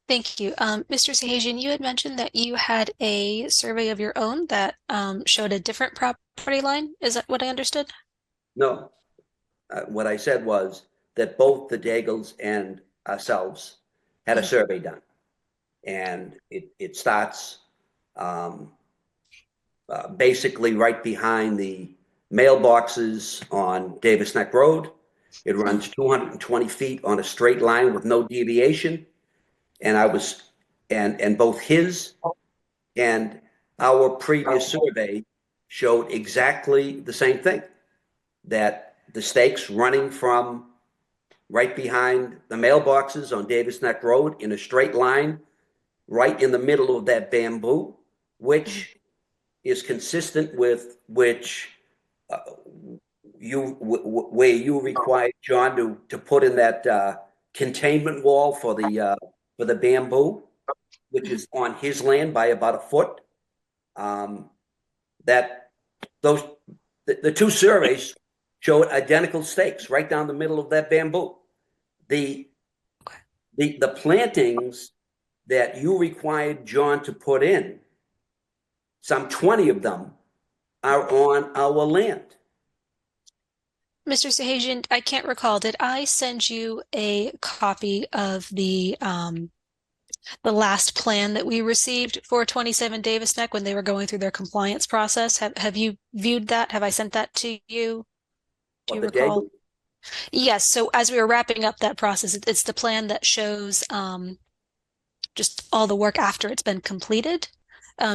Thank you. Mr. Sahajian, you had mentioned that you had a survey of your own that showed a different property line. Is that what I understood? No. What I said was that both the Daigles and ourselves had a survey done. And it starts basically right behind the mailboxes on Davis Neck Road. It runs 220 feet on a straight line with no deviation. And and both his and our previous survey showed exactly the same thing, that the stakes running from right behind the mailboxes on Davis Neck Road in a straight line, right in the middle of that bamboo, which is consistent with where you required John to put in that containment wall for the bamboo, which is on his land by about a foot. The two surveys showed identical stakes right down the middle of that bamboo. The plantings that you required John to put in, some 20 of them are on our land. Mr. Sahajian, I can't recall. Did I send you a copy of the last plan that we received for 27 Davis Neck when they were going through their compliance process? Have you viewed that? Have I sent that to you? Do you recall? Yes. So as we were wrapping up that process, it's the plan that shows just all the work after it's been completed.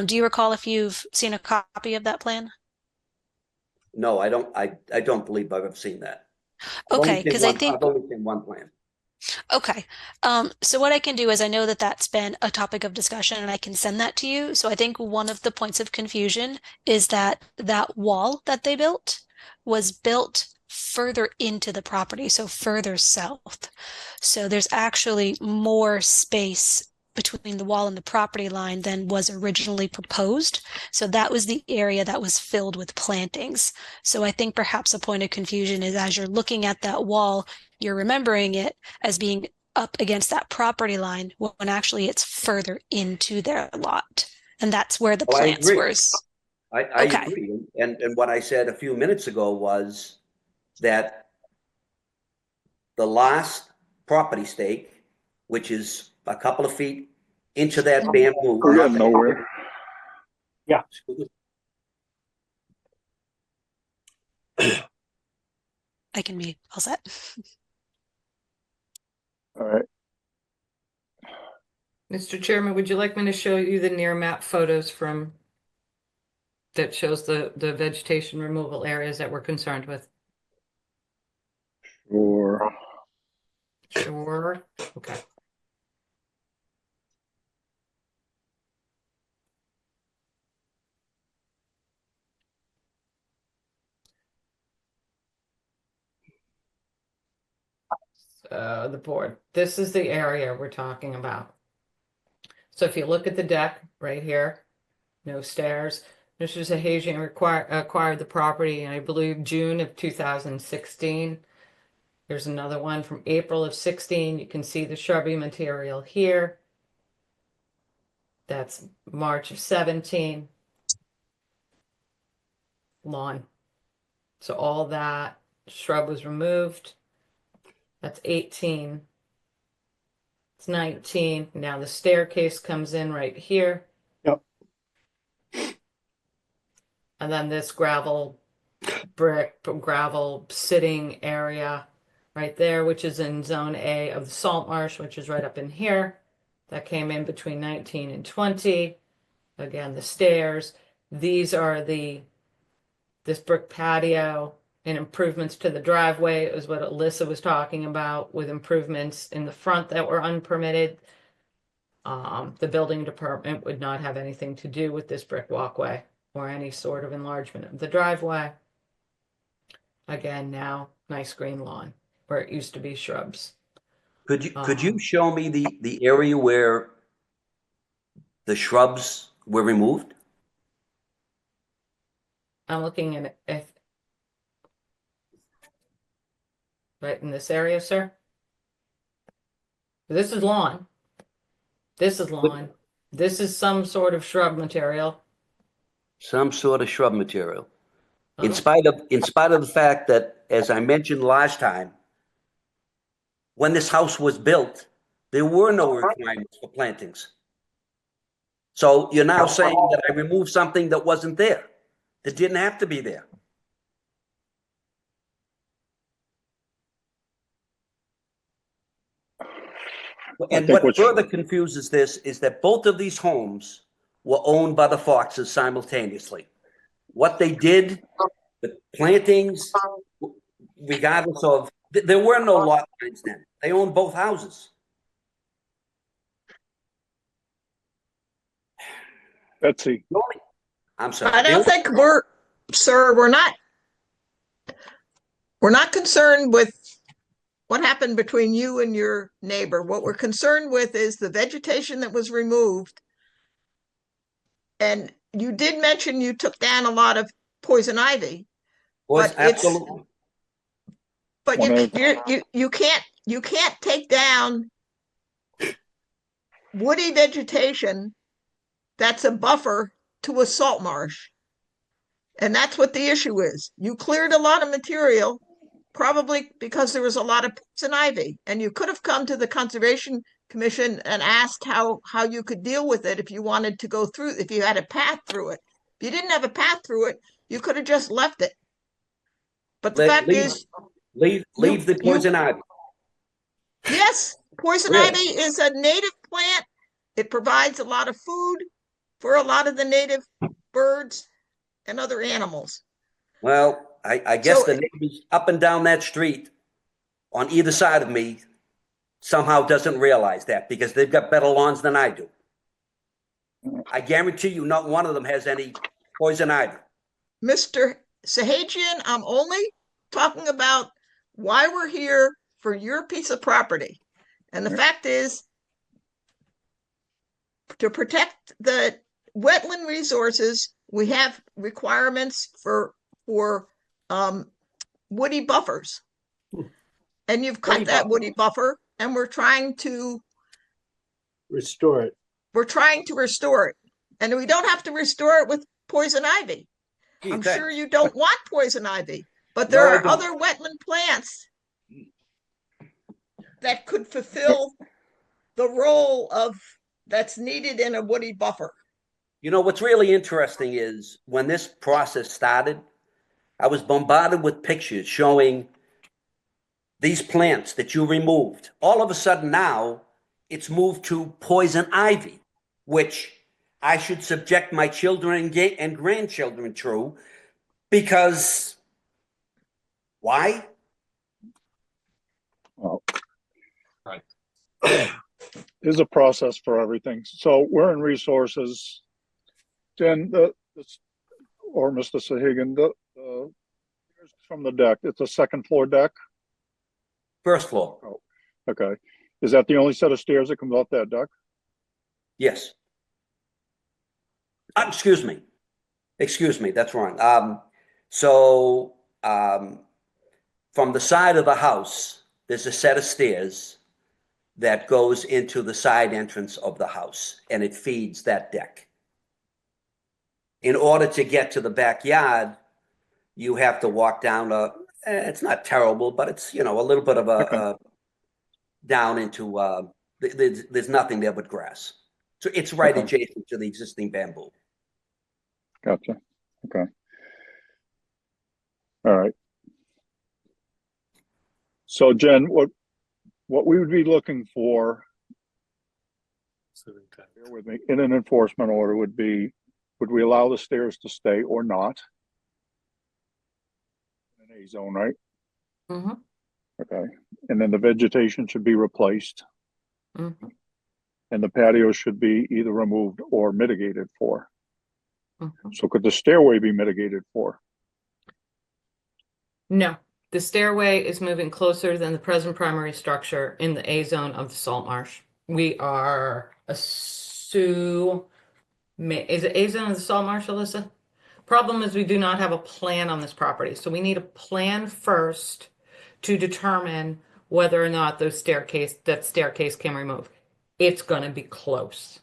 Do you recall if you've seen a copy of that plan? No, I don't. I don't believe I've ever seen that. Okay, because I think I've only seen one plan. okay. So what I can do is I know that that's been a topic of discussion and I can send that to you. So I think one of the points of confusion is that that wall that they built was built further into the property, so further south. So there's actually more space between the wall and the property line than was originally proposed. So that was the area that was filled with plantings. So I think perhaps a point of confusion is as you're looking at that wall, you're remembering it as being up against that property line when actually it's further into their lot. And that's where the plants were. I Okay. agree. And what I said a few minutes ago was that the last property stake, which is a couple of feet into that bamboo. We're getting nowhere. Yeah. I can be all set. All right. Mr. Chairman, would you like me to show you the near map photos from that shows the vegetation removal areas that we're concerned with? Sure. Sure. Okay. The board. This is the area we're talking about. So if you look at the deck right here, no stairs. Mr. Zahajian acquired the property in, I believe, June of 2016. Here's another one from April of 16. You can see the shrubby material here. That's March of 17. Lawn. So all that shrub was removed. That's 18. It's 19. Now the staircase comes in right here. Yep. And then this gravel sitting area right there, which is in zone A of the salt marsh, which is right up in here. That came in between 19 and 20. Again, the stairs. These are this brick patio and improvements to the driveway is what Alyssa was talking about, with improvements in the front that were unpermitted. The building department would not have anything to do with this brick walkway or any sort of enlargement of the driveway. Again, now nice green lawn where it used to be shrubs. Could you show me the area where the shrubs were removed? I'm looking at it right in this area, sir. This is lawn. This is lawn. This is some sort of shrub material. Some sort of shrub material. In spite of the fact that, as I mentioned last time, when this house was built, there were no requirements for plantings. So you're now saying that I removed something that wasn't there, that didn't have to be there. And what further confuses this is that both of these homes were owned by the Foxes simultaneously. What they did, the plantings, regardless of, there were no lot lines then. They owned both houses. Betsy. I'm sorry. I don't think we're not concerned with what happened between you and your neighbor. What we're concerned with is the vegetation that was removed. And you did mention you took down a lot of poison ivy. Absolutely. But you can't take down woody vegetation that's a buffer to a salt marsh. And that's what the issue is. You cleared a lot of material, probably because there was a lot of poison ivy, and you could have come to the Conservation Commission and asked how you could deal with it if you wanted to go through, if you had a path through it. If you didn't have a path through it, you could have just left it. But the fact is, leave the poison ivy. Yes, poison ivy is a native plant. It provides a lot of food. for a lot of the native birds and other animals. Well, I guess So- the neighbors up and down that street on either side of me somehow doesn't realize that because they've got better lawns than I do. I guarantee you not one of them has any poison ivy. Mr. Sahajian, I'm only talking about why we're here for your piece of property. And the fact is, to protect the wetland resources, we have requirements for woody buffers. And you've cut that woody buffer, and we're trying to Restore it. restore it. And we don't have to restore it with poison ivy. Gee, I'm thanks. sure you don't want poison ivy, but No, there I are don't. other wetland plants that could fulfill the role of that's needed in a woody buffer. You know, what's really interesting is when this process started, I was bombarded with pictures showing these plants that you removed. All of a sudden now, it's moved to poison ivy, which I should subject my children and grandchildren to, because why? Well, Right. there's a process for everything. So we're in resources. Jen, or Mr. Sahagan, from the deck, it's a second floor deck. First floor. Oh, okay. Is that the only set of stairs that comes off that deck? Yes. Excuse me, that's wrong. From the side of the house, there's a set of stairs that goes into the side entrance of the house, and it feeds that deck. In order to get to the backyard, you have to walk down it's not terrible, but it's, a little bit of a down into, there's nothing there but grass. So it's right Okay. adjacent to the existing bamboo. Gotcha. Okay. All right. So Jen, what we would be looking for, bear with me, in an enforcement order would be, would we allow the stairs to stay or not? In an A zone, right? Mm-hmm. Okay. And then the vegetation should be replaced. Mm-hmm. And the patio should be either removed or mitigated for. Mm-hmm. So could the stairway be mitigated for? No, the stairway is moving closer than the present primary structure in the A zone of the salt marsh. We are is it A zone of the salt marsh, Alyssa? Problem is we do not have a plan on this property. So we need a plan first to determine whether or not that staircase can remove. It's going to be close.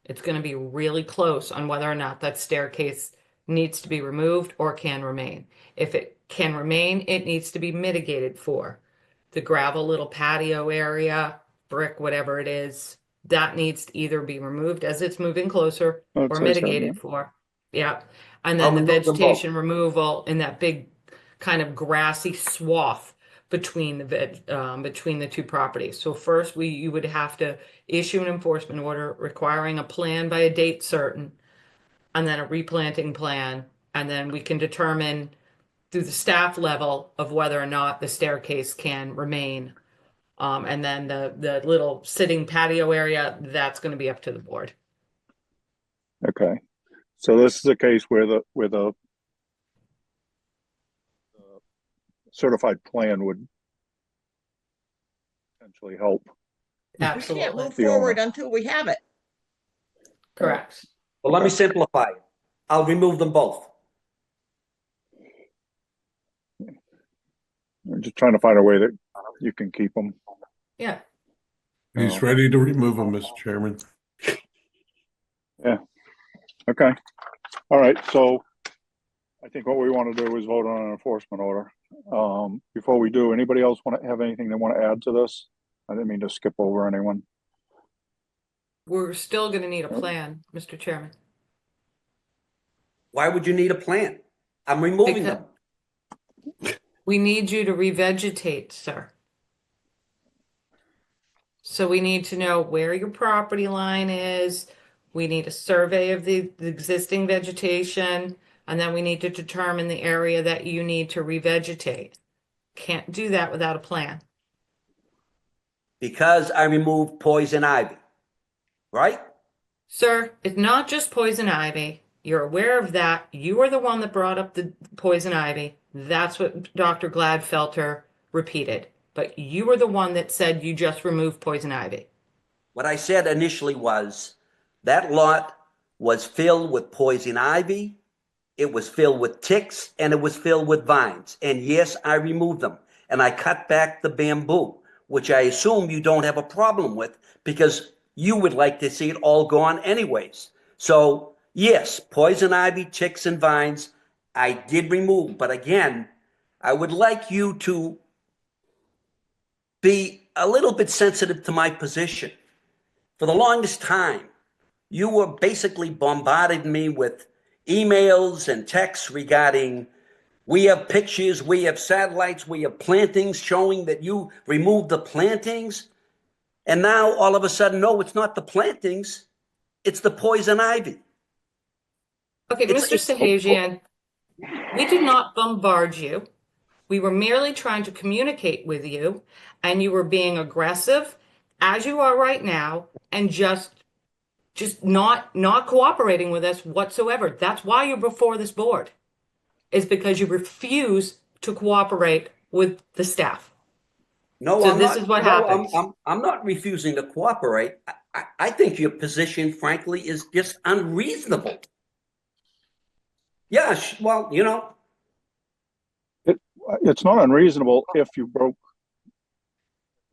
It's going to be really close on whether or not that staircase needs to be removed or can remain. If it can remain, it needs to be mitigated for. The gravel little patio area, brick, whatever it is, that needs to either be removed as it's moving closer I'd or say so, mitigated yeah. for. Yeah. And I'll then the remove them both. vegetation removal in that big kind of grassy swath between the two properties. So first you would have to issue an enforcement order requiring a plan by a date certain, and then a replanting plan, and then we can determine through the staff level of whether or not the staircase can remain. And then the little sitting patio area, that's going to be up to the board. Okay. So this is a case where the certified plan would potentially help. We can't Absolutely. move The owner. forward until we have it. Correct. Well, let me simplify it. I'll remove them both. I'm just trying to find a way that you can keep them. Yeah. He's ready to remove them, Mr. Chairman. Yeah. Okay. All right. So I think what we want to do is vote on an enforcement order. Before we do, anybody else want to have anything they want to add to this? I didn't mean to skip over anyone. We're still going to need a plan, Mr. Chairman. Why would you need a plan? I'm removing them. We need you to revegetate, sir. So we need to know where your property line is, We need a survey of the existing vegetation, and then we need to determine the area that you need to revegetate. Can't do that without a plan. Because I removed poison ivy, right? Sir, it's not just poison ivy. You're aware of that. You are the one that brought up the poison ivy. That's what Dr. Gladfelter repeated. But you were the one that said you just removed poison ivy. What I said initially was that lot was filled with poison ivy, it was filled with ticks, and it was filled with vines. And yes, I removed them. And I cut back the bamboo, which I assume you don't have a problem with because you would like to see it all gone anyways. So yes, poison ivy, ticks, and vines, I did remove. But again, I would like you to be a little bit sensitive to my position. For the longest time, you were basically bombarding me with emails and texts regarding we have pictures, we have satellites, we have plantings showing that you removed the plantings. And now all of a sudden, no, it's not the plantings, it's the poison ivy. Okay, Mr. Sahajian, we did not bombard you. We were merely trying to communicate with you, and you were being aggressive, as you are right now, and just not cooperating with us whatsoever. That's why you're before this board, is because you refuse to cooperate with the staff. No, so I'm this not, is what no, happens. I'm not refusing to cooperate. I think your position, frankly, is just unreasonable. Yeah, well, you know. It's not unreasonable if you broke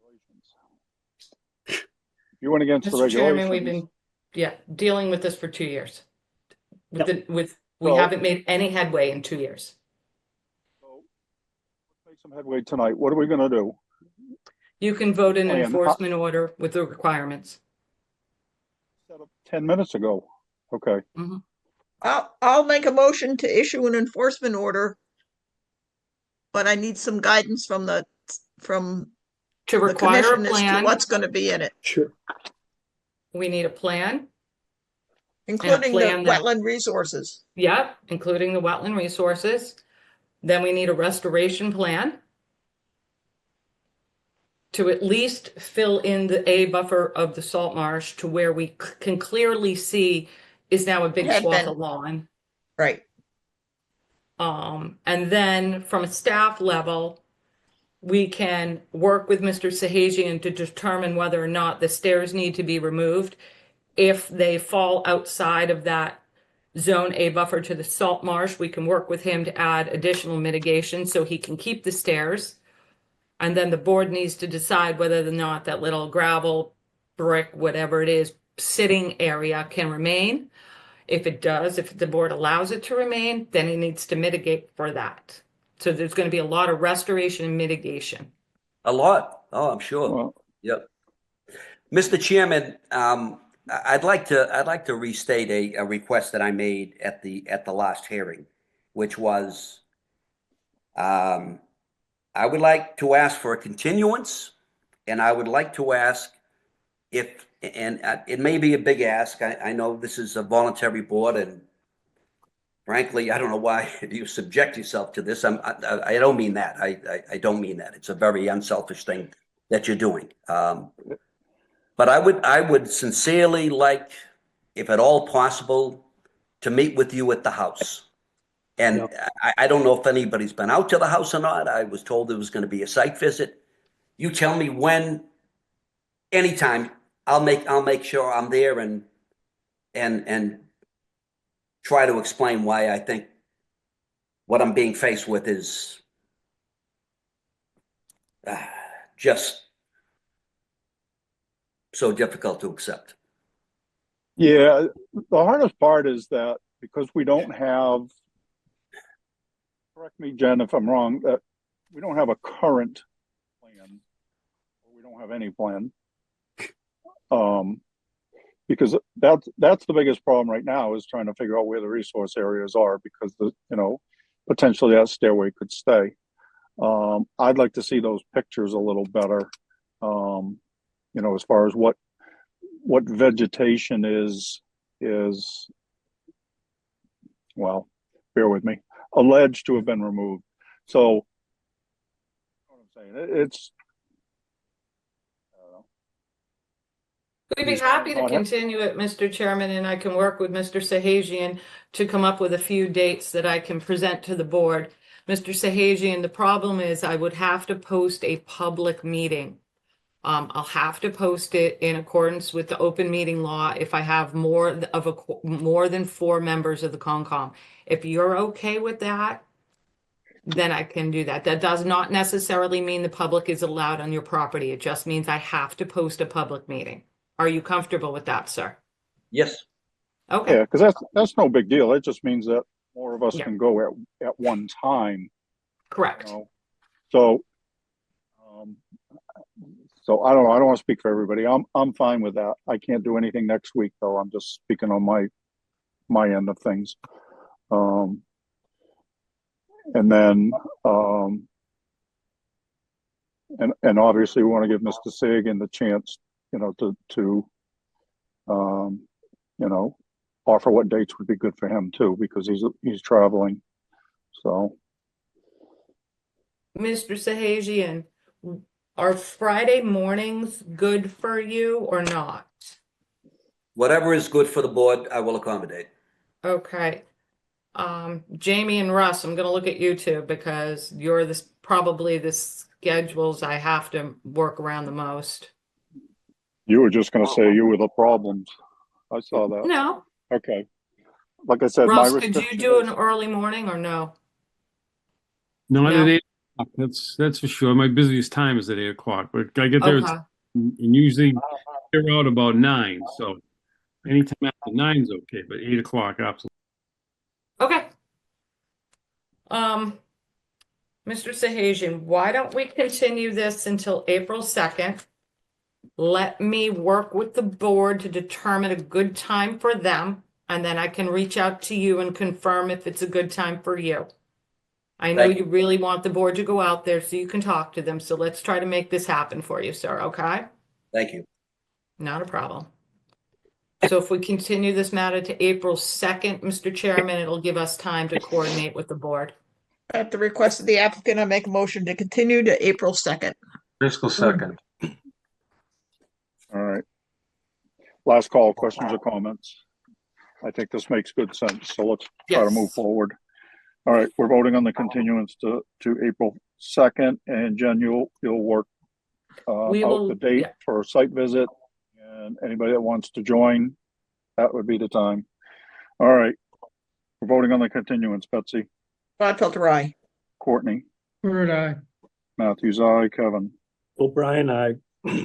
regulations. You went against the Mr. Chairman, regulations. we've been dealing with this for 2 years. We So- haven't made any headway in 2 years. So let's make some headway tonight. What are we going to do? You can vote an Plan. enforcement order with the requirements. Set up 10 minutes ago. Okay. Mhm. I'll make a motion to issue an enforcement order, but I need some guidance from the require a commission as to plan. what's going to be in it. Sure. We need a plan. Including the plan that- wetland resources. Yep, including the wetland resources. Then we need a restoration plan to at least fill in the A buffer of the salt marsh to where we can clearly see is now a big Had swath been. of lawn. Right. And then from a staff level, we can work with Mr. Sahajian to determine whether or not the stairs need to be removed. If they fall outside of that zone A buffer to the salt marsh, we can work with him to add additional mitigation so he can keep the stairs. And then the board needs to decide whether or not that little gravel, brick, whatever it is, sitting area can remain. If it does, if the board allows it to remain, then he needs to mitigate for that. So there's going to be a lot of restoration and mitigation. A lot. Oh, I'm sure. Well, Yep. Mr. Chairman, I'd like to restate a request that I made at the last hearing, which was I would like to ask for a continuance, and I would like to ask if, and it may be a big ask. I know this is a voluntary board, and frankly, I don't know why you subject yourself to this. I don't mean that. I don't mean that. It's a very unselfish thing that you're doing. But I would sincerely like, if at all possible, to meet with you at the house. And I don't know if anybody's been out to the house or not. I was told there was going to be a site visit. You tell me when, anytime. I'll make sure I'm there and try to explain why I think what I'm being faced with is just so difficult to accept. Yeah, the hardest part is that because we don't have, correct me, Jen, if I'm wrong, that we don't have a current plan. We don't have any plan. Because that's the biggest problem right now is trying to figure out where the resource areas are because potentially that stairway could stay. I'd like to see those pictures a little better. As far as what vegetation is is, well, bear with me, alleged to have been removed. So, you know what I'm saying? It's, I don't know. We'd be He's happy to not- continue it, Mr. Chairman, and I can work with Mr. Sahajian to come up with a few dates that I can present to the board. Mr. Sahajian, the problem is I would have to post a public meeting. I'll have to post it in accordance with the open meeting law if I have more than 4 members of the Concom. If you're okay with that, then I can do that. That does not necessarily mean the public is allowed on your property. It just means I have to post a public meeting. Are you comfortable with that, sir? Yes. Okay. Yeah, because that's no big deal. It just means that more of us Yeah. can go at one time. Correct. You know? So, so I don't know. I don't want to speak for everybody. I'm fine with that. I can't do anything next week though. I'm just speaking on my end of things. And then, and obviously we want to give Mr. Sagan the chance, you know, to you know, offer what dates would be good for him too, because he's traveling. So, Mr. Sahajian, are Friday mornings good for you or not? Whatever is good for the board, I will accommodate. Okay. Jamie and Russ, I'm gonna look at you two because you're probably the schedules I have to work around the most. you were just going to say you were the problems. I saw that. No. Okay. Like I said, Russ, my could you restriction do is- an early morning or no? Not No? at 8 o'clock. That's for sure. My busiest time is at 8 o'clock, but I get there Okay. and usually they're out about 9. So anytime after 9 is okay, but 8 o'clock, absolutely. Okay. Mr. Sahajian, why don't we continue this until April 2nd? Let me work with the board to determine a good time for them, and then I can reach out to you and confirm if it's a good time for you. I know Thank you really want the board to go out there so you can talk to them, so let's try to make this happen for you, sir, okay? Thank you. Not a problem. So if we continue this matter to April 2nd, Mr. Chairman, it'll give us time to coordinate with the board. At the request of the applicant, I make a motion to continue to April 2nd. Fiscal second. All right. Last call, questions or comments? I think this makes good sense. So let's try to move forward. All right, we're voting on the continuance to April 2nd, and Jen, you'll work We out will- the date yeah. for a site visit, and anybody that wants to join, that would be the time. All right, we're voting on the continuance. Betsy, Gladfelter, aye. Courtney, Bird eye. Matthews, aye. Kevin, O'Brien, I.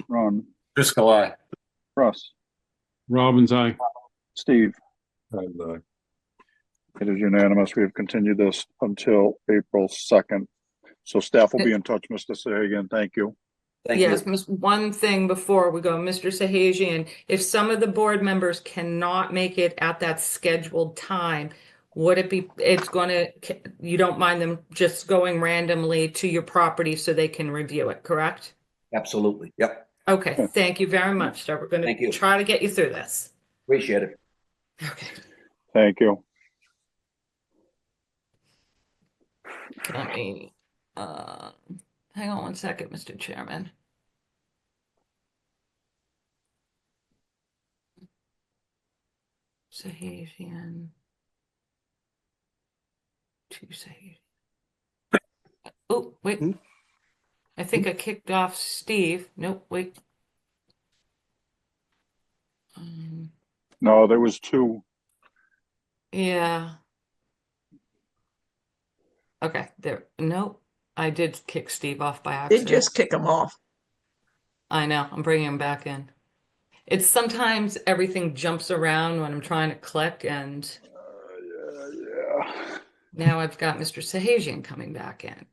Ron, Driscoll, aye. Russ, Robbins, aye. Steve. And, It is unanimous. We have continued this until April 2nd. So staff will be in touch, Mr. Sagan. Thank you. Yes, one thing before we go, Mr. Sahajian, if some of the board members cannot make it at that scheduled time, would it be, you don't mind them just going randomly to your property so they can review it, correct? Absolutely. Yep. Okay, thank you very much, sir. We're Thank gonna you. try to get you through this. Appreciate it. Thank you. Let me, hang on one second, Mr. Chairman. Sahajian. To Sahajian. Oh, wait. I think I kicked off Steve. Nope, wait. No, there was 2. Yeah. Okay, there. Nope. I did kick Steve off by Did accident. just kick him off. I know. I'm bringing him back in. It's sometimes everything jumps around when I'm trying to click, and now I've got Mr. Sahajian coming back in.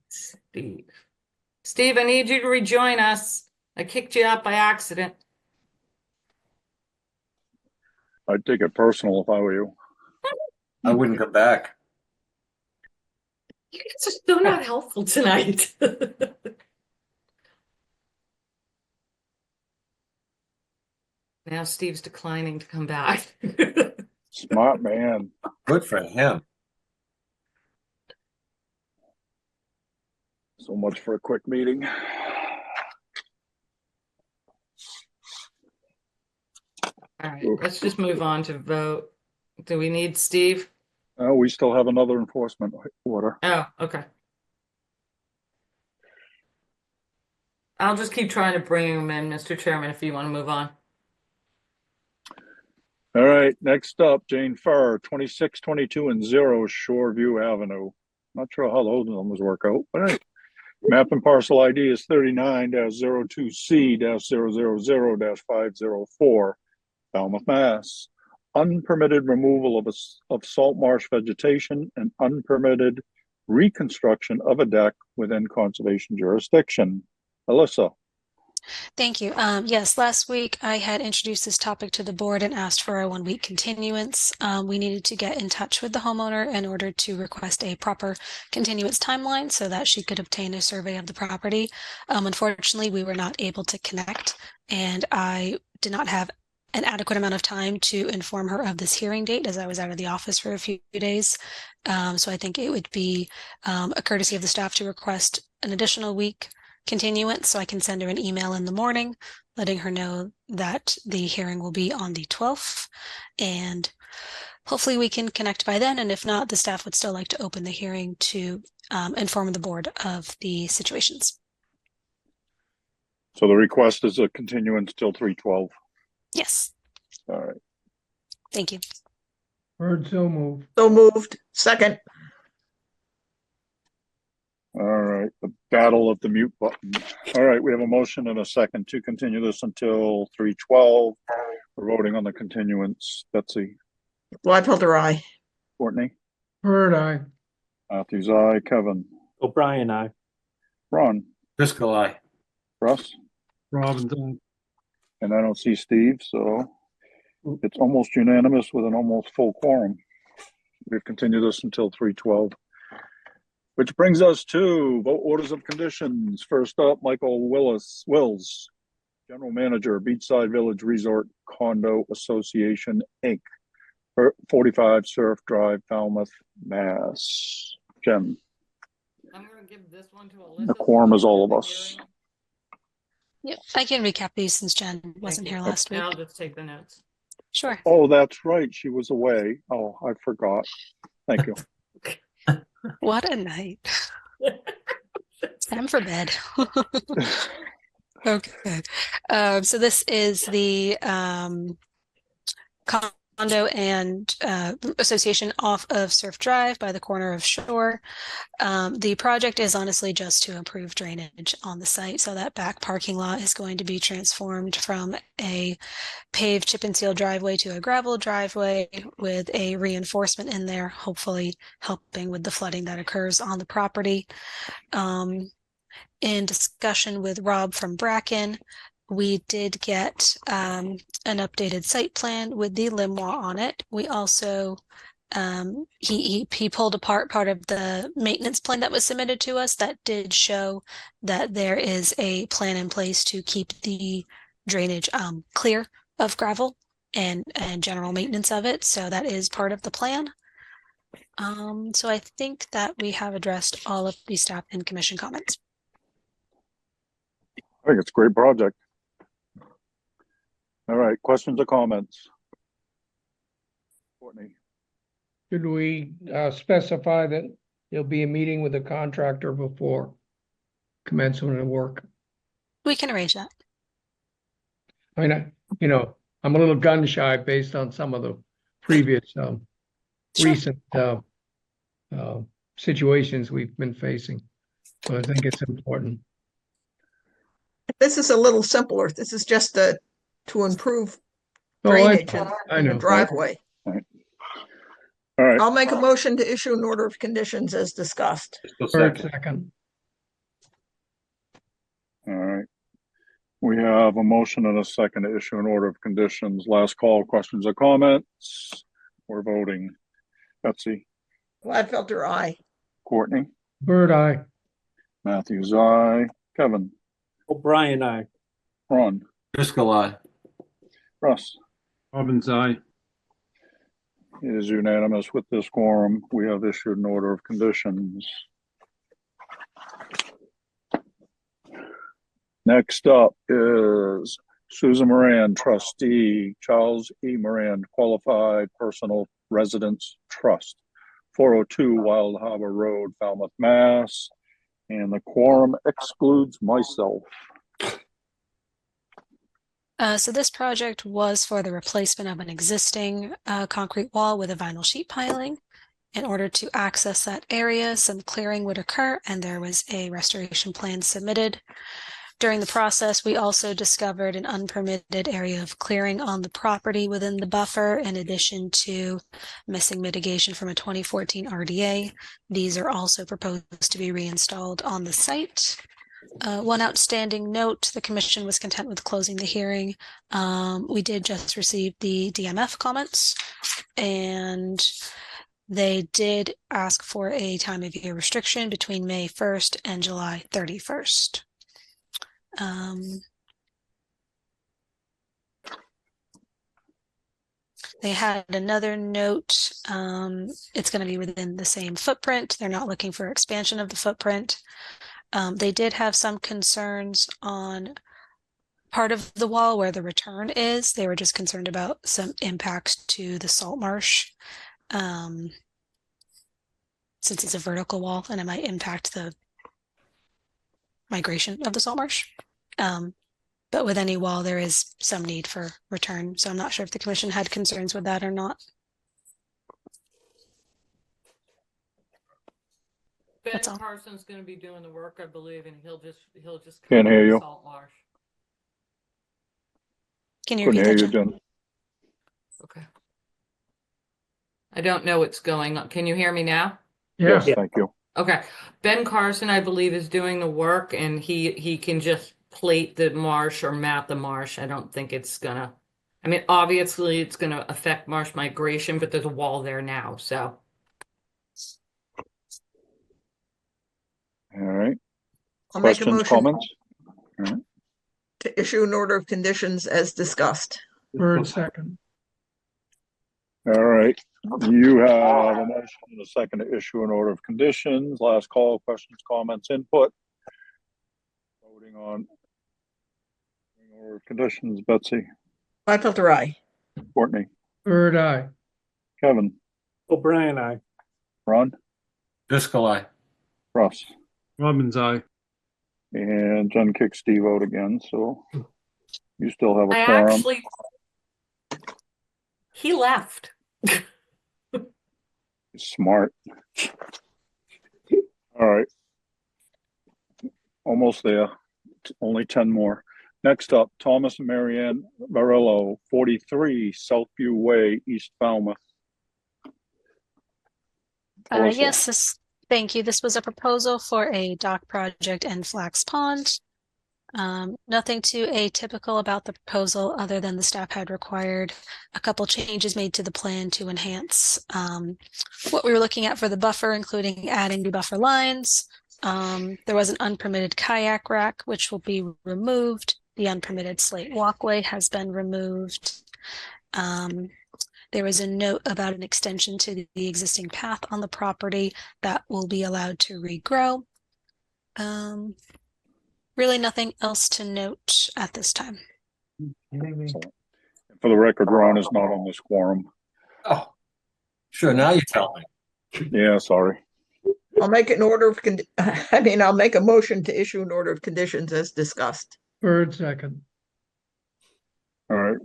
Steve. Steve, I need you to rejoin us. I kicked you out by accident. I'd take it personal if I were you. I wouldn't come back. You guys are so not helpful tonight. Now Steve's declining to come back. Smart man. Good for him. So much for a quick meeting. All right, let's just move on to vote. Do we need Steve? We still have another enforcement order. Oh, okay. I'll just keep trying to bring him in, Mr. Chairman, if you want to move on. All right, next up, Jane Farr, 2622 and 0 Shoreview Avenue. Not sure how those numbers work out, but hey. Map and parcel ID is 39-02C-000-504, Falmouth, Mass. Unpermitted removal of salt marsh vegetation and unpermitted reconstruction of a deck within conservation jurisdiction. Alyssa. Thank you. Yes, last week I had introduced this topic to the board and asked for a 1-week continuance. We needed to get in touch with the homeowner in order to request a proper continuance timeline so that she could obtain a survey of the property. Unfortunately, we were not able to connect, and I did not have an adequate amount of time to inform her of this hearing date as I was out of the office for a few days. So I think it would be a courtesy of the staff to request an additional week continuance, so I can send her an email in the morning letting her know that the hearing will be on the 12th, and hopefully we can connect by then. And if not, the staff would still like to open the hearing to inform the board of the situations. So the request is a continuance till 3/12. Yes. All right. Thank you. Heard, so moved. So moved. Second. All right, the battle of the mute button. All right, we have a motion and a second to continue this until 3/12. We're voting on the continuance. Betsy. Gladfelder, aye. Courtney. Heard, aye. Matthews, aye. Kevin. O'Brien, aye. Ron. Driscoll, aye. Russ. Robbins, aye. And I don't see Steve, so it's almost unanimous with an almost full quorum. We've continued this until 3/12. Which brings us to vote orders of conditions. First up, Michael Wills, General Manager, Beachside Village Resort Condo Association, Inc., 45 Surf Drive, Falmouth, Mass. Jen. I'm going to give this one to Alyssa. The quorum is all of us. Yep, I can recap these since Jen wasn't here last week. I'll just take the notes. Sure. Oh, that's right. She was away. Oh, I forgot. Thank you. What a night. Time for bed. Okay. So this is the condo and association off of Surf Drive by the corner of Shore. The project is honestly just to improve drainage on the site. So that back parking lot is going to be transformed from a paved chip and seal driveway to a gravel driveway with a reinforcement in there, hopefully helping with the flooding that occurs on the property. In discussion with Rob from Bracken, we did get an updated site plan with the Limois on it. We also he pulled apart part of the maintenance plan that was submitted to us that did show that there is a plan in place to keep the drainage clear of gravel and general maintenance of it. So that is part of the plan. So I think that we have addressed all of the staff and commission comments. I think it's a great project. All right, questions or comments? Courtney. Should we specify that there'll be a meeting with the contractor before commencement of work? We can arrange that. I mean, I'm a little gun shy based on some of the previous recent situations we've been facing. So I think it's important. This is a little simpler. This is just to improve Oh, drainage I in the know. driveway. All right. I'll make a motion to issue an order of conditions as discussed. Second. All right. We have a motion and a second to issue an order of conditions. Last call, questions or comments? We're voting. Betsy. Gladfelder, aye. Courtney. Bird eye. Matthews, aye. Kevin, O'Brien, aye. Ron, Driscoll, aye. Russ. Robbins, aye. It is unanimous with this quorum. We have issued an order of conditions. Next up is Susan Moran, trustee, Charles E. Moran, qualified personal residence trust, 402 Wild Harbor Road, Falmouth, Mass. And the quorum excludes myself. So this project was for the replacement of an existing concrete wall with a vinyl sheet piling. In order to access that area, some clearing would occur, and there was a restoration plan submitted. During the process, we also discovered an unpermitted area of clearing on the property within the buffer, in addition to missing mitigation from a 2014 RDA. These are also proposed to be reinstalled on the site. One outstanding note, the commission was content with closing the hearing. We did just receive the DMF comments, and they did ask for a time of year restriction between May 1st and July 31st. They had another note. It's going to be within the same footprint. They're not looking for expansion of the footprint. They did have some concerns on part of the wall where the return is. They were just concerned about some impacts to the salt marsh, since it's a vertical wall and it might impact the migration of the salt marsh. But with any wall, there is some need for return. So I'm not sure if the commission had concerns with that or not. Ben That's all. Carson's gonna be doing the work, I believe, and he'll just Can't cover hear the you. salt marsh. Can you Couldn't repeat hear that, you, Jim? Jen. Okay. I don't know what's going on. Can you hear me now? Yes, thank you. Okay. Ben Carson, I believe, is doing the work, and he can just plate the marsh or mat the marsh. I don't think it's gonna, I mean, obviously it's gonna affect marsh migration, but there's a wall there now, so. All right. I'll make a Questions, motion comments? All right. to issue an order of conditions as discussed. Bird second. All right. You have a motion and a second to issue an order of conditions. Last call, questions, comments, input. Voting on order of conditions, Betsy, Wackelter, aye. Courtney, Bird eye. Kevin, O'Brien, aye. Ron, Driscoll, aye. Russ, Robbins, aye. and Jen kicks Steve out again, so you still have a I quorum. actually, he left. Smart. All right. Almost there. Only 10 more. Next up, Thomas and Marianne Varillo, 43 Southview Way, East Falmouth. Melissa. Yes, thank you. This was a proposal for a dock project in Flax Pond. Nothing too atypical about the proposal other than the staff had required a couple changes made to the plan to enhance what we were looking at for the buffer, including adding the buffer lines. There was an unpermitted kayak rack, which will be removed. The unpermitted slate walkway has been removed. There was a note about an extension to the existing path on the property that will be allowed to regrow. Really nothing else to note at this time. For the record, Ron is not on this quorum. Oh, sure. Now you tell me. Yeah, sorry. I'll make an order of, I'll make a motion to issue an order of conditions as discussed. Bird second. All right.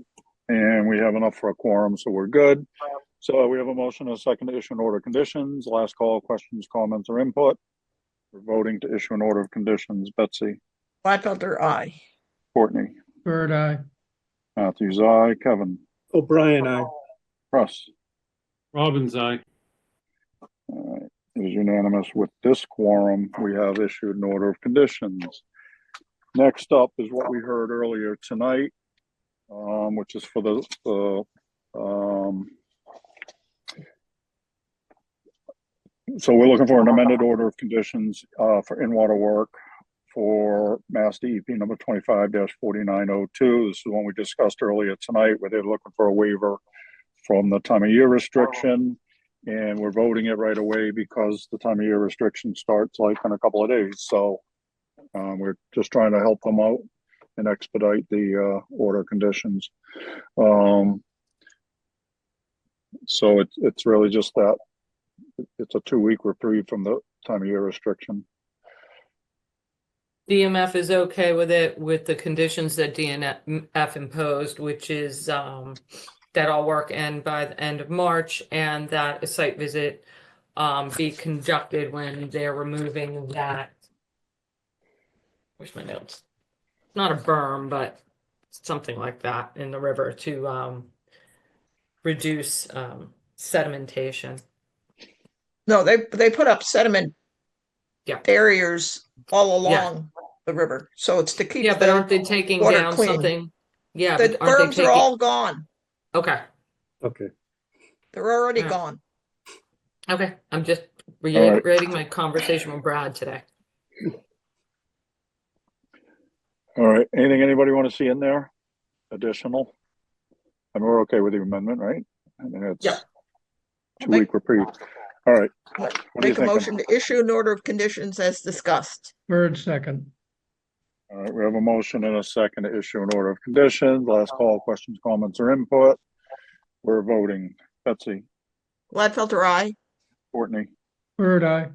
And we have enough for a quorum, so we're good. So we have a motion and a second to issue an order of conditions. Last call, questions, comments, or input. We're voting to issue an order of conditions. Betsy, Wackelter, aye. Courtney, Bird eye. Matthews, aye. Kevin, O'Brien, aye. Russ. Robbins, aye. All right. It is unanimous with this quorum. We have issued an order of conditions. Next up is what we heard earlier tonight, which is for the So we're looking for an amended order of conditions for in-water work for Mass DEP number 25-4902. This is one we discussed earlier tonight, where they're looking for a waiver from the time of year restriction. And we're voting it right away because the time of year restriction starts like in a couple of days. So we're just trying to help them out and expedite the order conditions. So it's really just that. It's a 2-week reprieve from the time of year restriction. DMF is okay with it with the conditions that DNF imposed, which is that all work end by the end of March and that a site visit be conducted when they're removing that. Where's my notes? Not a berm, but something like that in the river to reduce sedimentation. No, they put up sediment barriers all Yeah. along the river, so it's to keep Yeah, but the aren't they taking water down clean. something? Yeah, The but aren't they berms taking? are all gone. Okay. Okay. They're already Yeah. gone. Okay. I'm just right. reiterating my conversation with Brad today. All right. Anything anybody want to see in there? Additional? And we're okay with the amendment, right? I mean, it's 2-week reprieve. All right. What are you Make a thinking? motion to issue an order of conditions as discussed. Bird second. All right. We have a motion and a second to issue an order of conditions. Last call, questions, comments, or input. We're voting. Betsy, Gladfelter, aye. Courtney, Bird eye.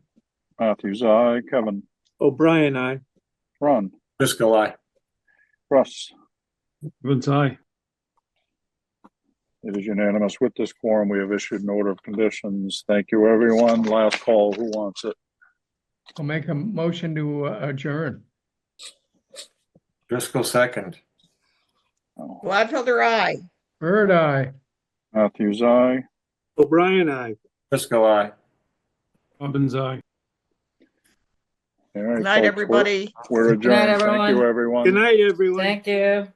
Matthews, aye. Kevin, O'Brien, aye. Ron, Driscoll, aye. Russ. Evans, aye. It is unanimous. With this quorum, we have issued an order of conditions. Thank you, everyone. Last call. Who wants it? I'll make a motion to adjourn. Driscoll second. Gladfelter, aye. Bird eye. Matthews, aye. O'Brien, aye. Driscoll, aye. Evans, aye. All right, Good night, folks, everybody. We're Good night, adjourned. Thank you, everyone. everyone. Good night, everyone. Thank you.